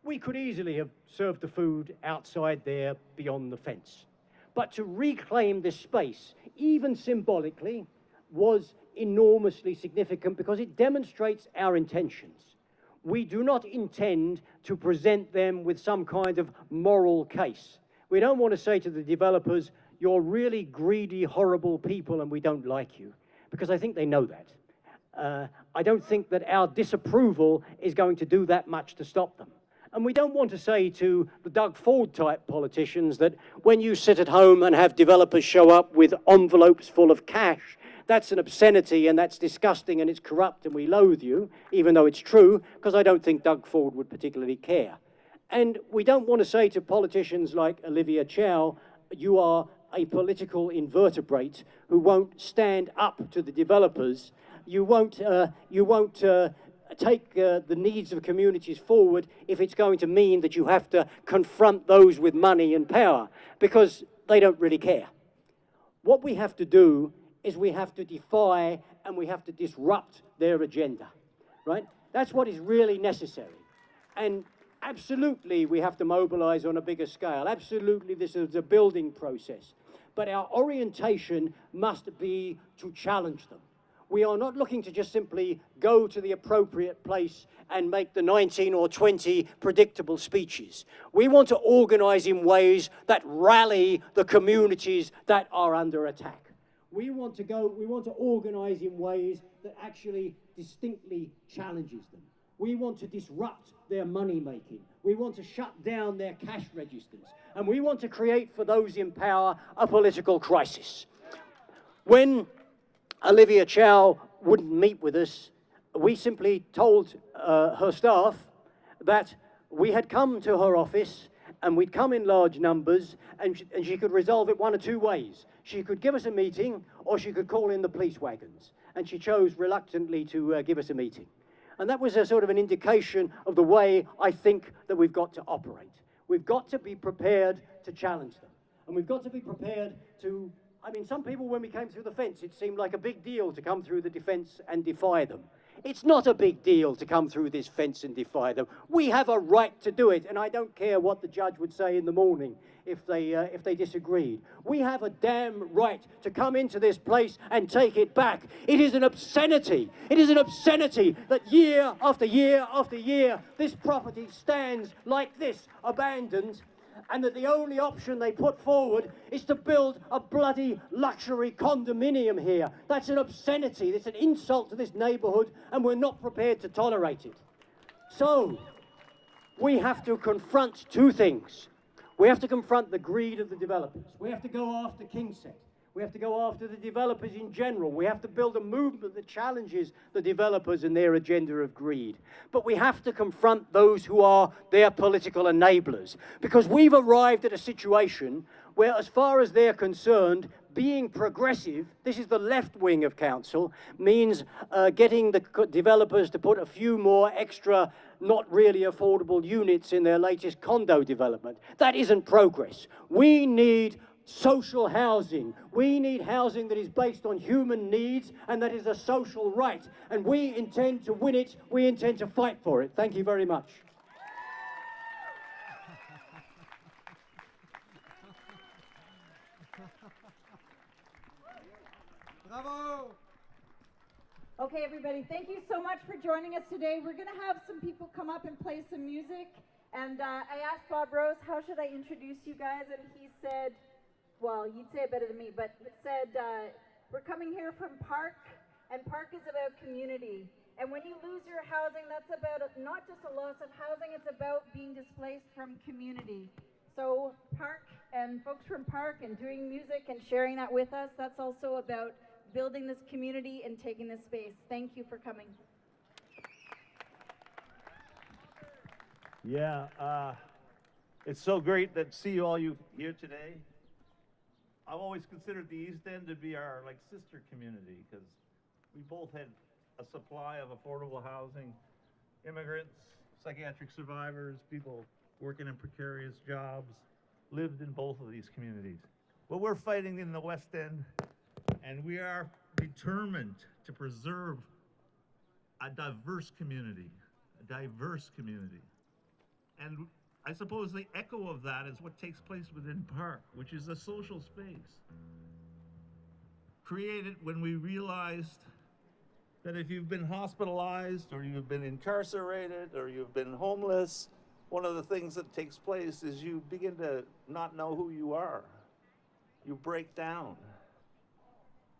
We could easily have served the food outside there beyond the fence. But to reclaim this space, even symbolically, was enormously significant because it demonstrates our intentions. We do not intend to present them with some kind of moral case. We don't want to say to the developers, you're really greedy, horrible people and we don't like you, because I think they know that. I don't think that our disapproval is going to do that much to stop them. And we don't want to say to the Doug Ford type politicians that when you sit at home and have developers show up with envelopes full of cash, that's an obscenity and that's disgusting and it's corrupt and we loathe you, even though it's true, because I don't think Doug Ford would particularly care. And we don't want to say to politicians like Olivia Chow, you are a political invertebrate who won't stand up to the developers. You won't take the needs of communities forward if it's going to mean that you have to confront those with money and power, because they don't really care. What we have to do is we have to defy and we have to disrupt their agenda, right? That's what is really necessary. And absolutely we have to mobilize on a bigger scale. Absolutely this is a building process. But our orientation must be to challenge them. We are not looking to just simply go to the appropriate place and make the 19 or 20 predictable speeches. We want to organize in ways that rally the communities that are under attack. We want to organize in ways that actually distinctly challenges them. We want to disrupt their money making. We want to shut down their cash registers. And we want to create for those in power a political crisis. When Olivia Chow wouldn't meet with us, we simply told her staff that we had come to her office and we'd come in large numbers and she could resolve it one of two ways. She could give us a meeting or she could call in the police wagons. And she chose reluctantly to give us a meeting. And that was a sort of an indication of the way I think that we've got to operate. We've got to be prepared to challenge them. And we've got to be prepared to, I mean, some people when we came through the fence, it seemed like a big deal to come through the defense and defy them. It's not a big deal to come through this fence and defy them. We have a right to do it, and I don't care what the judge would say in the morning if they disagreed. We have a damn right to come into this place and take it back. It is an obscenity. It is an obscenity that year after year after year, this property stands like this, abandoned, and that the only option they put forward is to build a bloody luxury condominium here. That's an obscenity. It's an insult to this neighborhood, and we're not prepared to tolerate it. So, we have to confront two things. We have to confront the greed of the developers. We have to go after Kingset. We have to go after the developers in general. We have to build a movement that challenges the developers and their agenda of greed. But we have to confront those who are their political enablers, because we've arrived at a situation where, as far as they're concerned, being progressive, this is the left wing of council, means getting the developers to put a few more extra not really affordable units in their latest condo development. That isn't progress. We need social housing. We need housing that is based on human needs and that is a social right. And we intend to win it. We intend to fight for it. Thank you very much.
Bravo!
Okay, everybody, thank you so much for joining us today. We're going to have some people come up and play some music. And I asked Bob Rose, how should I introduce you guys? And he said, well, you'd say it better than me, but he said, we're coming here from Park, and Park is about community. And when you lose your housing, that's about not just a loss of housing, it's about being displaced from community. So Park and folks from Park and doing music and sharing that with us, that's also about building this community and taking this space. Thank you for coming.
Yeah, it's so great to see all you here today. I've always considered the East End to be our sister community because we both had a supply of affordable housing, immigrants, psychiatric survivors, people working in precarious jobs, lived in both of these communities. Well, we're fighting in the West End, and we are determined to preserve a diverse community, And I suppose the echo of that is what takes place within Park, which is a social space created when we realized that if you've been hospitalized or you've been incarcerated or you've been homeless, one of the things that takes place is you begin to not know who you are. You break down.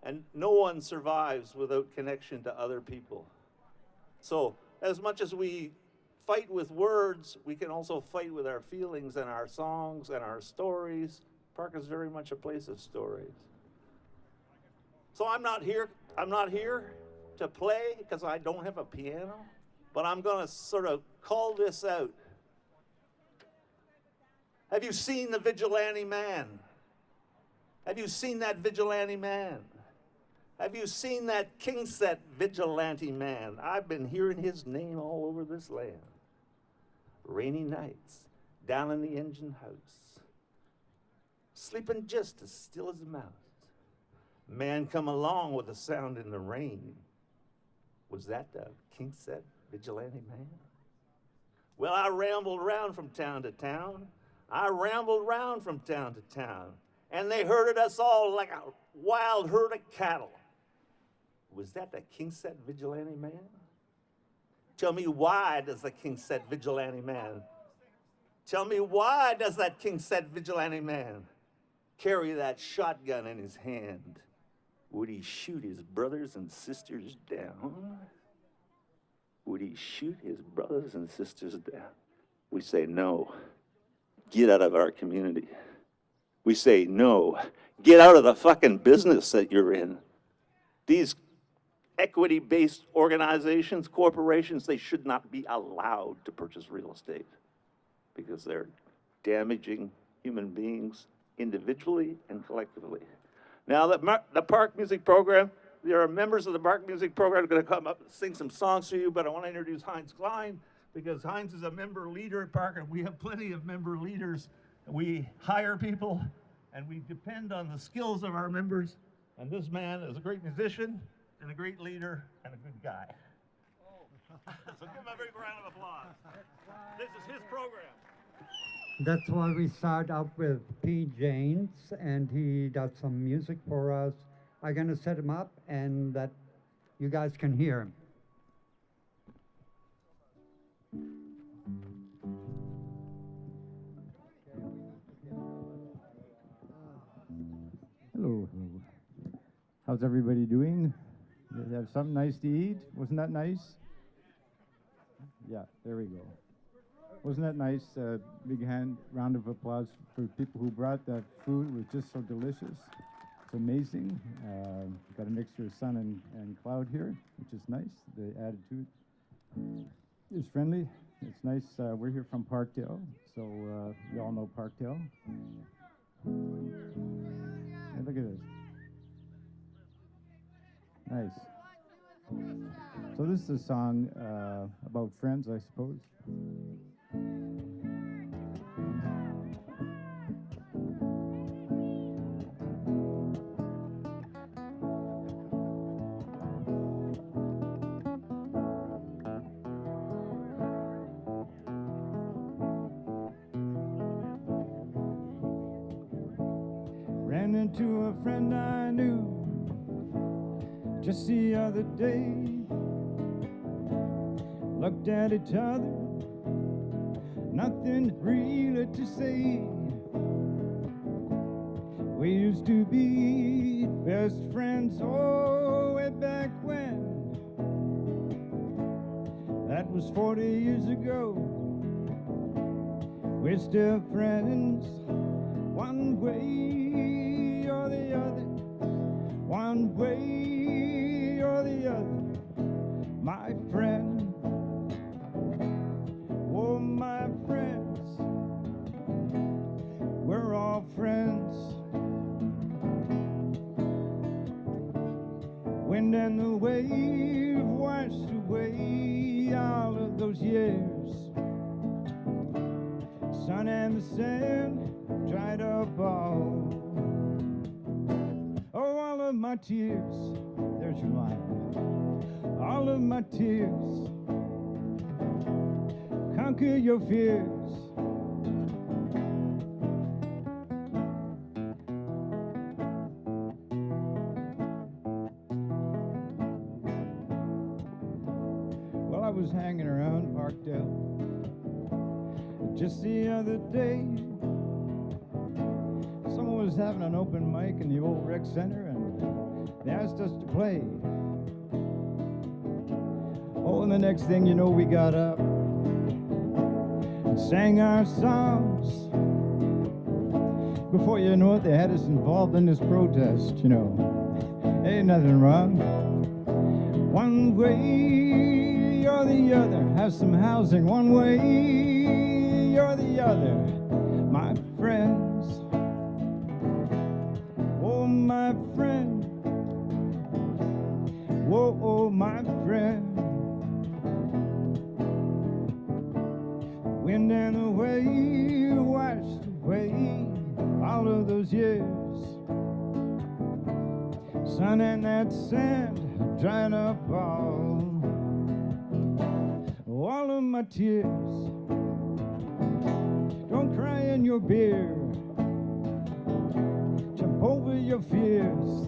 And no one survives without connection to other people. So as much as we fight with words, we can also fight with our feelings and our songs and our stories. Park is very much a place of stories. So I'm not here to play because I don't have a piano, but I'm gonna sort of call this out. Have you seen the vigilante man? Have you seen that vigilante man? Have you seen that king set vigilante man? I've been hearing his name all over this land. Rainy nights, down in the engine house, sleeping just as still as a mouse. Man come along with a sound in the rain. Was that the king set vigilante man? Well, I rambled around from town to town. And they herded us all like a wild herd of cattle. Was that the king set vigilante man? Tell me, why does the king set vigilante man? Tell me, why does that king set vigilante man carry that shotgun in his hand? Would he shoot his brothers and sisters down? Would he shoot his brothers and sisters down? We say no. Get out of our community. We say no. Get out of the fucking business that you're in. These equity-based organizations, corporations, they should not be allowed to purchase real estate because they're damaging human beings individually and collectively. Now, the Park Music Program, there are members of the Park Music Program who are going to come up and sing some songs for you, but I want to introduce Heinz Klein because Heinz is a member leader at Park, and we have plenty of member leaders. We hire people, and we depend on the skills of our members, and this man is a great musician, and a great leader, and a good guy. So give him a big round of applause. This is his program.
That's why we start out with P. James, and he does some music for us. I'm gonna set him up, and that you guys can hear him.
Hello. How's everybody doing? Did you have something nice to eat? Wasn't that nice? Yeah, there we go. Wasn't that nice? Big round of applause for people who brought that food. It was just so delicious. It's amazing. Got a mixture of sun and cloud here, which is nice. The attitude is friendly. It's nice. We're here from Parkdale, so you all know Parkdale. Hey, look at this. Nice. So this is a song about friends, I suppose. into a friend I knew just the other day. Looked at each other, nothing really to say. We used to be best friends, oh, way back when. That was 40 years ago. We're still friends, one way or the other, one way or the other, my friend. Oh, my friends, we're all friends. Wind and the wave washed away all of those years. Sun and the sand dried up all of my tears. There's your line. All of my tears. Conquer your fears. Well, I was hanging around Parkdale just the other day. Someone was having an open mic in the old rec center and they asked us to play. Oh, and the next thing you know, we got up and sang our songs. Before you know it, they had us involved in this protest, you know. Ain't nothing wrong. One way or the other, have some housing. One way or the other, my friends. Oh, my friend. Whoa, oh, my friend. Wind and the wave washed away all of those years. Sun and that sand dried up all of my tears. Don't cry in your beer. Jump over your fears.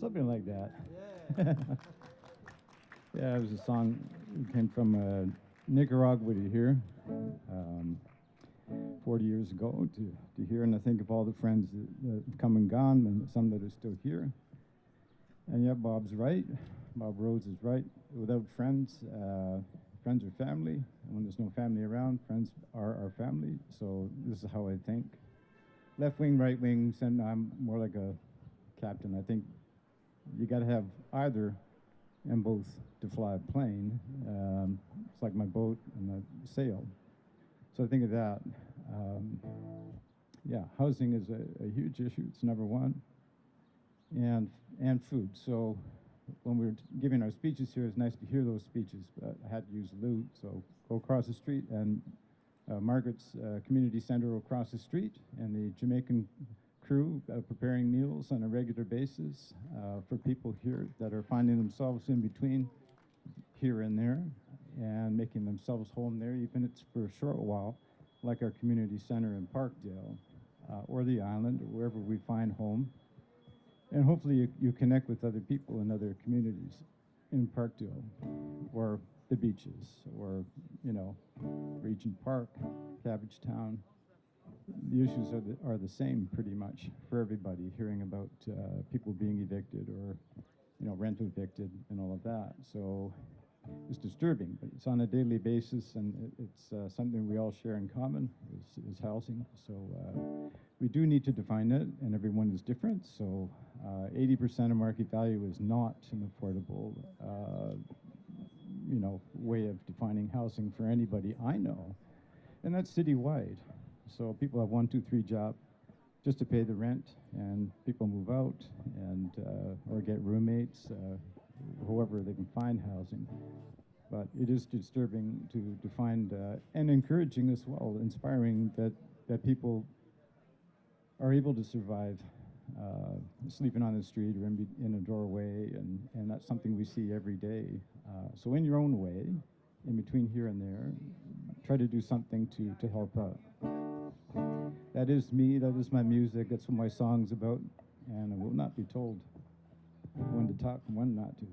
Something like that. Yeah. Yeah, it was a song that came from Nicaragua to here 40 years ago to here, and I think of all the friends that have come and gone, and some that are still here. And yeah, Bob's right. Bob Rhodes is right. Without friends, friends are family. And when there's no family around, friends are our family. So this is how I think. Left wing, right wing, and I'm more like a captain. I think you got to have either and both to fly a plane. It's like my boat and my sail. So I think of that. Yeah, housing is a huge issue. It's number one. And food. So when we were giving our speeches here, it's nice to hear those speeches. But I had to use the loo, so go across the street, and Margaret's community center across the street, and the Jamaican crew preparing meals on a regular basis for people here that are finding themselves in between here and there and making themselves home there, even if it's for a short while, like our community center in Parkdale or the island or wherever we find home. And hopefully you connect with other people in other communities in Parkdale or the beaches or, you know, Regent Park, Cabbagetown. The issues are the same pretty much for everybody, hearing about people being evicted or, you know, rent evicted and all of that. So it's disturbing, but it's on a daily basis, and it's something we all share in common is housing. So we do need to define it, and everyone is different. So 80% of market value is not an affordable, way of defining housing for anybody I know, and that's citywide. So people have 1, 2, 3 jobs just to pay the rent, and people move out and or get roommates, however they can find housing. But it is disturbing to find and encouraging as well, inspiring that people are able to survive sleeping on the street or in a doorway, and that's something we see every day. So in your own way, in between here and there, try to do something to help out. That is me, that is my music, that's what my song's about, and I will not be told when to talk and when not to.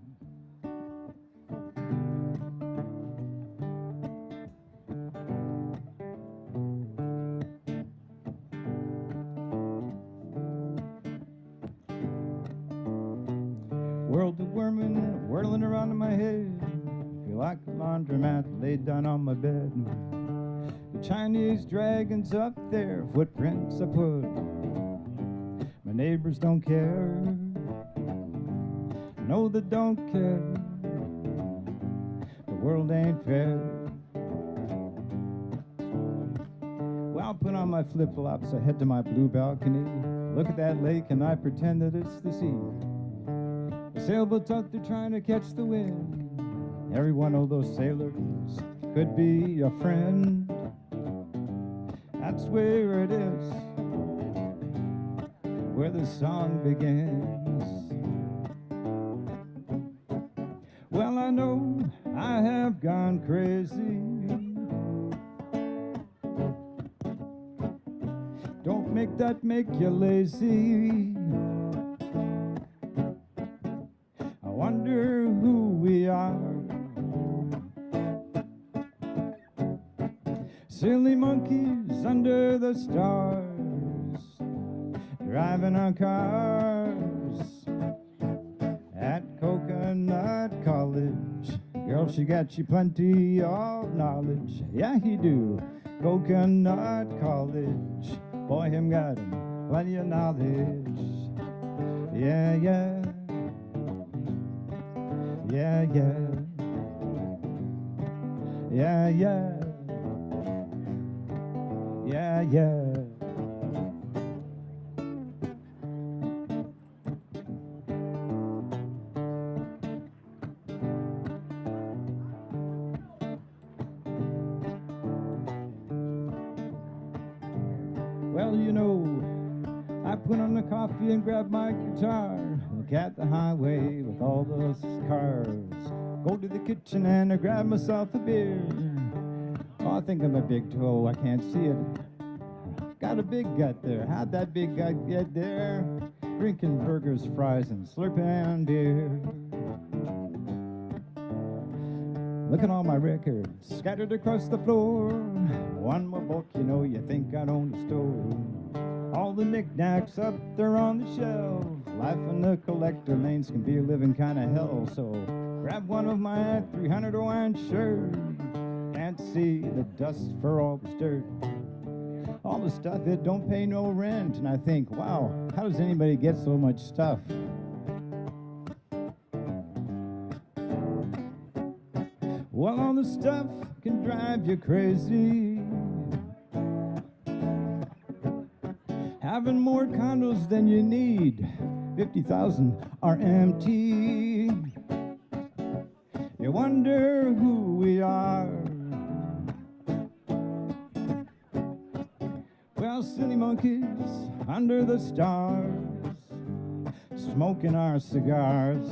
World of whirling, whirling around in my head. Feel like a laundromat laid down on my bed. The Chinese dragons up there, footprints I put. My neighbors don't care. No, they don't care. The world ain't fair. Well, I'll put on my flip-flops, I head to my blue balcony. Look at that lake and I pretend that it's the sea. The sailboats out there trying to catch the wind. Every one of those sailors could be a friend. That's where it is, where the song begins. Well, I know I have gone crazy. Don't make that make you lazy. I wonder who we are. Silly monkeys under the stars, driving on cars at Coconut College. Girl, she got you plenty of knowledge. Yeah, he do. Coconut College. Boy, him got him plenty of knowledge. Yeah, yeah. Yeah, yeah. Yeah, yeah. Yeah, yeah. Well, you know, I put on the coffee and grab my guitar. Look at the highway with all those cars. Go to the kitchen and I grab myself a beer. Oh, I think I'm a big toe, I can't see it. Got a big gut there. How'd that big gut get there? Drinking burgers, fries, and slurping beer. Look at all my records scattered across the floor. One more book, you know, you think I own a store. All the knickknacks up there on the shelf. Life in the collector lanes can be a living kind of hell. So grab one of my 300 Hawaiian shirts. Can't see the dust for all this dirt. All the stuff that don't pay no rent. And I think, wow, how does anybody get so much stuff? Well, all the stuff can drive you crazy. Having more condos than you need. 50,000 are empty. You wonder who we are. Well, silly monkeys under the stars, smoking our cigars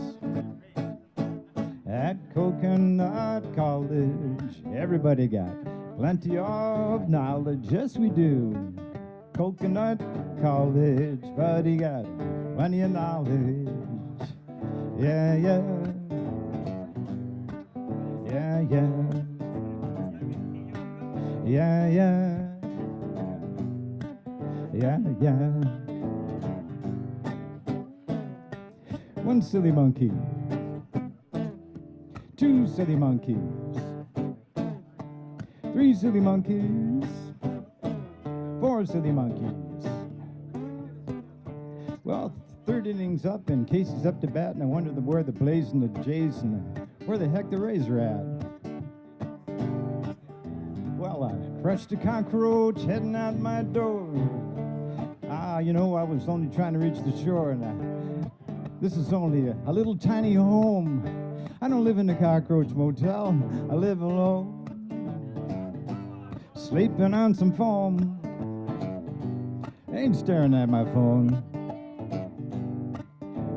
at Coconut College. Everybody got plenty of knowledge. Yes, we do. Coconut College, buddy got plenty of knowledge. Yeah, yeah. Yeah, yeah. Yeah, yeah. Yeah, yeah. One silly monkey. Two silly monkeys. Three silly monkeys. Four silly monkeys. Well, third inning's up and Casey's up to bat, and I wonder where the Blaze and the Jays and where the heck the Rays are at. Well, I crushed a cockroach heading out my door. You know, I was only trying to reach the shore, and this is only a little tiny home. I don't live in a cockroach motel. I live alone, sleeping on some foam. Ain't staring at my phone.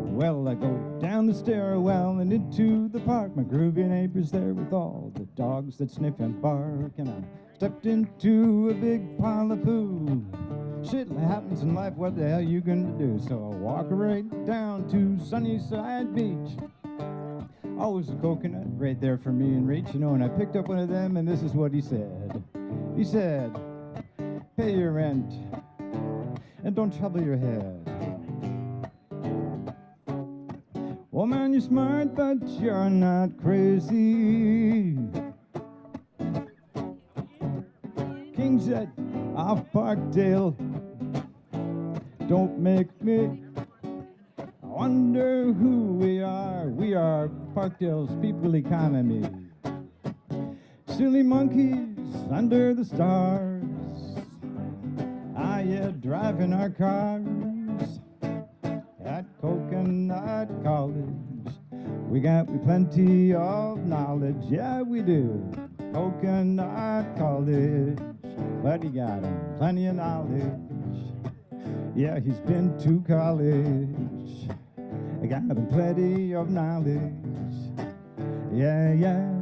Well, I go down the stairwell and into the park. My groovy neighbor's there with all the dogs that sniff and bark. And I stepped into a big pile of poo. Shit happens in life, what the hell you gonna do? So I walk right down to Sunnyside Beach. Always a coconut right there for me in reach, you know, and I picked up one of them, and this is what he said. He said, pay your rent and don't trouble your head. Oh man, you're smart, but you're not crazy. King's Head off Parkdale. Don't make me wonder who we are. We are Parkdale's people economy. Silly monkeys under the stars. Yeah, driving our cars at Coconut College. We got plenty of knowledge, yeah we do. Coconut College, but he got plenty of knowledge. Yeah, he's been to college. I got plenty of knowledge. Yeah, yeah.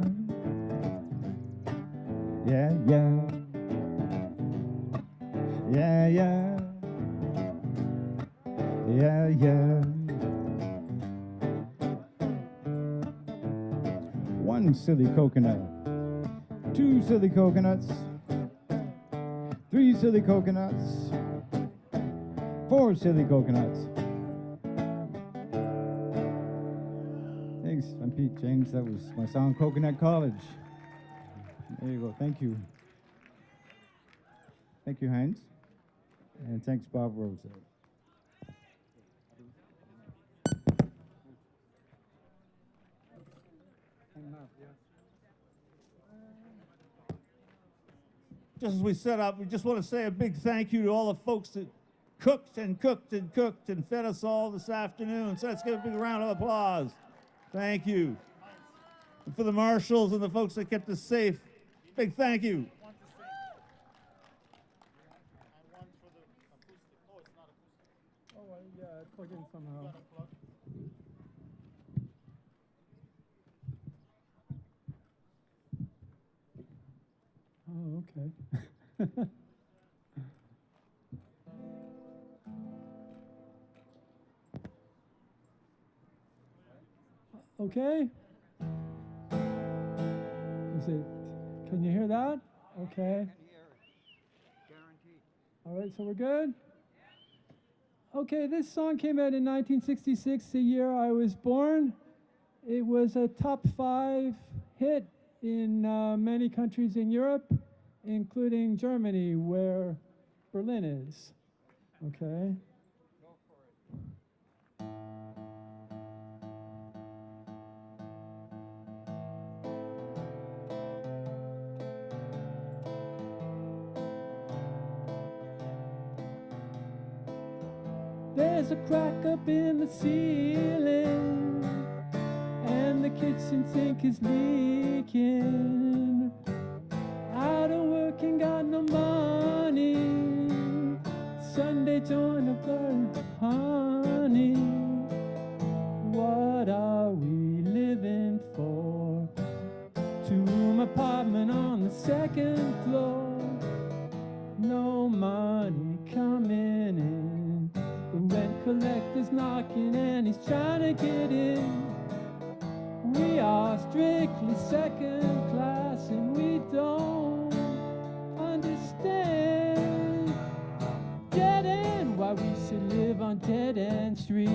Yeah, yeah. Yeah, yeah. Yeah, yeah. One silly coconut. Two silly coconuts. Three silly coconuts. Four silly coconuts. Thanks, I'm Pete James. That was my song, Coconut College. There you go, thank you. Thank you, Heinz. And thanks, Bob Rose.
Just as we set up, we just want to say a big thank you to all the folks that cooked and cooked and cooked and fed us all this afternoon. So let's give a big round of applause. Thank you. And for the marshals and the folks that kept us safe, big thank you.
Plug in somehow. Oh, okay. Okay. Is it? Can you hear that? Okay. All right, so we're good. Okay, this song came out in 1966, the year I was born. It was a top 5 hit in many countries in Europe, including Germany, where Berlin is. Okay. There's a crack up in the ceiling, and the kitchen sink is leaking. Out of work and got no money. Sunday joint of blood, honey. What are we living for? 2-room apartment on the 2nd floor. No money coming in. The rent collector's knocking and he's trying to get in. We are strictly second class and we don't understand. Dead end, why we should live on Dead End Street.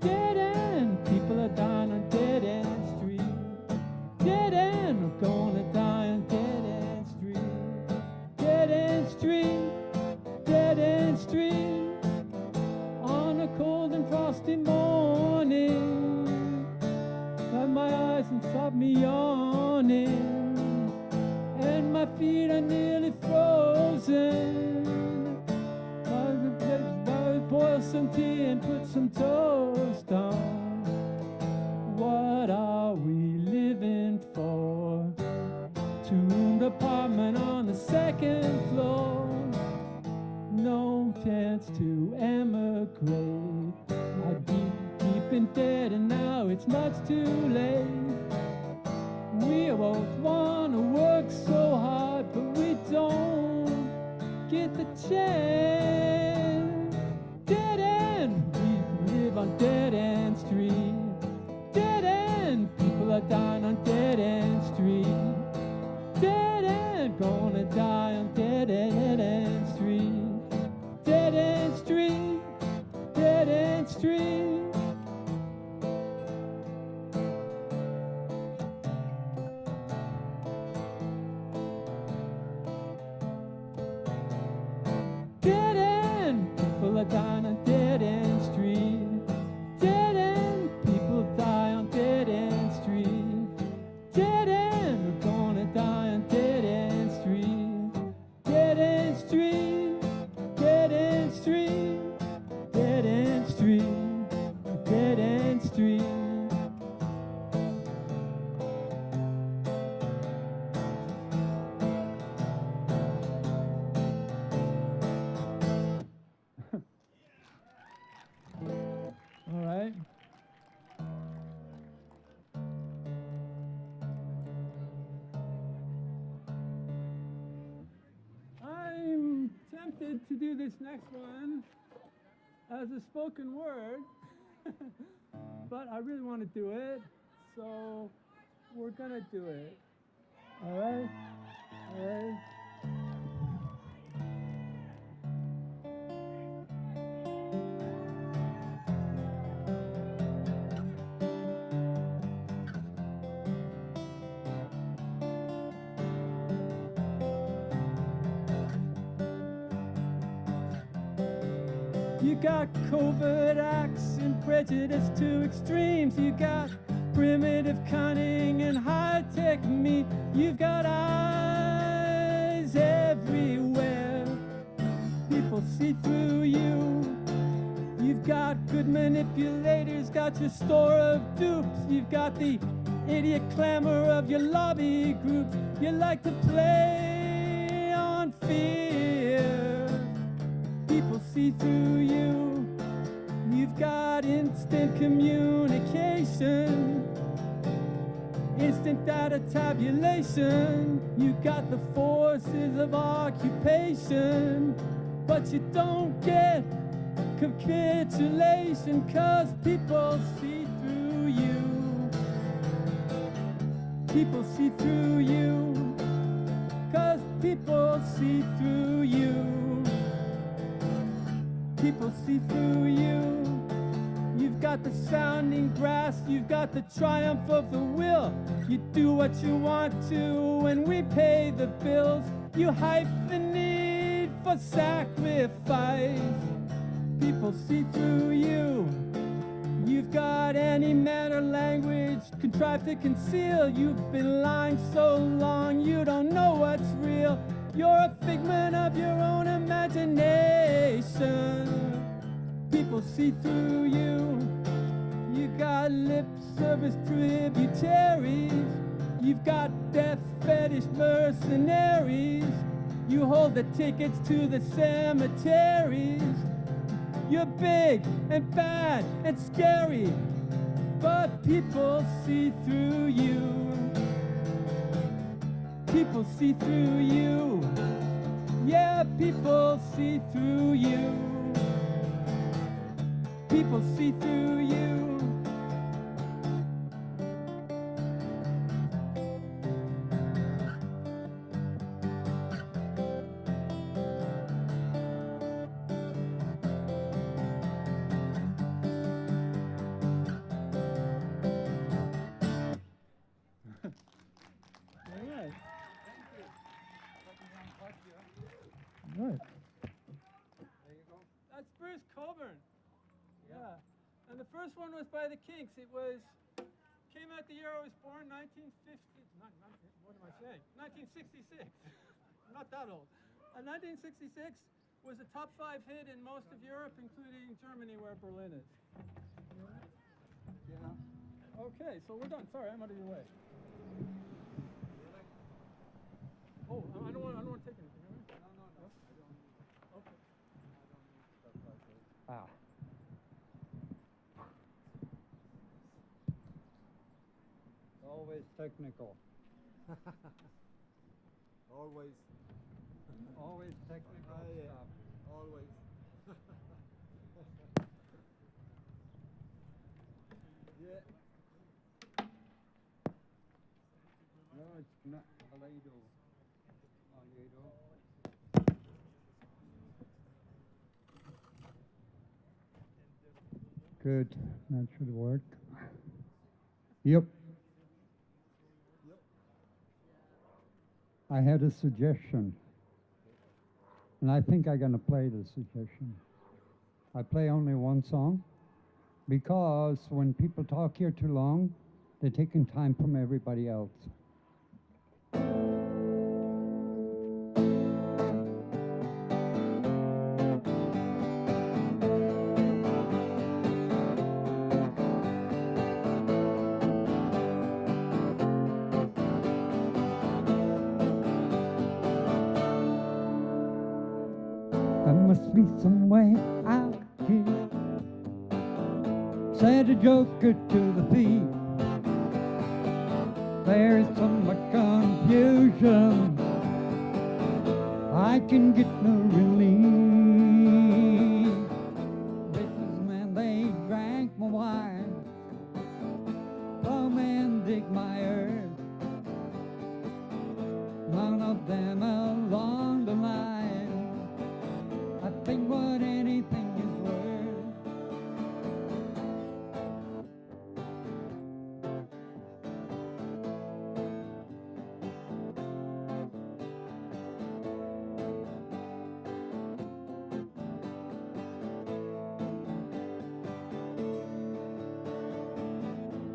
Dead end, people are dying on Dead End Street. Dead end, we're gonna die on Dead End Street. Dead End Street, Dead End Street. On a morning, and my feet are nearly frozen. I'll boil some tea and put some toast on. What are we living for? Two-roomed apartment on the second floor. No chance to emigrate. I'd be deep in debt and now it's much too late. We both want to work so hard, but we don't get the chance. Dead end, we live on Dead End Street. Dead end, people are dying on Dead End Street. Dead end, gonna die on Dead End Street. Dead End Street, Dead End Street. Dead end, people are dying on Dead End Street. Dead end, people die on Dead End Street. Dead end, we're gonna die on Dead End Street. Dead End Street, Dead End Street, Dead End Street, Dead End Street. All right. I'm tempted to do this next one as a spoken word, but I really want to do it, so we're gonna do it. All right? All right? You got covert acts and prejudice to extremes. You got primitive cunning and high-tech meat. You've got eyes everywhere. People see through you. You've got good manipulators, got your store of dupes. You've got the idiot clamor of your lobby groups. You like to play on fear. People see through you. You've got instant communication, instant data tabulation. You got the forces of occupation, but you don't get capitulation, 'cause people see through you. People see through you, 'cause people see through you. People see through you. You've got the sounding brass, you've got the triumph of the will. You do what you want to when we pay the bills. You hype the need for sacrifice. People see through you. You've got any manner language contrived to conceal. You've been lying so long you don't know what's real. You're a figment of your own imagination. People see through you. You got lip service tributaries. You've got death fetish mercenaries. You hold the tickets to the cemeteries. You're big and bad and scary, but people see through you. People see through you. Yeah, people see through you. People see through you. Right. That's Bruce Coburn. Yeah. And the first one was by the Kinks. It was, came out the year I was born, 1950. Not
Okay, 1966. I'm not that old. 1966 was a top 5 hit in most of Europe, including Germany, where Berlin is. Yeah. Okay, so we're done. Sorry, I'm out of your way. Oh, I don't want to take anything, all right? No. I don't. Okay.
Ah. Always technical.
Always.
Always technical
Yeah.
stuff.
Always. Yeah.
No, it's not Alado. Good. That should work. Yep. I had a suggestion. And I think I'm going to play the suggestion. I play only one song because when people talk here too long, they're taking time from everybody else. There must be some way out here. Said a joker to the thief. There's so much confusion, I can get no relief. Businessmen, they drank my wine. Come and dig my earth. None of them along the line. I think what anything is worth.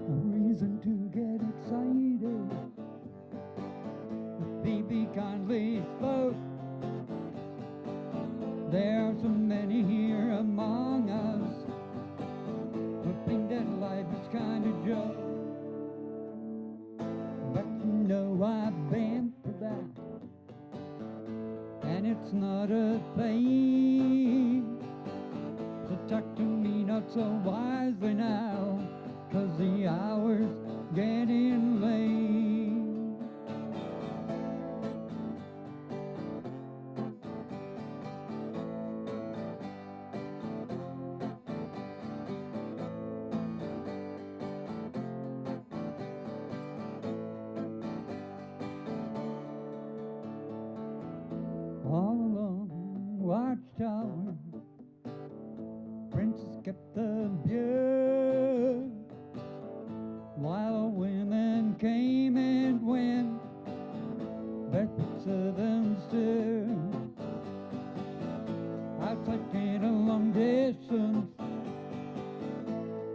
No reason to get excited. Baby kindly spoke. There are so many here among us who think that life is kind of joke. But you know I've been through that, and it's not a thing. So talk to me not so wisely now, 'cause the hour's getting late. All along Watchtower, Princess kept the beer, while women came and went, barefoot southern stir. Outside came a long distance,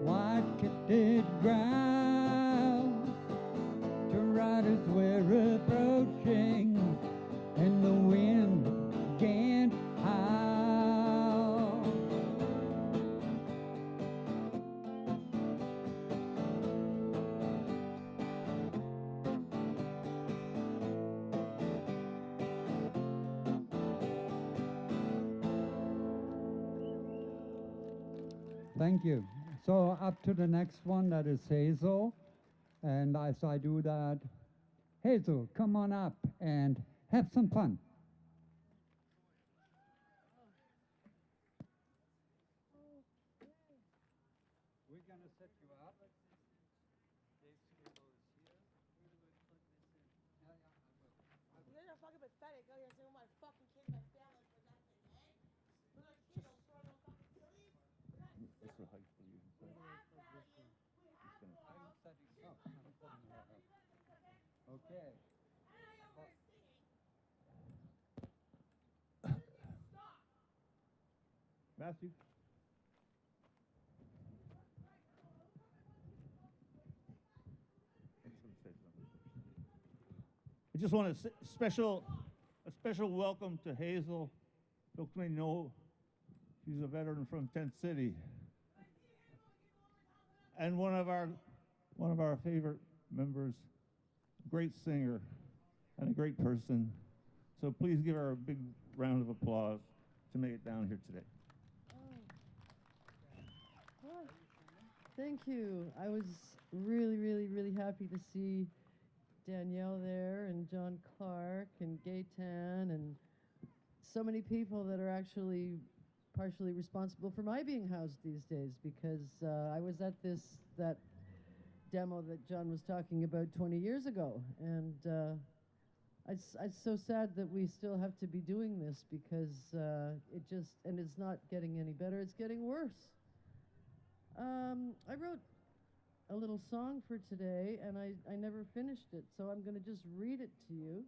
white kept it ground. The riders were approaching, and the wind began to howl. Thank you. So up to the next one, that is Hazel. And as I do that, Hazel, come on up and have some fun. We're going to set you up.
You guys are fucking pathetic. Oh, you're saying my fucking kid, my family for nothing, eh? Look at kid, they'll throw no fucking sillies.
This will hike for you.
Okay.
Matthew.
just want a special welcome to Hazel. Folks may know she's a veteran from Tent City, and one of our favorite members, great singer and a great person. So please give her a big round of applause to make it down here today.
Well, thank you. I was really, really, really happy to see Danielle there and John Clark and Gaetan and so many people that are actually partially responsible for my being housed these days, because I was at that demo that John was talking about 20 years ago, and it's so sad that we still have to be doing this, because it's not getting any better, it's getting worse. I wrote a little song for today, and I never finished it, so I'm going to just read it to you.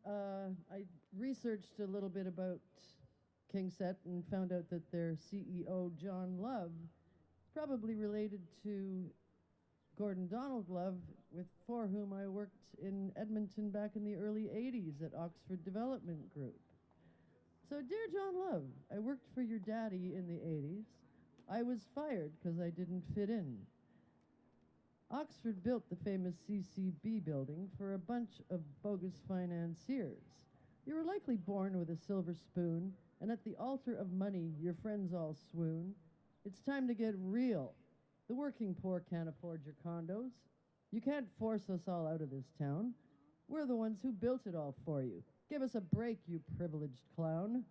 I researched a little bit about Kingset and found out that their CEO, John Love, probably related to Gordon Donald Love, for whom I worked in Edmonton back in the early 80s at Oxford Development Group. So, dear John Love, I worked for your daddy in the 80s. I was fired because I didn't fit in. Oxford built the famous CCB building for a bunch of bogus financiers. You were likely born with a silver spoon, and at the altar of money, your friends all swoon. It's time to get real. The working poor can't afford your condos. You can't force us all out of this town. We're the ones who built it all for you. Give us a break, you privileged clown.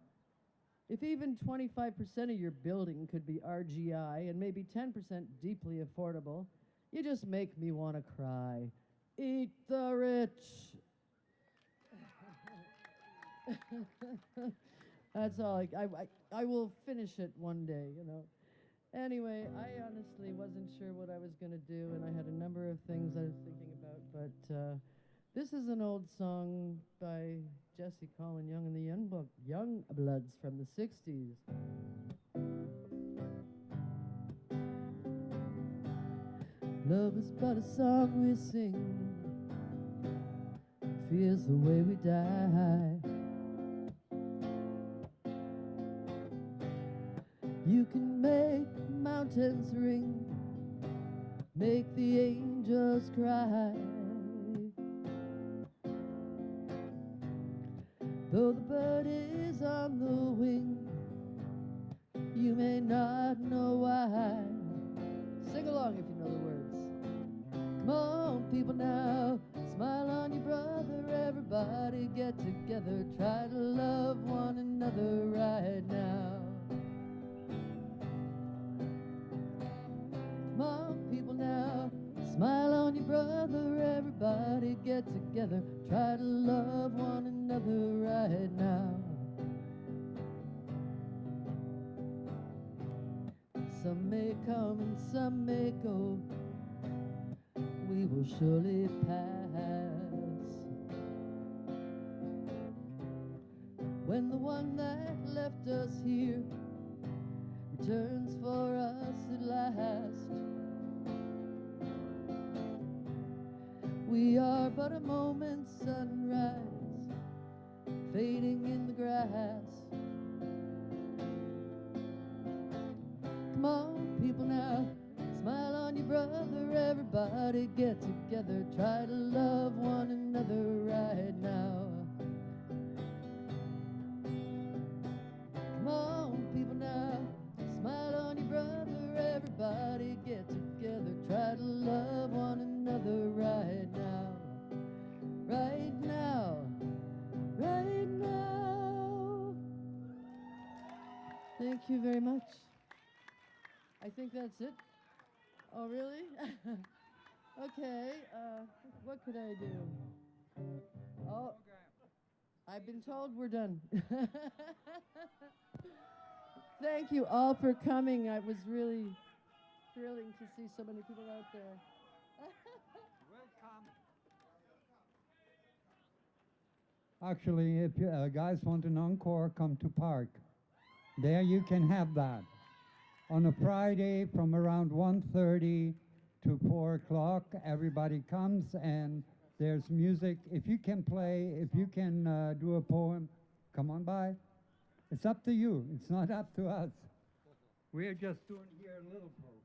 If even 25% of your building could be RGI and maybe 10% deeply affordable, you just make me want to cry. Eat the rich. That's all. I will finish it one day, you know. Anyway, I honestly wasn't sure what I was going to do, and I had a number of things I was thinking about, but this is an old song by Jesse Colin Young and the Young Bloods from the 60s. Love is but a song we sing, fear's the way we die. You can make mountains ring, make the angels cry. Though the bird is on the wing, you may not know why. Sing along if you know the words. Come on, people now, smile on your brother. Everybody get together, try to love one another right now. Come on, people now, smile on your brother. Everybody get together, try to love one another right now. Some may come and some may go, we will surely pass. When the one that left us here returns for us at last, we are but a moment's sunrise, fading in the grass. Come on, people now, smile on your brother. Everybody get together, try to love one another right now. Come on, people now, smile on your brother. Everybody get together, try to love one another right now. Right now, right now. Thank you very much. I think that's it. Oh, really? Okay, what could I do? Oh, I've been told we're done. Thank you all for coming. It was really thrilling to see so many people out there.
Actually, if you guys want an encore, come to Park. There you can have that. On a Friday from around 1:30 to 4 o'clock, everybody comes and There's music. If you can play, if you can do a poem, come on by. It's up to you. It's not up to us. We're just doing here a little program.